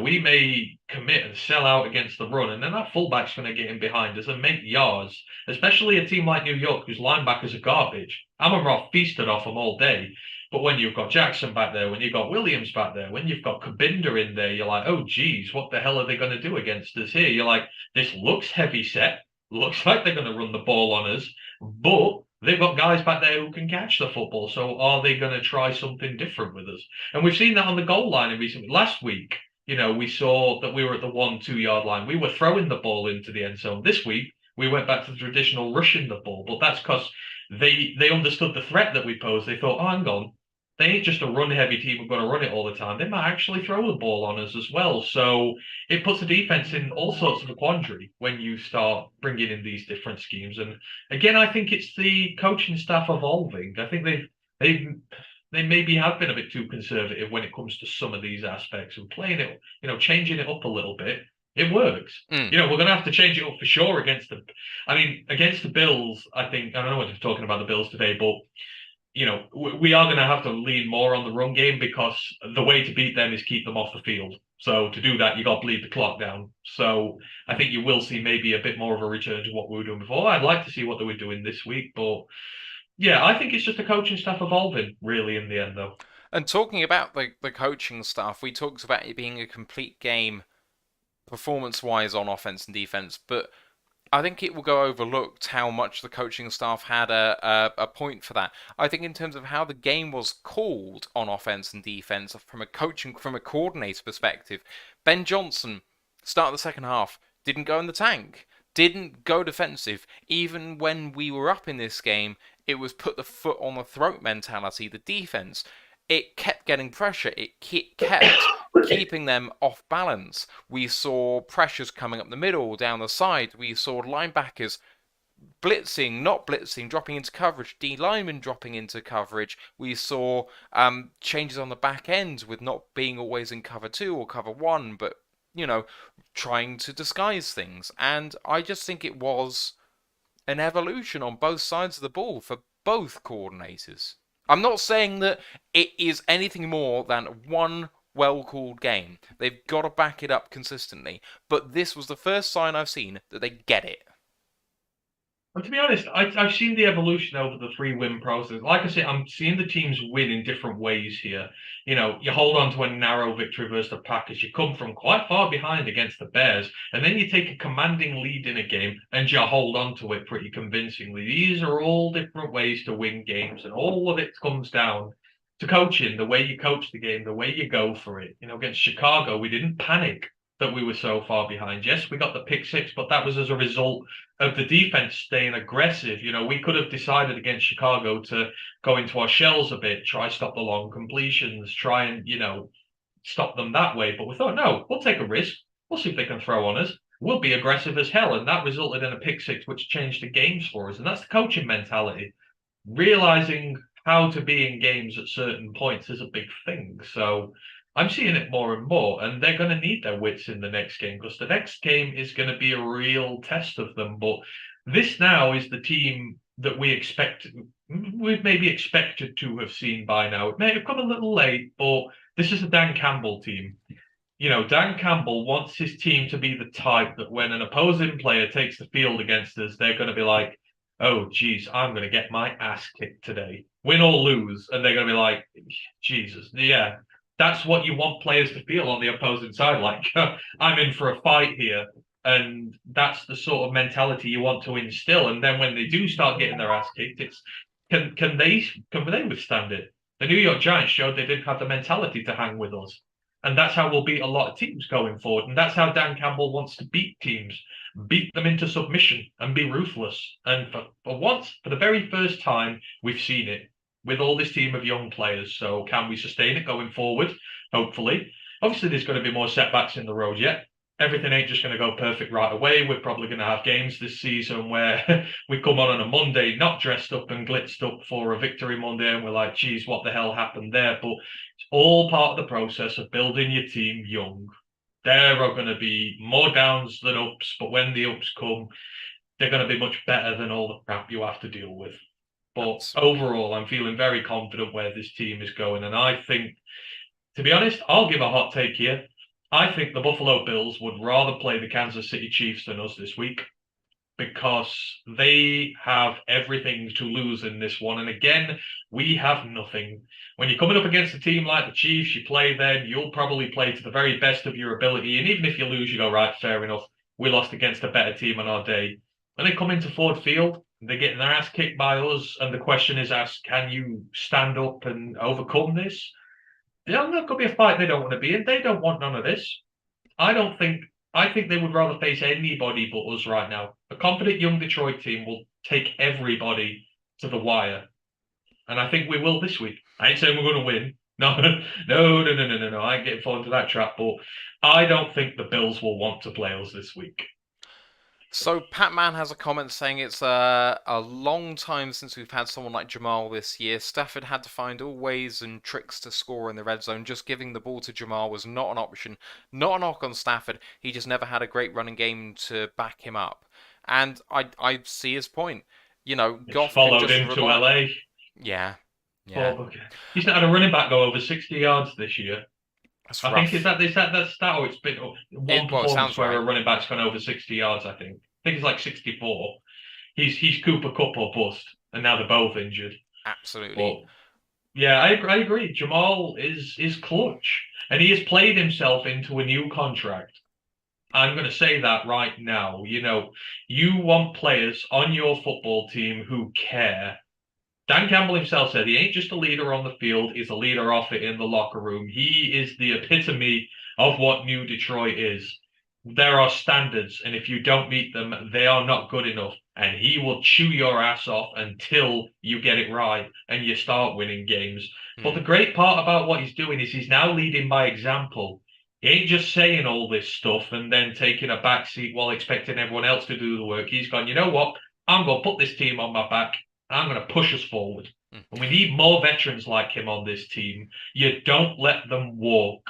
we may commit and sell out against the run, and then that fullback's going to get in behind us and make yards, especially a team like New York, whose linebackers are garbage. Amon-Ra feasted off them all day. But when you've got Jackson back there, when you've got Williams back there, when you've got Kabinda in there, you're like, oh, geez, what the hell are they going to do against us here? You're like, this looks heavy set, looks like they're going to run the ball on us, but they've got guys back there who can catch the football. So are they going to try something different with us? And we've seen that on the goal line in recent. Last week, we saw that we were at the 1-2 yard line. We were throwing the ball into the end zone. This week, we went back to the traditional rushing the ball, but that's because they understood the threat that we posed. They thought, oh, hang on, they ain't just a run-heavy team who've got to run it all the time. They might actually throw the ball on us as well. So it puts the defense in all sorts of a quandary when you start bringing in these different schemes. And again, I think it's the coaching staff evolving. I think they maybe have been a bit too conservative when it comes to some of these aspects, and playing it, changing it up a little bit. It works. We're going to have to change it up for sure against the Bills. I think, I don't know what we're talking about the Bills today, but we are going to have to lean more on the run game, because the way to beat them is keep them off the field. So to do that, you got to bleed the clock down. So I think you will see maybe a bit more of a return to what we were doing before. I'd like to see what they were doing this week, but yeah, I think it's just the coaching staff evolving, really, in the end, though. And talking about the coaching staff, we talked about it being a complete game performance-wise on offense and defense, but I think it will go overlooked how much the coaching staff had a point for that. I think in terms of how the game was called on offense and defense, from a coordinator perspective, Ben Johnson, start of the second half, didn't go in the tank, didn't go defensive. Even when we were up in this game, it was put the foot on the throat mentality, the defense. It kept getting pressure. It kept keeping them off balance. We saw pressures coming up the middle, down the side. We saw linebackers blitzing, not blitzing, dropping into coverage. D linemen dropping into coverage. We saw changes on the back end with not being always in cover 2 or cover 1, but, trying to disguise things. And I just think it was an evolution on both sides of the ball for both coordinators. I'm not saying that it is anything more than one well-called game. They've got to back it up consistently. But this was the first sign I've seen that they get it. And to be honest, I've seen the evolution over the 3-win process. Like I said, I'm seeing the teams win in different ways here. You hold on to a narrow victory versus the Packers. You come from quite far behind against the Bears, and then you take a commanding lead in a game and you hold on to it pretty convincingly. These are all different ways to win games, and all of it comes down to coaching, the way you coach the game, the way you go for it. Against Chicago, we didn't panic that we were so far behind. Yes, we got the pick 6, but that was as a result of the defense staying aggressive. We could have decided against Chicago to go into our shells a bit, try stop the long completions, try and, stop them that way. But we thought, no, we'll take a risk. We'll see if they can throw on us. We'll be aggressive as hell. And that resulted in a pick 6, which changed the games for us. And that's the coaching mentality. Realizing how to be in games at certain points is a big thing. So I'm seeing it more and more, and they're going to need their wits in the next game, because the next game is going to be a real test of them. But this now is the team that we've maybe expected to have seen by now. It may have come a little late, but this is a Dan Campbell team. Dan Campbell wants his team to be the type that when an opposing player takes the field against us, they're going to be like, oh, geez, I'm going to get my ass kicked today, win or lose. And they're going to be like, Jesus, yeah. That's what you want players to feel on the opposing side. Like, I'm in for a fight here. And that's the sort of mentality you want to instill. And then when they do start getting their ass kicked, it's can they withstand it? The New York Giants showed they didn't have the mentality to hang with us. And that's how we'll beat a lot of teams going forward. And that's how Dan Campbell wants to beat teams, beat them into submission and be ruthless. And for once, for the very first time, we've seen it with all this team of young players. So can we sustain it going forward? Hopefully. Obviously, there's going to be more setbacks in the road yet. Everything ain't just going to go perfect right away. We're probably going to have games this season where we come on a Monday, not dressed up and glitzed up for a victory Monday, and we're like, geez, what the hell happened there? But it's all part of the process of building your team young. There are going to be more downs than ups, but when the ups come, they're going to be much better than all the crap you have to deal with. But overall, I'm feeling very confident where this team is going. And I think, to be honest, I'll give a hot take here. I think the Buffalo Bills would rather play the Kansas City Chiefs than us this week because they have everything to lose in this one. And again, we have nothing. When you're coming up against a team like the Chiefs, you play them, you'll probably play to the very best of your ability. And even if you lose, you go, right, fair enough. We lost against a better team on our day. When they come into Ford Field, they're getting their ass kicked by us. And the question is asked, can you stand up and overcome this? There's going to be a fight they don't want to be in. They don't want none of this. I think they would rather face anybody but us right now. A confident young Detroit team will take everybody to the wire. And I think we will this week. I ain't saying we're going to win. No. I ain't getting fall into that trap. But I don't think the Bills will want to play us this week. So Pat Man has a comment saying it's a long time since we've had someone like Jamaal this year. Stafford had to find all ways and tricks to score in the red zone. Just giving the ball to Jamaal was not an option. Not a knock on Stafford. He just never had a great running game to back him up. And I see his point. You know, Goff followed him to LA. Yeah. Oh, okay. He's not had a running back go over 60 yards this year. That's I rough. think is that stat or it's been one performance where a running back's gone over 60 yards, I think it's like 64. He's Cooper Kupp or bust, and now they're both injured. Absolutely. But, yeah, I agree. Jamaal is clutch, and he has played himself into a new contract. I'm going to say that right now. You know, you want players on your football team who care. Dan Campbell himself said he ain't just a leader on the field, he's a leader off it in the locker room. He is the epitome of what New Detroit is. There are standards, and if you don't meet them, they are not good enough. And he will chew your ass off until you get it right and you start winning games. But the great part about what he's doing is he's now leading by example. He ain't just saying all this stuff and then taking a backseat while expecting everyone else to do the work. He's gone, you know what? I'm going to put this team on my back. I'm going to push us forward. And we need more veterans like him on this team. You don't let them walk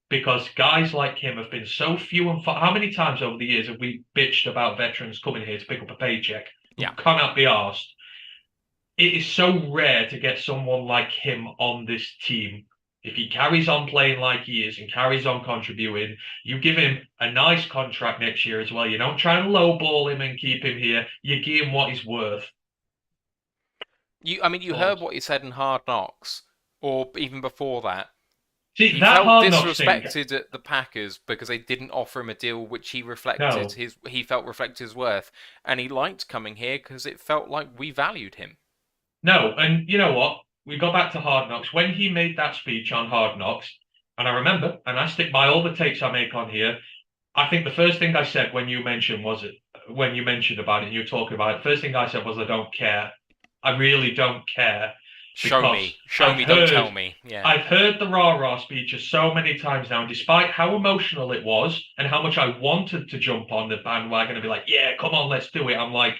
because guys like him have been so few and far. How many times over the years have we bitched about veterans coming here to pick up a paycheck? Yeah. Cannot be arsed. It is so rare to get someone like him on this team. If he carries on playing like he is and carries on contributing, you give him a nice contract next year as well. You don't try and lowball him and keep him here. You give him what he's worth. You heard what he said in Hard Knocks, or even before that. See, he that felt disrespected at the Packers because they didn't offer him a deal which he reflected he felt reflected his worth, and he liked coming here because it felt like we valued him. No, and you know what? We go back to Hard Knocks when he made that speech on Hard Knocks, and I remember, and I stick by all the takes I make on here. I think the first thing I said when you mentioned about it, and you were talking about it, first thing I said was I don't care. I really don't care. Show me, don't tell me. Yeah. I've heard the rah-rah speeches so many times now, and despite how emotional it was and how much I wanted to jump on the bandwagon and be like, yeah, come on, let's do it. I'm like,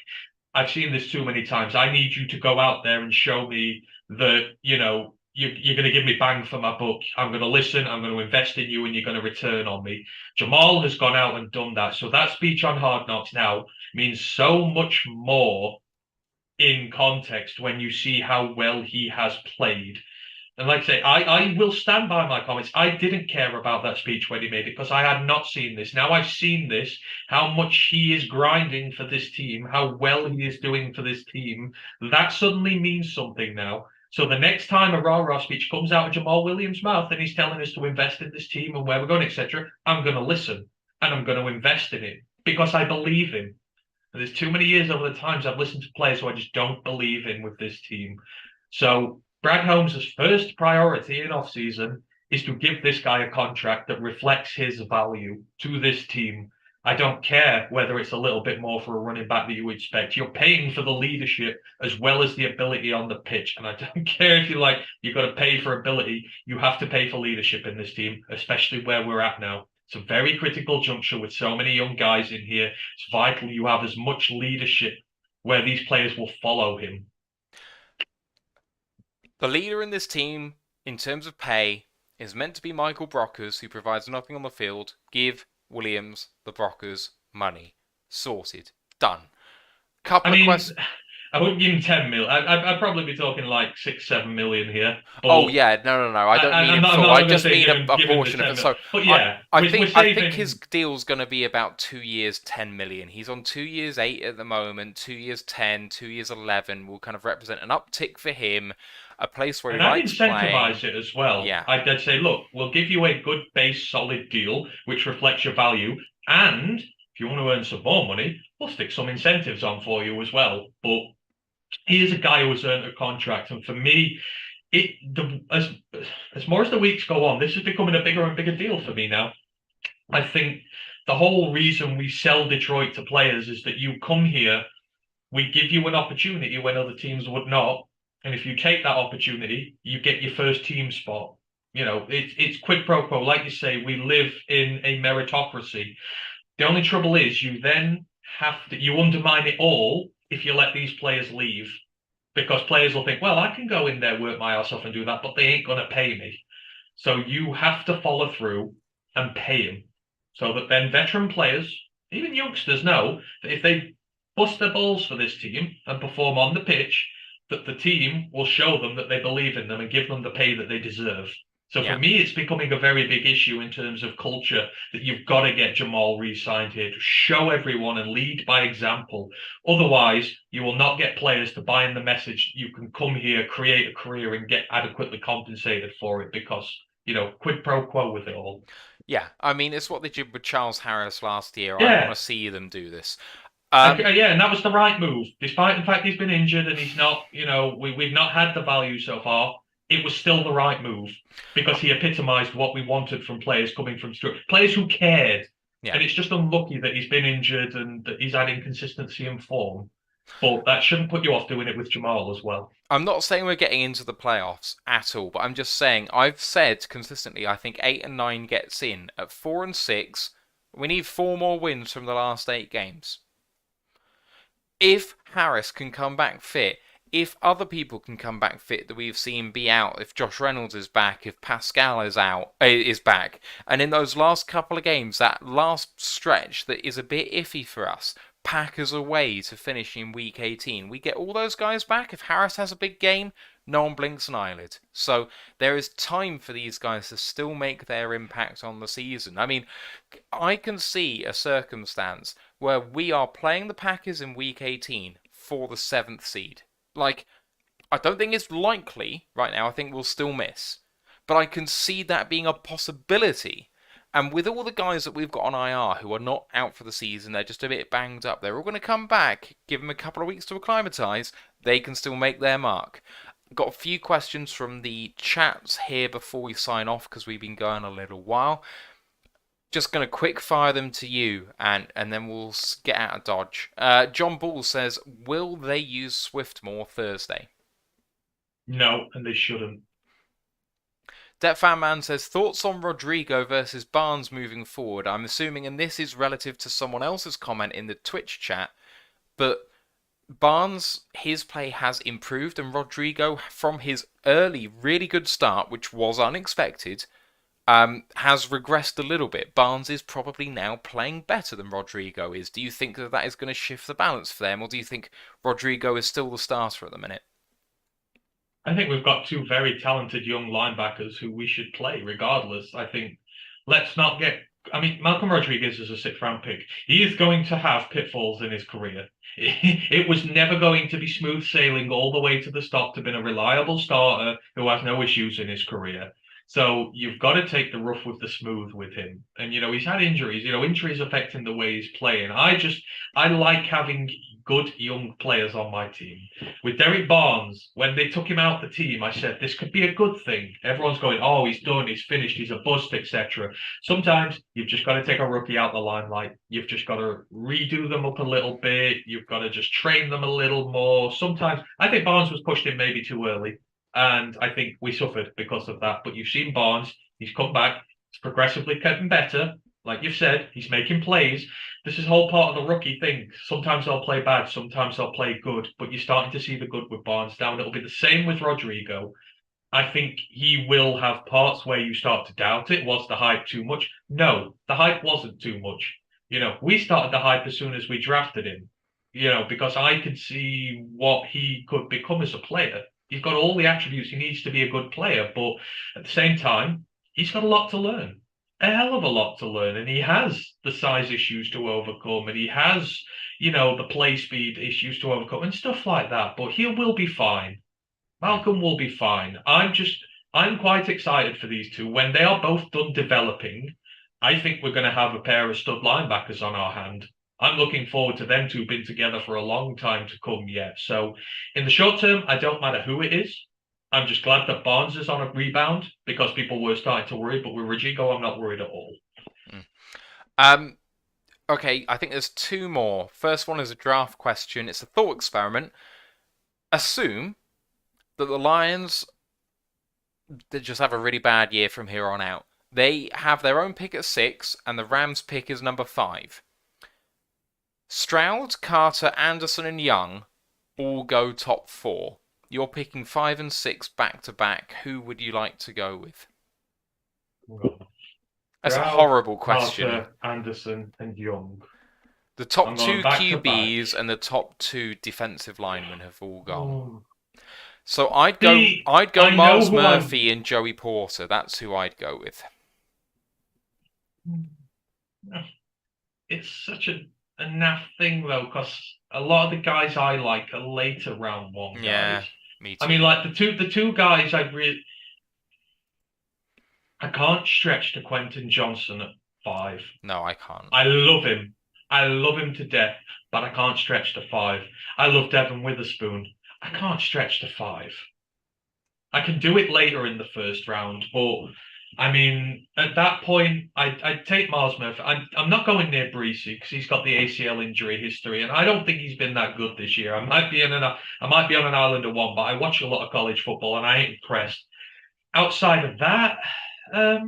I've seen this too many times. I need you to go out there and show me that, you know, you're going to give me bang for my buck. I'm going to listen. I'm going to invest in you, and you're going to return on me. Jamaal has gone out and done that. So that speech on Hard Knocks now means so much more in context when you see how well he has played. And like I say, I will stand by my comments. I didn't care about that speech when he made it because I had not seen this. Now I've seen this, how much he is grinding for this team, how well he is doing for this team. That suddenly means something now. So the next time a rah-rah speech comes out of Jamaal Williams' mouth and he's telling us to invest in this team and where we're going, etc., I'm going to listen and I'm going to invest in it because I believe him. There's too many years over the times I've listened to players who I just don't believe in with this team. So Brad Holmes' first priority in off-season is to give this guy a contract that reflects his value to this team. I don't care whether it's a little bit more for a running back that you expect. You're paying for the leadership as well as the ability on the pitch. And I don't care if you've got to pay for ability. You have to pay for leadership in this team, especially where we're at now. It's a very critical juncture with so many young guys in here. It's vital you have as much leadership where these players will follow him. The leader in this team, in terms of pay, is meant to be Michael Brockers, who provides nothing on the field. Give Williams the Brockers money. Sorted. Done. Couple of questions. I wouldn't give him 10 mil. I'd probably be talking like 6-7 million here. Oh yeah, no. I don't mean in full. I just mean a portion of it. So, but yeah, I think his deal's going to be about 2 years, 10 million. He's on 2 years 8 at the moment. 2 years 10, 2 years 11 will kind of represent an uptick for him. A place where he likes playing. I'd incentivize it as well. Yeah. I'd say, look, we'll give you a good base, solid deal which reflects your value, and if you want to earn some more money, we'll stick some incentives on for you as well. But he is a guy who has earned a contract, and for me, as more as the weeks go on, this is becoming a bigger and bigger deal for me now. I think the whole reason we sell Detroit to players is that you come here, we give you an opportunity when other teams would not, and if you take that opportunity, you get your first team spot. You know, it's quid pro quo. Like you say, we live in a meritocracy. The only trouble is you then you undermine it all if you let these players leave, because players will think, well, I can go in there, work my ass off and do that, but they ain't going to pay me. So you have to follow through and pay them, so that then veteran players, even youngsters, know that if they bust their balls for this team and perform on the pitch, that the team will show them that they believe in them and give them the pay that they deserve. So for me, it's becoming a very big issue in terms of culture, that you've got to get Jamaal re-signed here to show everyone and lead by example. Otherwise, you will not get players to buy in the message. You can come here, create a career and get adequately compensated for it because, you know, quid pro quo with it all. Yeah, I mean, it's what they did with Charles Harris last year. Yeah. I want to see them do this. Yeah, and that was the right move. Despite the fact he's been injured and he's not, you know, we've not had the value so far. It was still the right move because he epitomized what we wanted from players coming from players who cared. Yeah. And it's just unlucky that he's been injured and that he's had inconsistency in form. But that shouldn't put you off doing it with Jamaal as well. I'm not saying we're getting into the playoffs at all, but I'm just saying I've said consistently I think 8 and 9 gets in. At 4 and 6, we need 4 more wins from the last 8 games. If Harris can come back fit, if other people can come back fit that we've seen be out, if Josh Reynolds is back, if Pascal is back, and in those last couple of games, that last stretch that is a bit iffy for us, Packers away to finish in week 18, we get all those guys back. If Harris has a big game, no one blinks an eyelid. So there is time for these guys to still make their impact on the season. I mean, I can see a circumstance where we are playing the Packers in week 18 for the 7th seed. Like, I don't think it's likely right now. I think we'll still miss. But I can see that being a possibility. And with all the guys that we've got on IR who are not out for the season, they're just a bit banged up. They're all going to come back. Give them a couple of weeks to acclimatise. They can still make their mark. Got a few questions from the chats here before we sign off because we've been going a little while. Just going to quick fire them to you and then we'll get out of Dodge. John Ball says, will they use Swift more Thursday? No, and they shouldn't. Fan Man says, thoughts on Rodrigo versus Barnes moving forward? I'm assuming, and this is relative to someone else's comment in the Twitch chat, but Barnes, his play has improved, and Rodrigo, from his early, really good start, which was unexpected, has regressed a little bit. Barnes is probably now playing better than Rodrigo is. Do you think that is going to shift the balance for them, or do you think Rodrigo is still the starter at the minute? I think we've got 2 very talented young linebackers who we should play regardless. I think let's not get... I mean, Malcolm Rodriguez is a 6th-round pick. He is going to have pitfalls in his career. It was never going to be smooth sailing all the way to the top to be a reliable starter who has no issues in his career. So you've got to take the rough with the smooth with him. And, you know, he's had injuries. You know, injuries affecting the way he's playing. I like having good young players on my team. With Derek Barnes, when they took him out the team, I said, this could be a good thing. Everyone's going, oh, he's done, he's finished, he's a bust, etc. Sometimes you've just got to take a rookie out the limelight. You've just got to redo them up a little bit. You've got to just train them a little more. Sometimes, I think Barnes was pushed in maybe too early. And I think we suffered because of that. But you've seen Barnes, he's come back, he's progressively getting better. Like you've said, he's making plays. This is whole part of the rookie thing. Sometimes they'll play bad, sometimes they'll play good, but you're starting to see the good with Barnes now, and it'll be the same with Rodrigo. I think he will have parts where you start to doubt it. Was the hype too much? No, the hype wasn't too much. We started the hype as soon as we drafted him, because I could see what he could become as a player. He's got all the attributes he needs to be a good player, but at the same time, he's got a lot to learn. A hell of a lot to learn, and he has the size issues to overcome, and he has, the play speed issues to overcome and stuff like that. But he will be fine. Malcolm will be fine. I'm quite excited for these two. When they are both done developing, I think we're going to have a pair of stud linebackers on our hand. I'm looking forward to them two being together for a long time to come yet. So in the short term, I don't matter who it is. I'm just glad that Barnes is on a rebound because people were starting to worry, but with Rodrigo, I'm not worried at all. Okay, I think there's two more. First one is a draft question. It's a thought experiment. Assume that the Lions they just have a really bad year from here on out. They have their own pick at 6, and the Rams pick is number 5. Stroud, Carter, Anderson, and Young all go top 4. You're picking 5 and 6 back to back. Who would you like to go with? That's a horrible question. Carter, Anderson, and Young. The top 2 QBs and the top 2 defensive linemen have all gone. So I'd go Miles Murphy and Joey Porter. That's who I'd go with. It's such a naff thing though, because a lot of the guys I like are later round one guys. Yeah, me too. I mean, like the two guys I can't stretch to Quentin Johnson at 5. No, I can't. I love him. I love him to death, but I can't stretch to 5. I love Devon Witherspoon. I can't stretch to 5. I can do it later in the first round, but I mean, at that point, I'd take Miles Murphy. I'm not going near Breesy because he's got the ACL injury history, and I don't think he's been that good this year. I might be on an island of one, but I watch a lot of college football, and I ain't impressed. Outside of that, I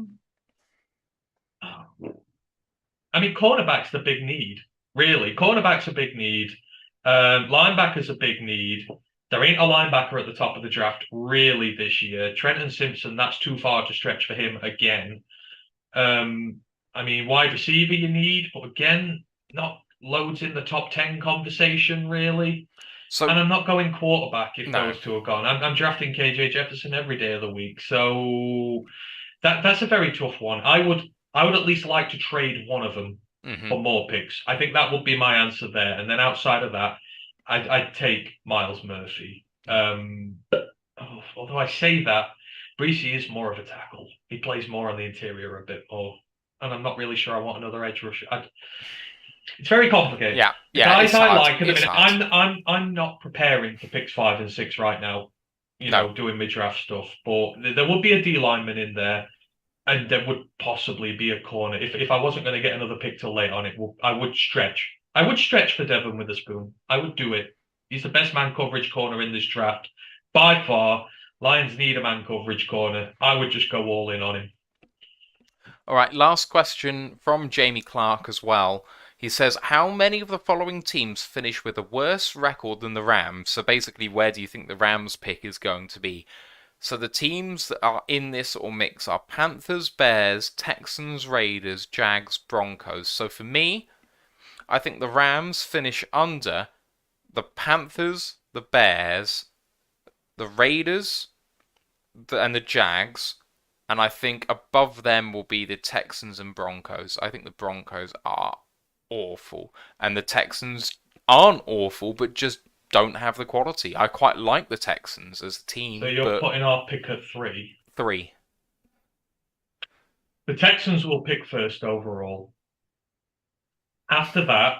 mean, cornerback's the big need, really. Cornerback's a big need. Linebacker's a big need. There ain't a linebacker at the top of the draft really this year. Trenton Simpson, that's too far to stretch for him again. I mean, wide receiver you need, but again, not loads in the top 10 conversation really. And I'm not going quarterback if those two are gone. I'm drafting KJ Jefferson every day of the week. So that's a very tough one. I would at least like to trade one of them for more picks. I think that would be my answer there. And then outside of that, I'd take Miles Murphy. Although I say that, Breesy is more of a tackle. He plays more on the interior a bit more. And I'm not really sure I want another edge rusher. It's very complicated. Yeah. Guys I like at the minute. I'm not preparing for picks 5 and 6 right now. Doing mid-draft stuff. But there would be a D lineman in there. And there would possibly be a corner. If I wasn't going to get another pick till late on it, I would stretch. I would stretch for Devon Witherspoon. I would do it. He's the best man coverage corner in this draft. By far, Lions need a man coverage corner. I would just go all in on him. All right, last question from Jamie Clark as well. He says, how many of the following teams finish with a worse record than the Rams? So basically, where do you think the Rams pick is going to be? So the teams that are in this or mix are Panthers, Bears, Texans, Raiders, Jags, Broncos. So for me, I think the Rams finish under the Panthers, the Bears, the Raiders, and the Jags. And I think above them will be the Texans and Broncos. I think the Broncos are awful. And the Texans aren't awful, but just don't have the quality. I quite like the Texans as a team. So you're putting our pick at 3? 3. The Texans will pick first overall. After that,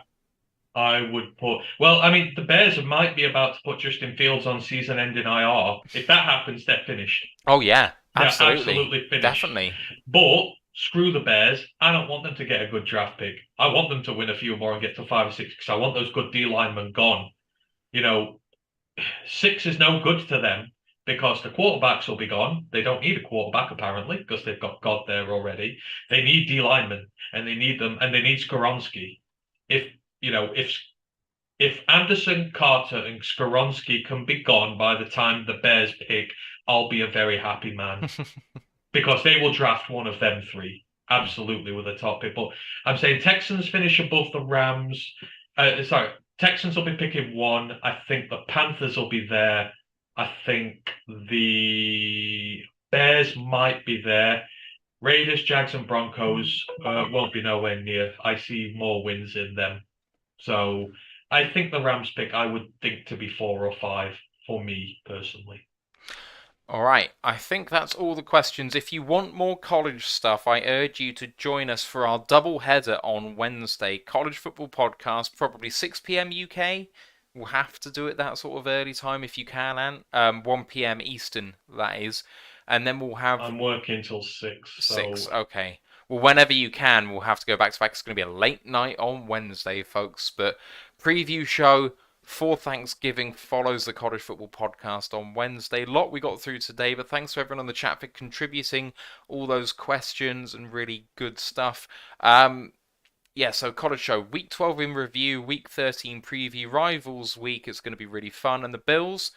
I would put. Well, I mean, the Bears might be about to put Justin Fields on season-ending IR. If that happens, they're finished. Oh yeah, They're absolutely, absolutely finished. definitely. But screw the Bears. I don't want them to get a good draft pick. I want them to win a few more and get to 5 or 6 because I want those good D linemen gone. 6 is no good to them because the quarterbacks will be gone. They don't need a quarterback apparently because they've got God there already. They need D linemen and they need them and they need Skoronski. If Anderson, Carter, and Skoronski can be gone by the time the Bears pick, I'll be a very happy man because they will draft one of them 3 absolutely with a top pick. But I'm saying Texans finish above the Rams. Texans will be picking 1. I think the Panthers will be there. I think the Bears might be there. Raiders, Jags, and Broncos won't be nowhere near. I see more wins in them. So I think the Rams pick, I would think to be 4 or 5 for me personally. All right, I think that's all the questions. If you want more college stuff, I urge you to join us for our double header on Wednesday. College football podcast, probably 6 p.m. UK. We'll have to do it that sort of early time if you can, Ant. 1 p.m. Eastern, that is. And then we'll have... I'm working till 6. 6, okay. Well, whenever you can, we'll have to go back to back. It's going to be a late night on Wednesday, folks. But preview show for Thanksgiving follows the College Football Podcast on Wednesday. A lot we got through today, but thanks to everyone on the chat for contributing all those questions and really good stuff. So College Show, Week 12 in review, Week 13 preview, Rivals Week. It's going to be really fun. And the Bills,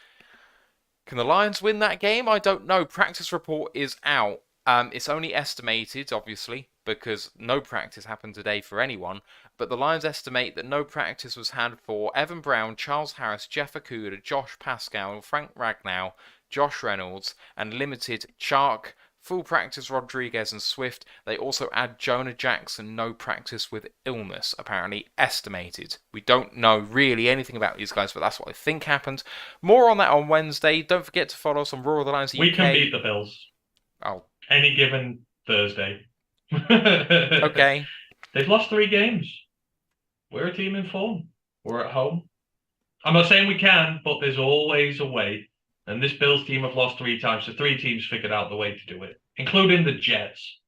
can the Lions win that game? I don't know. Practice report is out. It's only estimated, obviously, because no practice happened today for anyone, but the Lions estimate that no practice was had for Evan Brown, Charles Harris, Jeff Okuda, Josh Pascal, Frank Ragnow, Josh Reynolds, and limited Chark, full practice Rodriguez and Swift. They also add Jonah Jackson, no practice with illness, apparently estimated. We don't know really anything about these guys, but that's what I think happened. More on that on Wednesday. Don't forget to follow us on Roar of the Lions UK. We can beat the Bills. Oh. Any given Thursday. Okay. They've lost 3 games. We're a team in form. We're at home. I'm not saying we can, but there's always a way. And this Bills team have lost 3 times, so 3 teams figured out the way to do it, including the Jets.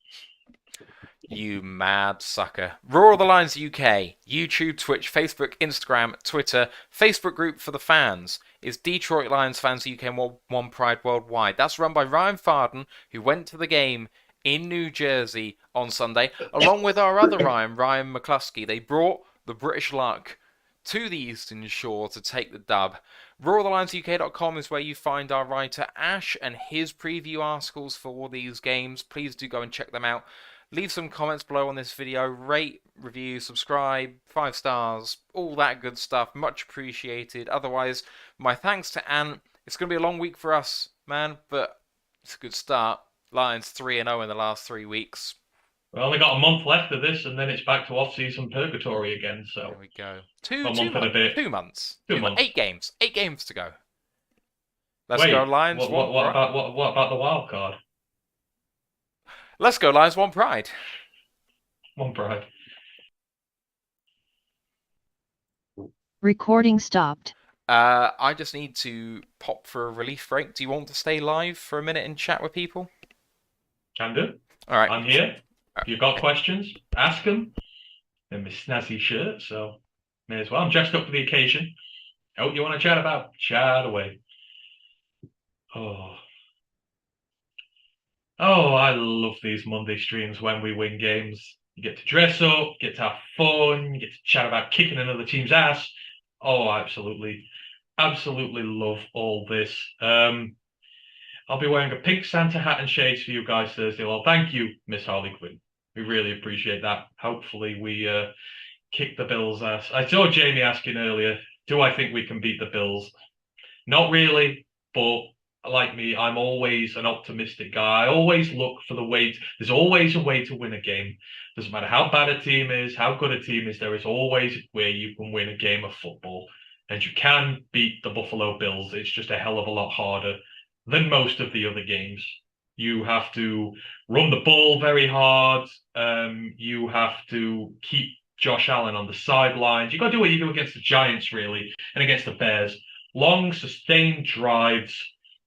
You mad sucker. Roar of the Lions UK, YouTube, Twitch, Facebook, Instagram, Twitter, Facebook group for the fans is Detroit Lions Fans UK and One Pride Worldwide. That's run by Ryan Farden, who went to the game in New Jersey on Sunday, along with our other Ryan McCluskey. They brought the British luck to the Eastern Shore to take the dub. ROTLLionsUK.com is where you find our writer Ash and his preview articles for all these games. Please do go and check them out. Leave some comments below on this video, rate, review, subscribe, 5 stars, all that good stuff. Much appreciated. Otherwise, my thanks to Ant. It's going to be a long week for us, man, but it's a good start. Lions 3-0 in the last 3 weeks. We only got a month left of this, and then it's back to off-season purgatory again. So there we go. 2 months. 2 months. 8 games. 8 games to go. Let's go, Lions. What about the wild card? Let's go, Lions. One Pride. One Pride. Recording stopped. I just need to pop for a relief break. Do you want to stay live for a minute and chat with people? Can do. All right. I'm here. If you've got questions, ask them. In my snazzy shirt, so may as well. I'm dressed up for the occasion. Oh, you want to chat about? Chat away. Oh, I love these Monday streams when we win games. You get to dress up, get to have fun, you get to chat about kicking another team's ass. Oh, absolutely love all this. I'll be wearing a pink Santa hat and shades for you guys Thursday. Well, thank you, Miss Harley Quinn. We really appreciate that. Hopefully we kick the Bills' ass. I saw Jamie asking earlier, do I think we can beat the Bills? Not really, but like me, I'm always an optimistic guy. I always look for the way. There's always a way to win a game. Doesn't matter how bad a team is, how good a team is, there is always a way you can win a game of football. And you can beat the Buffalo Bills. It's just a hell of a lot harder than most of the other games. You have to run the ball very hard. You have to keep Josh Allen on the sidelines. You've got to do what you do against the Giants, really, and against the Bears. Long, sustained drives.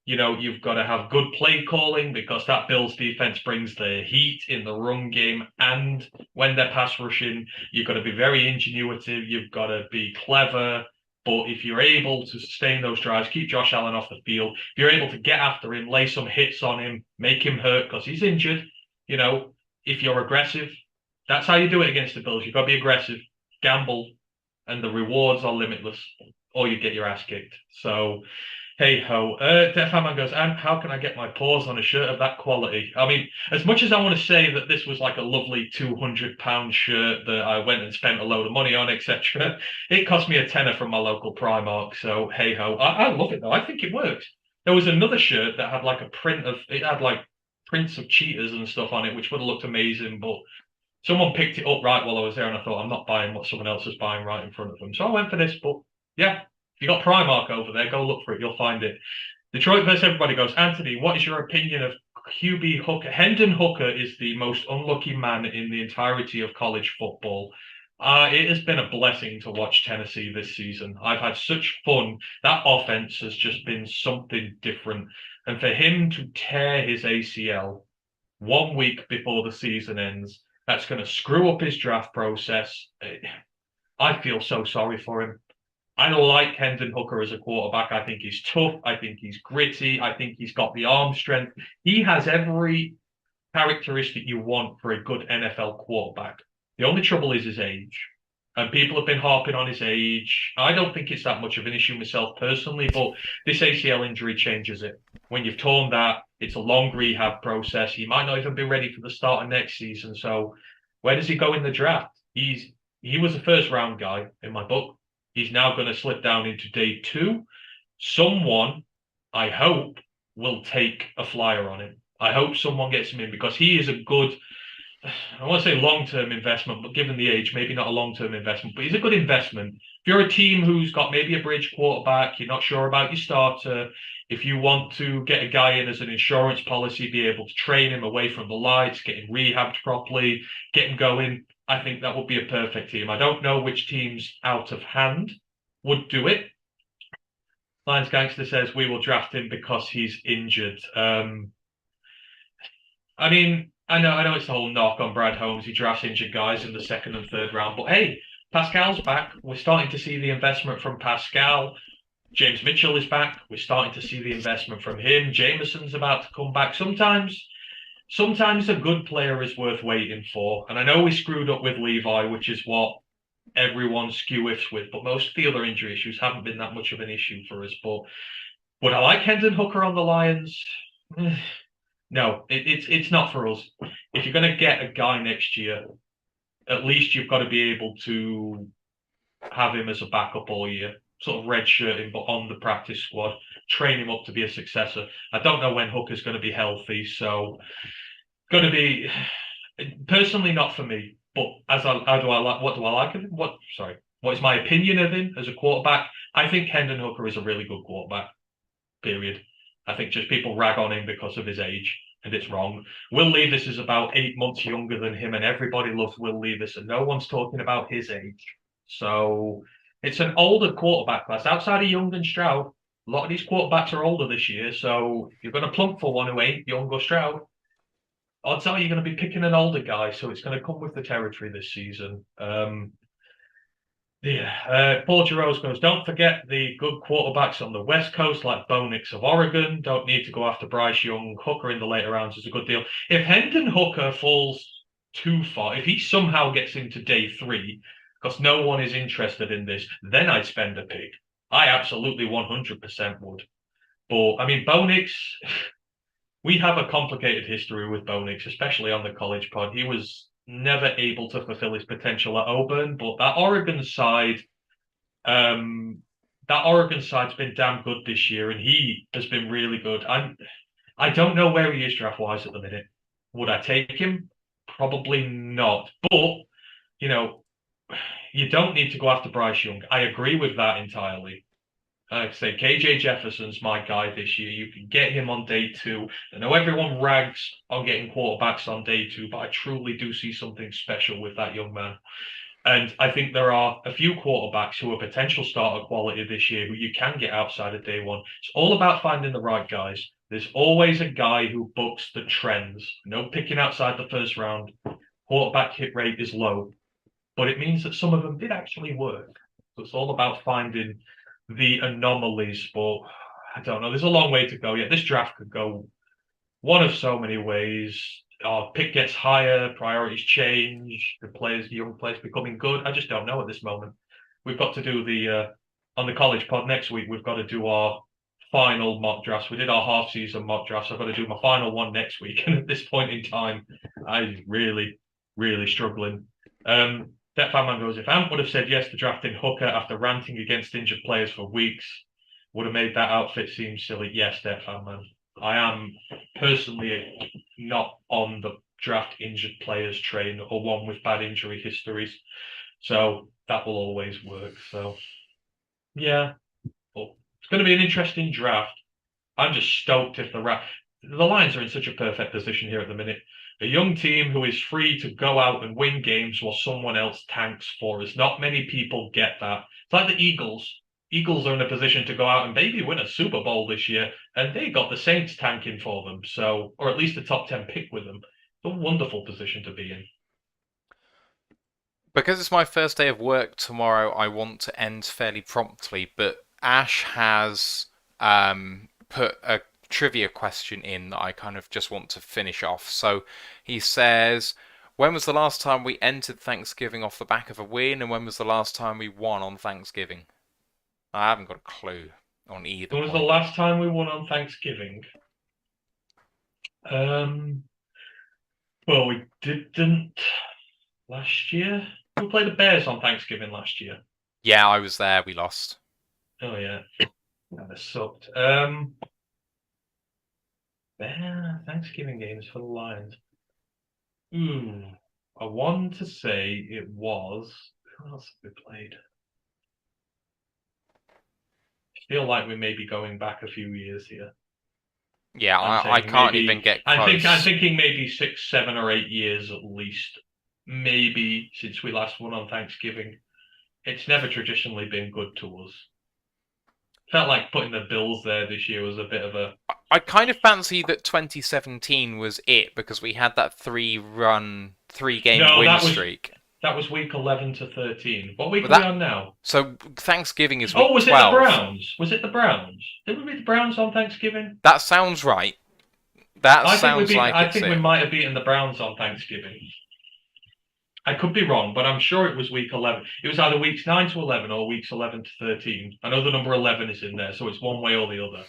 You've got to have good play calling because that Bills defense brings the heat in the run game. And when they're pass rushing, you've got to be very ingenuitive. You've got to be clever. But if you're able to sustain those drives, keep Josh Allen off the field, if you're able to get after him, lay some hits on him, make him hurt because he's injured, if you're aggressive, that's how you do it against the Bills. You've got to be aggressive, gamble, and the rewards are limitless, or you get your ass kicked. So, hey ho. Def Hammond goes, and how can I get my paws on a shirt of that quality? I mean, as much as I want to say that this was like a lovely £200 shirt that I went and spent a load of money on, etc., it cost me a tenner from my local Primark. So, hey ho. I love it though. I think it works. There was another shirt that had like it had like prints of cheetahs and stuff on it, which would have looked amazing, but someone picked it up right while I was there, and I thought, I'm not buying what someone else is buying right in front of them. So I went for this, but yeah, if you got Primark over there, go look for it. You'll find it. Detroit versus everybody goes, Anthony, what is your opinion of QB Hooker? Hendon Hooker is the most unlucky man in the entirety of college football. It has been a blessing to watch Tennessee this season. I've had such fun. That offense has just been something different. And for him to tear his ACL 1 week before the season ends, that's going to screw up his draft process. I feel so sorry for him. I like Hendon Hooker as a quarterback. I think he's tough. I think he's gritty. I think he's got the arm strength. He has every characteristic you want for a good NFL quarterback. The only trouble is his age. And people have been harping on his age. I don't think it's that much of an issue myself personally, but this ACL injury changes it. When you've torn that, it's a long rehab process. He might not even be ready for the start of next season. So where does he go in the draft? He was a first round guy in my book. He's now going to slip down into day 2. Someone, I hope, will take a flyer on him. I hope someone gets him in because he is a good, I want to say long-term investment, but given the age, maybe not a long-term investment, but he's a good investment. If you're a team who's got maybe a bridge quarterback, you're not sure about your starter, if you want to get a guy in as an insurance policy, be able to train him away from the lights, get him rehabbed properly, get him going, I think that would be a perfect team. I don't know which teams out of hand would do it. Lions Gangster says we will draft him because he's injured. I mean, I know it's the whole knock on Brad Holmes. He drafts injured guys in the 2nd and 3rd round. But hey, Pascal's back. We're starting to see the investment from Pascal. James Mitchell is back. We're starting to see the investment from him. Jameson's about to come back. Sometimes a good player is worth waiting for. And I know we screwed up with Levi, which is what everyone skew-ifs with. But most of the other injury issues haven't been that much of an issue for us. But would I like Hendon Hooker on the Lions? No, it's not for us. If you're going to get a guy next year, at least you've got to be able to have him as a backup all year, sort of redshirt him, but on the practice squad, train him up to be a successor. I don't know when Hooker's going to be healthy, so going to be personally not for me. But what do I like of him? What is my opinion of him as a quarterback? I think Hendon Hooker is a really good quarterback. Period. I think just people rag on him because of his age, and it's wrong. Will Levis is about 8 months younger than him, and everybody loves Will Levis, and no one's talking about his age. So it's an older quarterback class. Outside of Young and Stroud, a lot of these quarterbacks are older this year. So if you're going to plump for one who ain't Young or Stroud, odds are you're going to be picking an older guy. So it's going to come with the territory this season. Paul Giroux goes, don't forget the good quarterbacks on the West Coast like Bo Nix of Oregon. Don't need to go after Bryce Young. Hooker in the later rounds is a good deal. If Hendon Hooker falls too far, if he somehow gets into day 3, because no one is interested in this, then I'd spend a pick. I absolutely 100% would. But, I mean, Bo Nix, we have a complicated history with Bo Nix, especially on the college pod. He was never able to fulfill his potential at Auburn, but that Oregon side's been damn good this year, and he has been really good. I don't know where he is draft-wise at the minute. Would I take him? Probably not. But, you don't need to go after Bryce Young. I agree with that entirely. Like I say, KJ Jefferson's my guy this year. You can get him on day 2. I know everyone rags on getting quarterbacks on day 2, but I truly do see something special with that young man. And I think there are a few quarterbacks who are potential starter quality this year who you can get outside of day one. It's all about finding the right guys. There's always a guy who books the trends. No picking outside the first round. Quarterback hit rate is low, but it means that some of them did actually work. So it's all about finding the anomalies. But I don't know. There's a long way to go yet. This draft could go one of so many ways. Our pick gets higher, priorities change, the young players becoming good. I just don't know at this moment. We've got to do on the college pod next week, we've got to do our final mock drafts. We did our half-season mock drafts. I've got to do my final one next week. And at this point in time, I'm really, really struggling. That fan man goes, if Ant would have said yes to drafting Hooker after ranting against injured players for weeks, would have made that outfit seem silly. Yes, that fan man. I am personally not on the draft injured players train or one with bad injury histories. So that will always work. So, yeah. But it's going to be an interesting draft. I'm just stoked if the Lions are in such a perfect position here at the minute. A young team who is free to go out and win games while someone else tanks for us. Not many people get that. It's like the Eagles. Eagles are in a position to go out and maybe win a Super Bowl this year, and they got the Saints tanking for them, so, or at least a top 10 pick with them. It's a wonderful position to be in. Because it's my first day of work tomorrow, I want to end fairly promptly, but Ash has put a trivia question in that I kind of just want to finish off. So he says, when was the last time we entered Thanksgiving off the back of a win, and when was the last time we won on Thanksgiving? I haven't got a clue on either. When was the last time we won on Thanksgiving? Well, we didn't last year. We played the Bears on Thanksgiving last year. Yeah, I was there. We lost. Oh, yeah. That sucked. Thanksgiving games for the Lions. I want to say it was... Who else have we played? I feel like we may be going back a few years here. Yeah, I can't even get close. I'm thinking maybe 6, 7, or 8 years at least. Maybe since we last won on Thanksgiving. It's never traditionally been good to us. Felt like putting the Bills there this year was a bit of a... I kind of fancy that 2017 was it, because we had that 3-game win streak. That was week 11 to 13. What week are we on now? So Thanksgiving is week 12. Was it the Browns? Was it the Browns? Did we beat the Browns on Thanksgiving? That sounds right. I think we might have beaten the Browns on Thanksgiving. I could be wrong, but I'm sure it was week 11. It was either weeks 9 to 11 or weeks 11 to 13. I know the number 11 is in there, so it's one way or the other.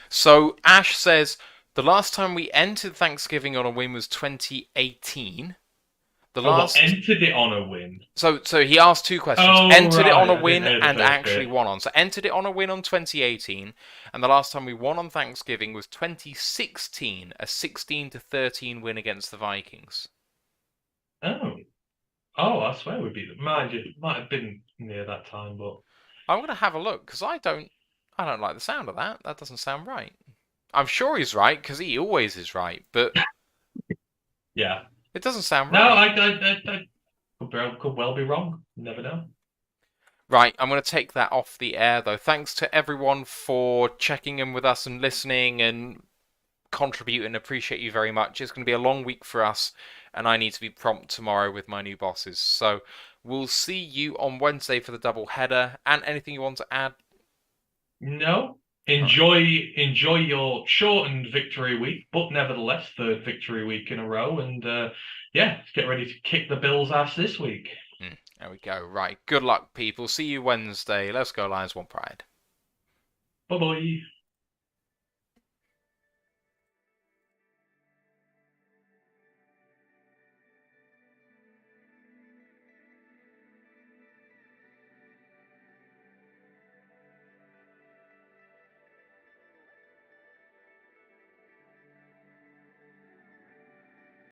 So Ash says, the last time we entered Thanksgiving on a win was 2018. Entered it on a win. So he asked two questions. Entered it on a win and actually won on. So entered it on a win on 2018, and the last time we won on Thanksgiving was 2016, a 16-13 win against the Vikings. Oh, I swear we beat them. Mind you, it might have been near that time, but I'm gonna have a look because I don't like the sound of that. That doesn't sound right. I'm sure he's right because he always is right, but yeah. It doesn't sound right. No, I could well be wrong. You never know. Right, I'm going to take that off the air, though. Thanks to everyone for checking in with us and listening and contributing. Appreciate you very much. It's going to be a long week for us, and I need to be prompt tomorrow with my new bosses. So we'll see you on Wednesday for the double header. And anything you want to add? No. Enjoy your shortened victory week, but nevertheless, third victory week in a row. And let's get ready to kick the Bills' ass this week. There we go. Right. Good luck, people. See you Wednesday. Let's go, Lions. One pride. Bye-bye.